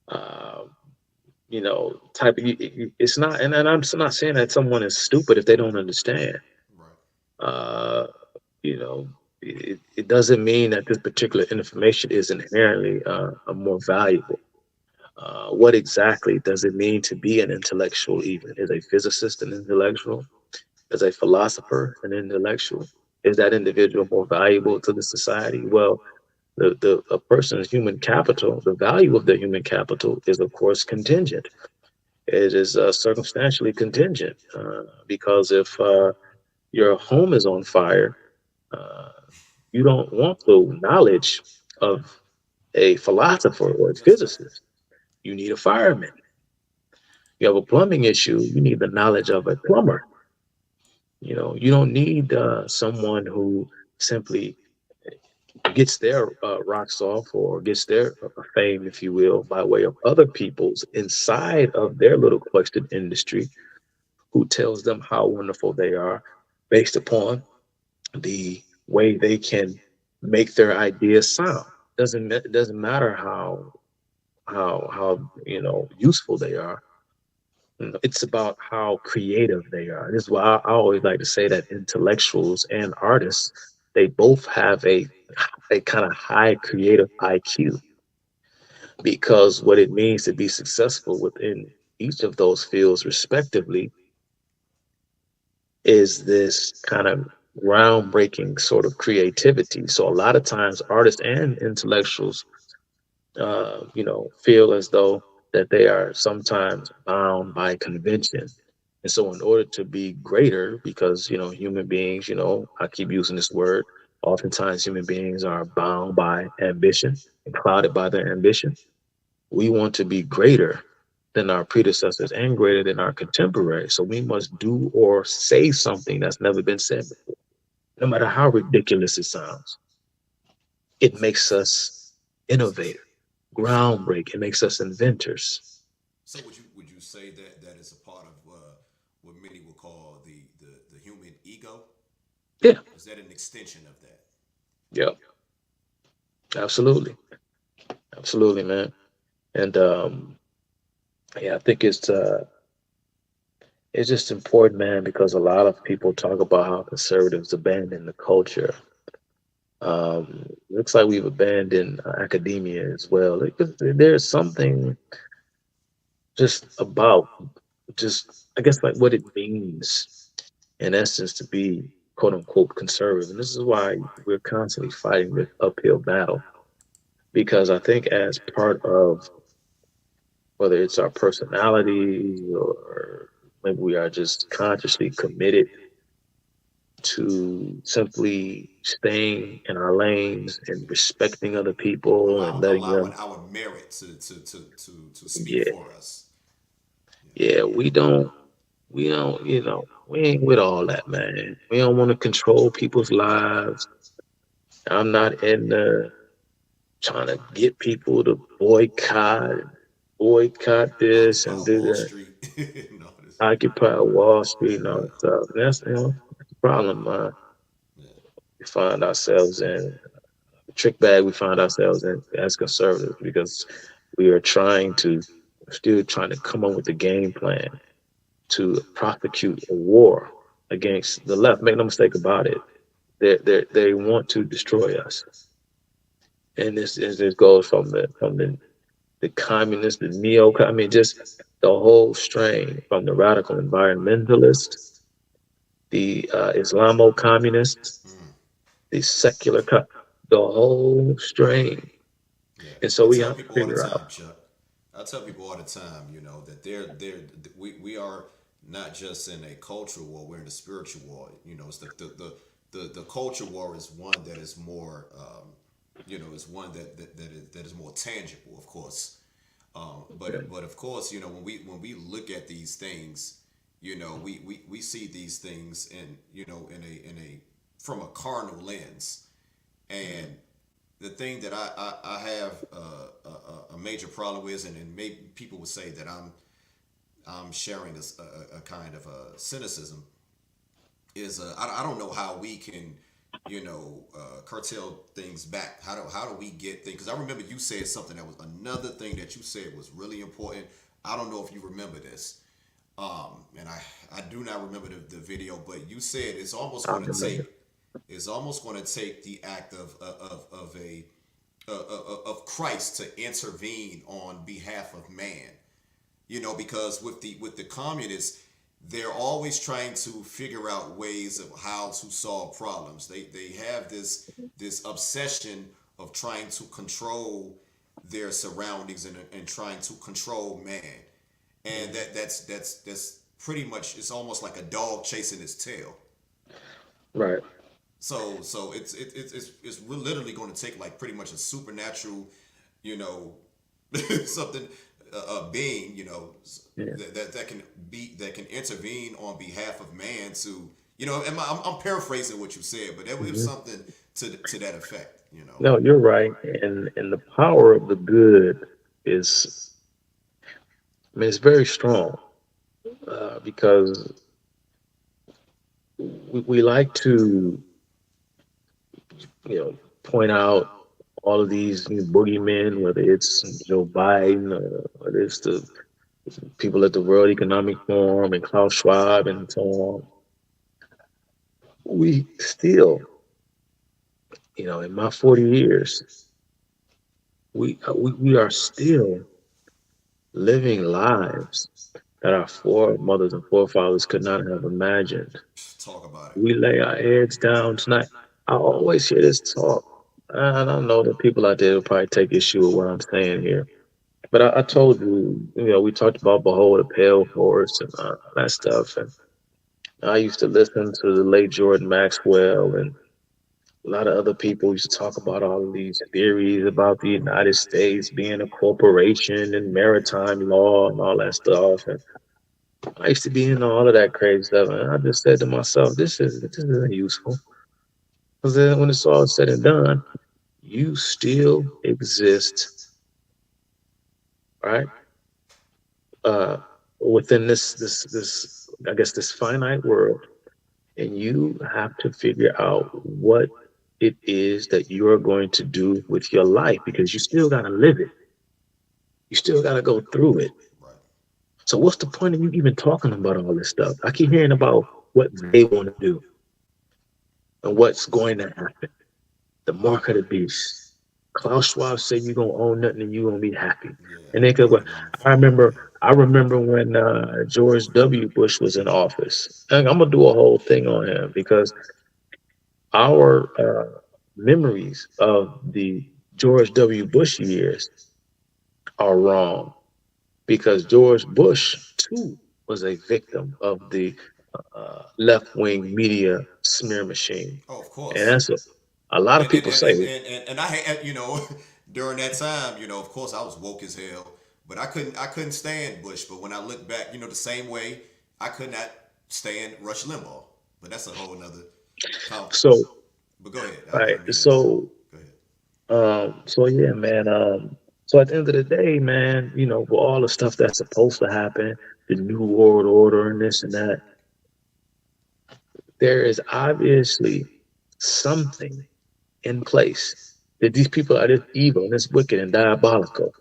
uh, type of. It's not, and I'm not saying that someone is stupid if they don't understand. Uh, you know, it doesn't mean that this particular information is inherently more valuable. What exactly does it mean to be an intellectual? Even is a physicist an intellectual? Is a philosopher an intellectual? Is that individual more valuable to the society? Well, a person's human capital, the value of the human capital is of course contingent. It is circumstantially contingent, because if your home is on fire, uh, you don't want the knowledge of a philosopher or a physicist. You need a fireman. You have a plumbing issue, you need the knowledge of a plumber. You don't need someone who simply gets their rocks off or gets their fame, if you will, by way of other people's inside of their little collected industry, who tells them how wonderful they are based upon the way they can make their ideas sound. It doesn't matter how useful they are. It's about how creative they are. This is why I always like to say that intellectuals and artists, they both have a kind of high creative IQ, because what it means to be successful within each of those fields respectively is this kind of groundbreaking sort of creativity. So a lot of times artists and intellectuals feel as though that they are sometimes bound by convention. And so in order to be greater, because, human beings, I keep using this word, oftentimes human beings are bound by ambition and clouded by their ambition. We want to be greater than our predecessors and greater than our contemporaries. So we must do or say something that's never been said before. No matter how ridiculous it sounds, it makes us innovative, groundbreaking. It makes us inventors. So would you say that that is a part of what many would call the human ego? Yeah, Is that an extension of that? yeah, absolutely, absolutely, man. And yeah, I think it's just important, man, because a lot of people talk about how conservatives abandon the culture. Looks like we've abandoned academia as well. There's something just about just I guess like what it means in essence to be quote unquote conservative. And this is why we're constantly fighting this uphill battle. Because I think as part of whether it's our personality or maybe we are just consciously committed to simply staying in our lanes and respecting other people and letting Allowing them, our merit to speak yeah, for us. yeah, we don't, we ain't with all that, man. We don't want to control people's lives. I'm not in trying to get people to boycott this Occupy and do Wall that, Street. No, this, occupy Wall Street and all yeah, that stuff. And that's the problem, yeah. we find ourselves in, the trick bag we find ourselves in as conservatives because we are still trying to come up with a game plan to prosecute a war against the left. Make no mistake about it. They want to destroy us. And this goes from the communist, the neo, I mean, just the whole strain from the radical environmentalist, the Islamo communist, Mm, the secular, the whole strain. yeah. And so I we tell have to people all the figure out. time, Chuck. I tell people all the time, that we are not just in a cultural war, we're in a spiritual war. It's the culture war is one that is more, is one that is more tangible, of course. But of course, when we look at these things, we see these things in a from a carnal lens, and the thing that I have a major problem with, and maybe people would say that I'm sharing this a kind of a cynicism, is I don't know how we can curtail things back. How do we get things? Because I remember you said something that was another thing that you said was really important. I don't know if you remember this, and I do not remember the video, but you said I remember. it's almost going to take the act of Christ to intervene on behalf of man. Because with the communists, they're always trying to figure out ways of how to solve problems. They have this obsession of trying to control their surroundings and trying to control man. And that's pretty much, it's almost like a dog chasing its tail. Right. So it's literally going to take like pretty much a supernatural, you know, something, a being, Yeah. that can intervene on behalf of man to, and I'm paraphrasing what you said, but that was Hmm. something to that effect. No, you're right. And the power of the good is, I mean, it's very strong because we like to, you know, point out all of these boogeymen, whether it's Joe Biden, whether it's the people at the World Economic Forum and Klaus Schwab and so on. We still, in my 40 years, we are still living lives that our foremothers and forefathers could not have imagined. Talk about it. We lay our heads down tonight. I always hear this talk. And I know that people out there will probably take issue with what I'm saying here. But I told you, we talked about Behold a Pale Horse and that stuff. And I used to listen to the late Jordan Maxwell and a lot of other people used to talk about all of these theories about the United States being a corporation and maritime law and all that stuff. And I used to be into all of that crazy stuff. And I just said to myself, this isn't useful. Because then when it's all said and done, you still exist, right? Uh, within this I guess this finite world, and you have to figure out what it is that you are going to do with your life because you still got to live it. You still got to go through it. Right. So what's the point of you even talking about all this stuff? I keep hearing about what they want to do and what's going to happen. The Right. mark of the beast. Klaus Schwab said you're gonna own nothing and you're gonna be happy. Yeah, And they I could. heard him I before. remember. Yeah. I remember when George W. Bush was in office. And I'm gonna do a whole thing on him because our memories of the George W. Bush years are wrong because George Bush too was a victim of the left wing media smear machine, Oh, of and course. that's a lot of people say. And I had, during that time, of course I was woke as hell, but I couldn't stand Bush. But when I look back, the same way I could not stand Rush Limbaugh. But that's a whole nother So, conference. But go ahead. I right. didn't mean to. So, Go ahead. so yeah, man. So at the end of the day, man, with all the stuff that's supposed to happen, the new world order and this and that, there is obviously something in place that these people are this evil and this wicked and diabolical.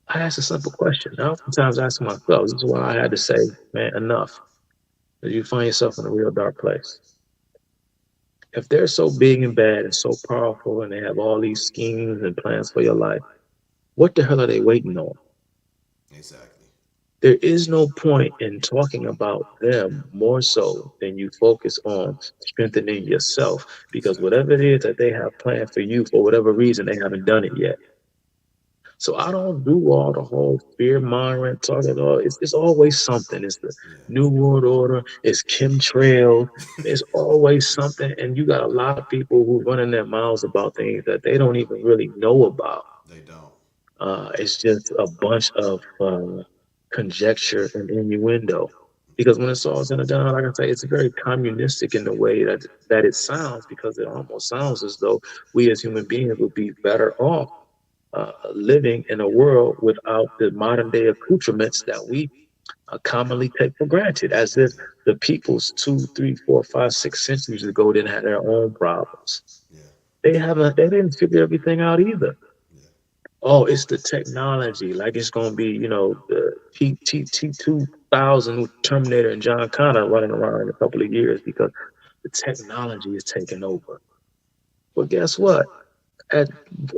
I ask a simple question. I oftentimes ask myself, this is why I had to say, man, enough. That you find yourself in a real dark place. If they're so big and bad and so powerful and they have all these schemes and plans for your life, what the hell are they waiting on? Exactly. There is no point in talking about them more so than you focus on strengthening yourself because Exactly. whatever it is that they have planned for you for whatever reason, they haven't done it yet. So I don't do all the whole fear mongering talking. All it's always something. It's the Yeah. New World Order. It's chemtrails. It's always something, and you got a lot of people who running their mouths about things that they don't even really know about. They don't. It's just a bunch of conjecture and innuendo. Because when it's all said and done, like I say, it's very communistic in the way that it sounds. Because it almost sounds as though we as human beings would be better off living in a world without the modern day accoutrements that we commonly take for granted, as if Yeah. the peoples 2, 3, 4, 5, 6 centuries ago didn't have their own problems. Yeah. They didn't figure everything out either. Yeah. Oh, it's the technology. Like it's gonna be, the T 2000 with Terminator and John Connor running around in a couple of years because the technology is taking over. Well, guess what? At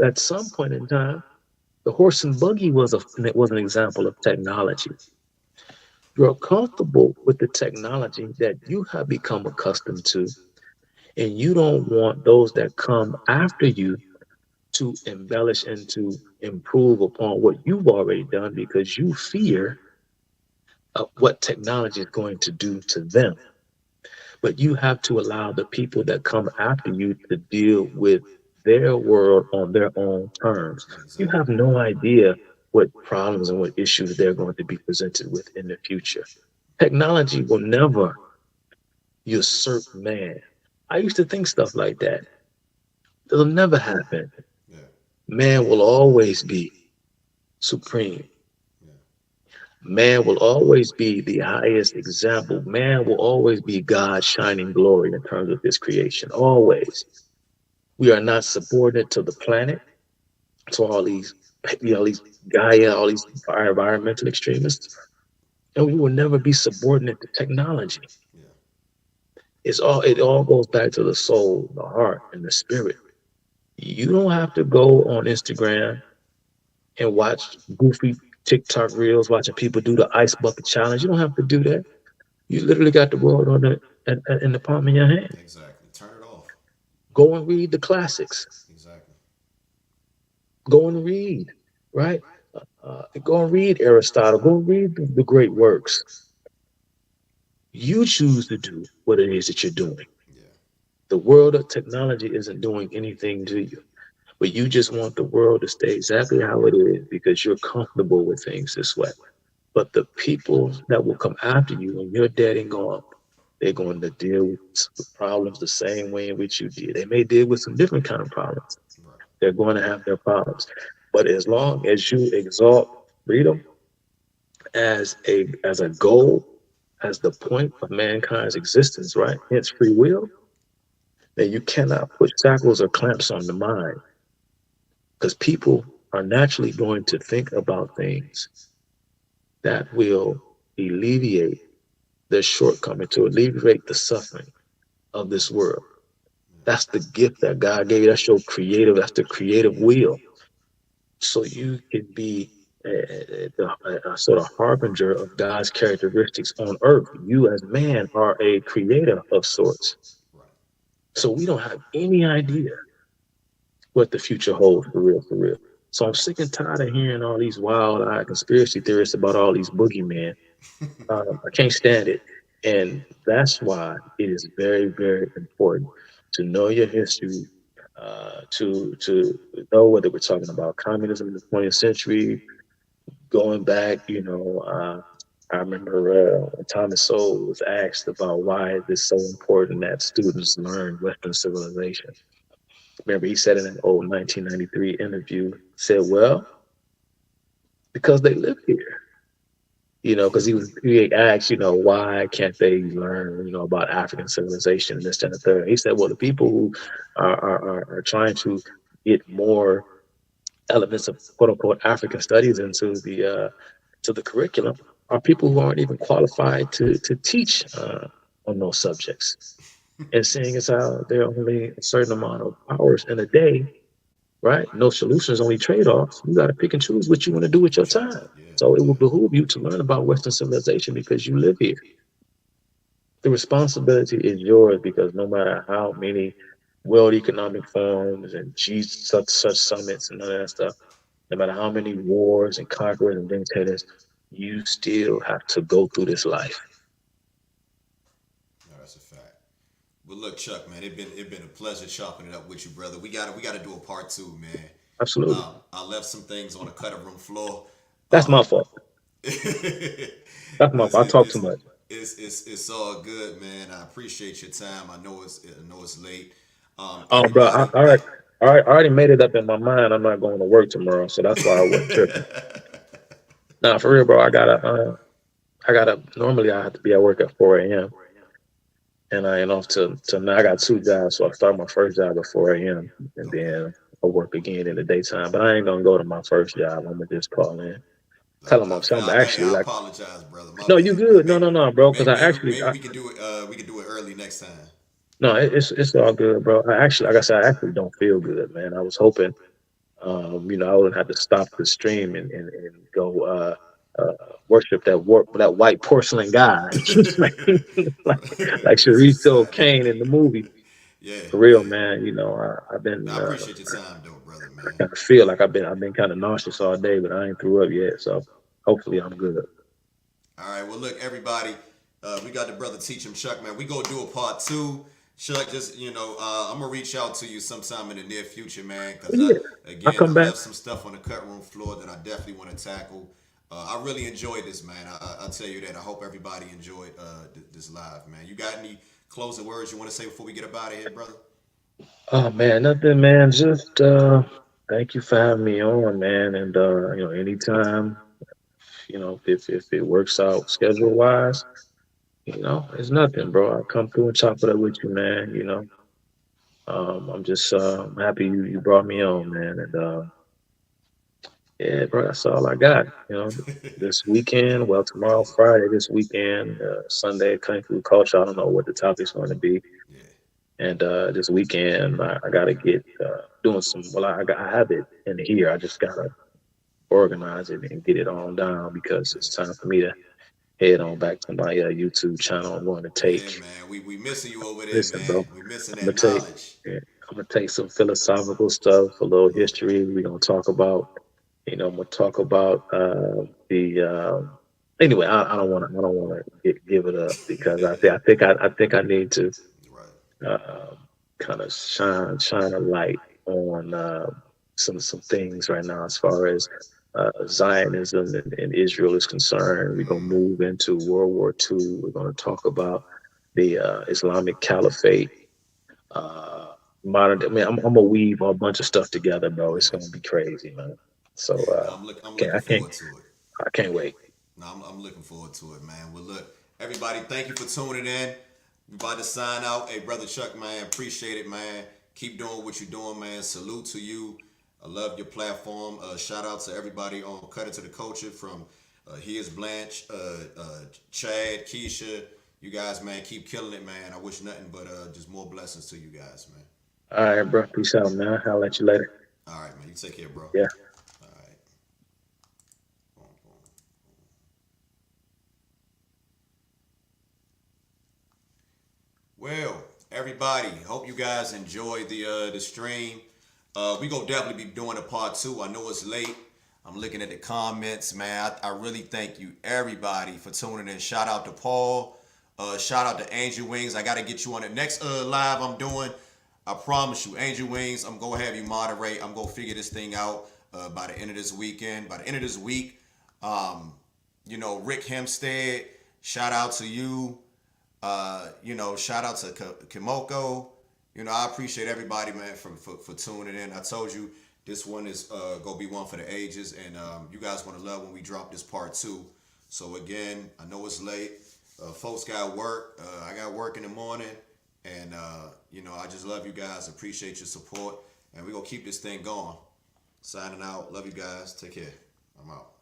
at some point in time, the horse and buggy was an example of technology. You're comfortable with the technology that you have become accustomed to, and you don't want those that come after you to embellish and to improve upon what you've already done because you fear of what technology is going to do to them. But you have to allow the people that come after you to deal with their world on their own terms. You have Exactly. no idea what problems and what issues they're going to be presented with in the future. Technology will never usurp man. I used to think stuff like that. It'll never happen. Yeah. Man will always be supreme. Yeah. Man will always be the highest example. Man will always be God's shining glory in terms of his creation. Always. We are not subordinate to the planet, to all these, these Gaia, all these environmental extremists, and we will never be subordinate to technology. Yeah. It all goes back to the soul, the heart, and the spirit. You don't have to go on Instagram and watch goofy TikTok reels, watching people do the ice bucket challenge. You don't have to do that. You literally got the world on in the palm of your hand. Exactly. Turn it off. Go and read the classics. Exactly. Go and read, right? Go and read Aristotle. Go and read the great works. You choose to do what it is that you're doing. Yeah. The world of technology isn't doing anything to you, but you just want the world to stay exactly how it is because you're comfortable with things this way. But the people that will come after you when you're dead and gone, they're going to deal with problems the same way in which you did. They may deal with some different kind of problems. Right. They're going to have their problems. But as long as you exalt freedom as a goal, as the point of mankind's existence, right? Hence free will, that you cannot put shackles or clamps on the mind because people are naturally going to think about things that will alleviate their shortcoming, to alleviate the suffering of this world. That's the gift that God gave you. That's your creative, that's the creative will. So you can be a sort of harbinger of God's characteristics on earth. You, as man, are a creator of sorts. Right. So we don't have any idea what the future holds for real, for real. So I'm sick and tired of hearing all these wild-eyed conspiracy theorists about all these boogeymen. I can't stand it. And that's why it is very, very important to know your history, to know whether we're talking about communism in the 20th century, going back, I remember when Thomas Sowell was asked about why it is so important that students learn Western civilization. Remember, he said in an old 1993 interview, said, well, because they live here. Because he asked, why can't they learn, about African civilization and this and the third. He said, well, the people who are trying to get more elements of quote unquote African studies into the curriculum are people who aren't even qualified to teach on those subjects. And seeing as how there are only a certain amount of hours in a day, right? No solutions, only trade-offs. You got to pick and choose what you want to do with your time. Yeah. So it Yeah. will behoove you to learn about Western civilization because you live here. The responsibility is yours because no matter how many World Economic Forums and such summits and none of that stuff, no matter how many wars and conquerors and dictators, you still have to go through this life. No, that's a fact. But look, Chuck, man, it been a pleasure chopping it up with you, brother. We gotta do a part two, man. Absolutely. I left some things on the cutting room floor. That's my Um, fault. it's, That's my fault. I talk too it's much. it's all good, man. I appreciate your time. I know it's late. Oh, bro, Everybody. I already made it up in my mind. I'm not going to work tomorrow, so that's why I wasn't tripping. Nah, for real, bro. I gotta. Normally, I have to be at work at 4 a.m. and I ain't off till now. I got two jobs, so I start my first job at 4 a.m. and Okay. then I work again in the daytime. But I ain't gonna go to my first job. I'm gonna just call in, tell them I'm Hey, actually I like, apologize, brother. My no, you bad, man. good. No, bro. Because Maybe we can do it. We can do it early next time. no, it's all good, bro. I actually, like I said, I actually don't feel good, man. I was hoping, I wouldn't have to stop the stream and go uh, worship that white porcelain guy, like, like Sharice told Kane in the movie. Yeah, For real, yeah. man. I've been, I appreciate your time, though, brother, I man. kind of feel like I've been kind of nauseous all day, but I ain't threw up yet, so hopefully I'm good. All right. Well, look, everybody. We got the brother Teach him Chuck, man. We go do a part two. Chuck, just I'm gonna reach out to you sometime in the near future, man. Cause But yeah, I I come back. left some stuff on the cut room floor that I definitely want to tackle. I really enjoyed this, man. I'll tell you that. I hope everybody enjoyed this live, man. You got any closing words you want to say before we get up out of here, brother? Oh man, nothing, man. Just thank you for having me on, man. And anytime, if it works out schedule wise, it's nothing, bro. I'll come through and chop it up with you, man. I'm just I'm happy you brought me on, man. And yeah, bro, that's all I got. This weekend, well, tomorrow, Friday, this weekend, Sunday, Kung Fu Culture. I don't know what the topic's going to be. Yeah. And this weekend, I got to get doing some. Well, I have it in here. I just got to organize it and get it on down because it's time for me to head on back to my YouTube channel. I'm going to Yeah, take. man. We missing you over there, Listen, man. bro. We missing I'm gonna that take. knowledge. Yeah, I'm gonna take some philosophical stuff, a little history. We're gonna talk about. I'm gonna talk about the. Anyway, I don't want to. I don't want to give it up because I think I need to Right. uh, kind of shine a light on some things right now as far as Zionism and Israel is concerned. We're gonna move into World War II. We're gonna talk about the Islamic Caliphate. Uh, Modern. I mean, I'm gonna weave a bunch of stuff together, bro. It's Yeah. gonna be crazy, man. So Yeah. No, I'm can't, looking I can't forward to it. I can't wait. No, I'm looking forward to it, man. Well, look, everybody, thank you for tuning in. We about to sign out. Hey, brother Chuck, man, appreciate it, man. Keep doing what you're doing, man. Salute to you. I love your platform. Shout out to everybody on Cut It to the Culture from Here's Blanche, Chad, Keisha. You guys, man, keep killing it, man. I wish nothing but just more blessings to you guys, man. All right, bro. Peace out, man. I'll let you later. All right, man. You take care, bro. Yeah. All right. Boom, boom. Well, everybody, hope you guys enjoyed the stream. We gonna definitely be doing a part 2. I know it's late. I'm looking at the comments, man. I really thank you, everybody, for tuning in. Shout out to Paul. Shout out to Angel Wings. I gotta get you on the next live I'm doing. I promise you, Angel Wings, I'm gonna have you moderate. I'm gonna figure this thing out by the end of this weekend. By the end of this week, you know, Rick Hempstead, shout out to you. You know, shout out to Kimoko. You know, I appreciate everybody, man, for tuning in. I told you this one is gonna be one for the ages, and you guys gonna love when we drop this part 2. So again, I know it's late. Folks got work. I got work in the morning, and you know, I just love you guys. Appreciate your support, and we're gonna keep this thing going. Signing out. Love you guys. Take care. I'm out.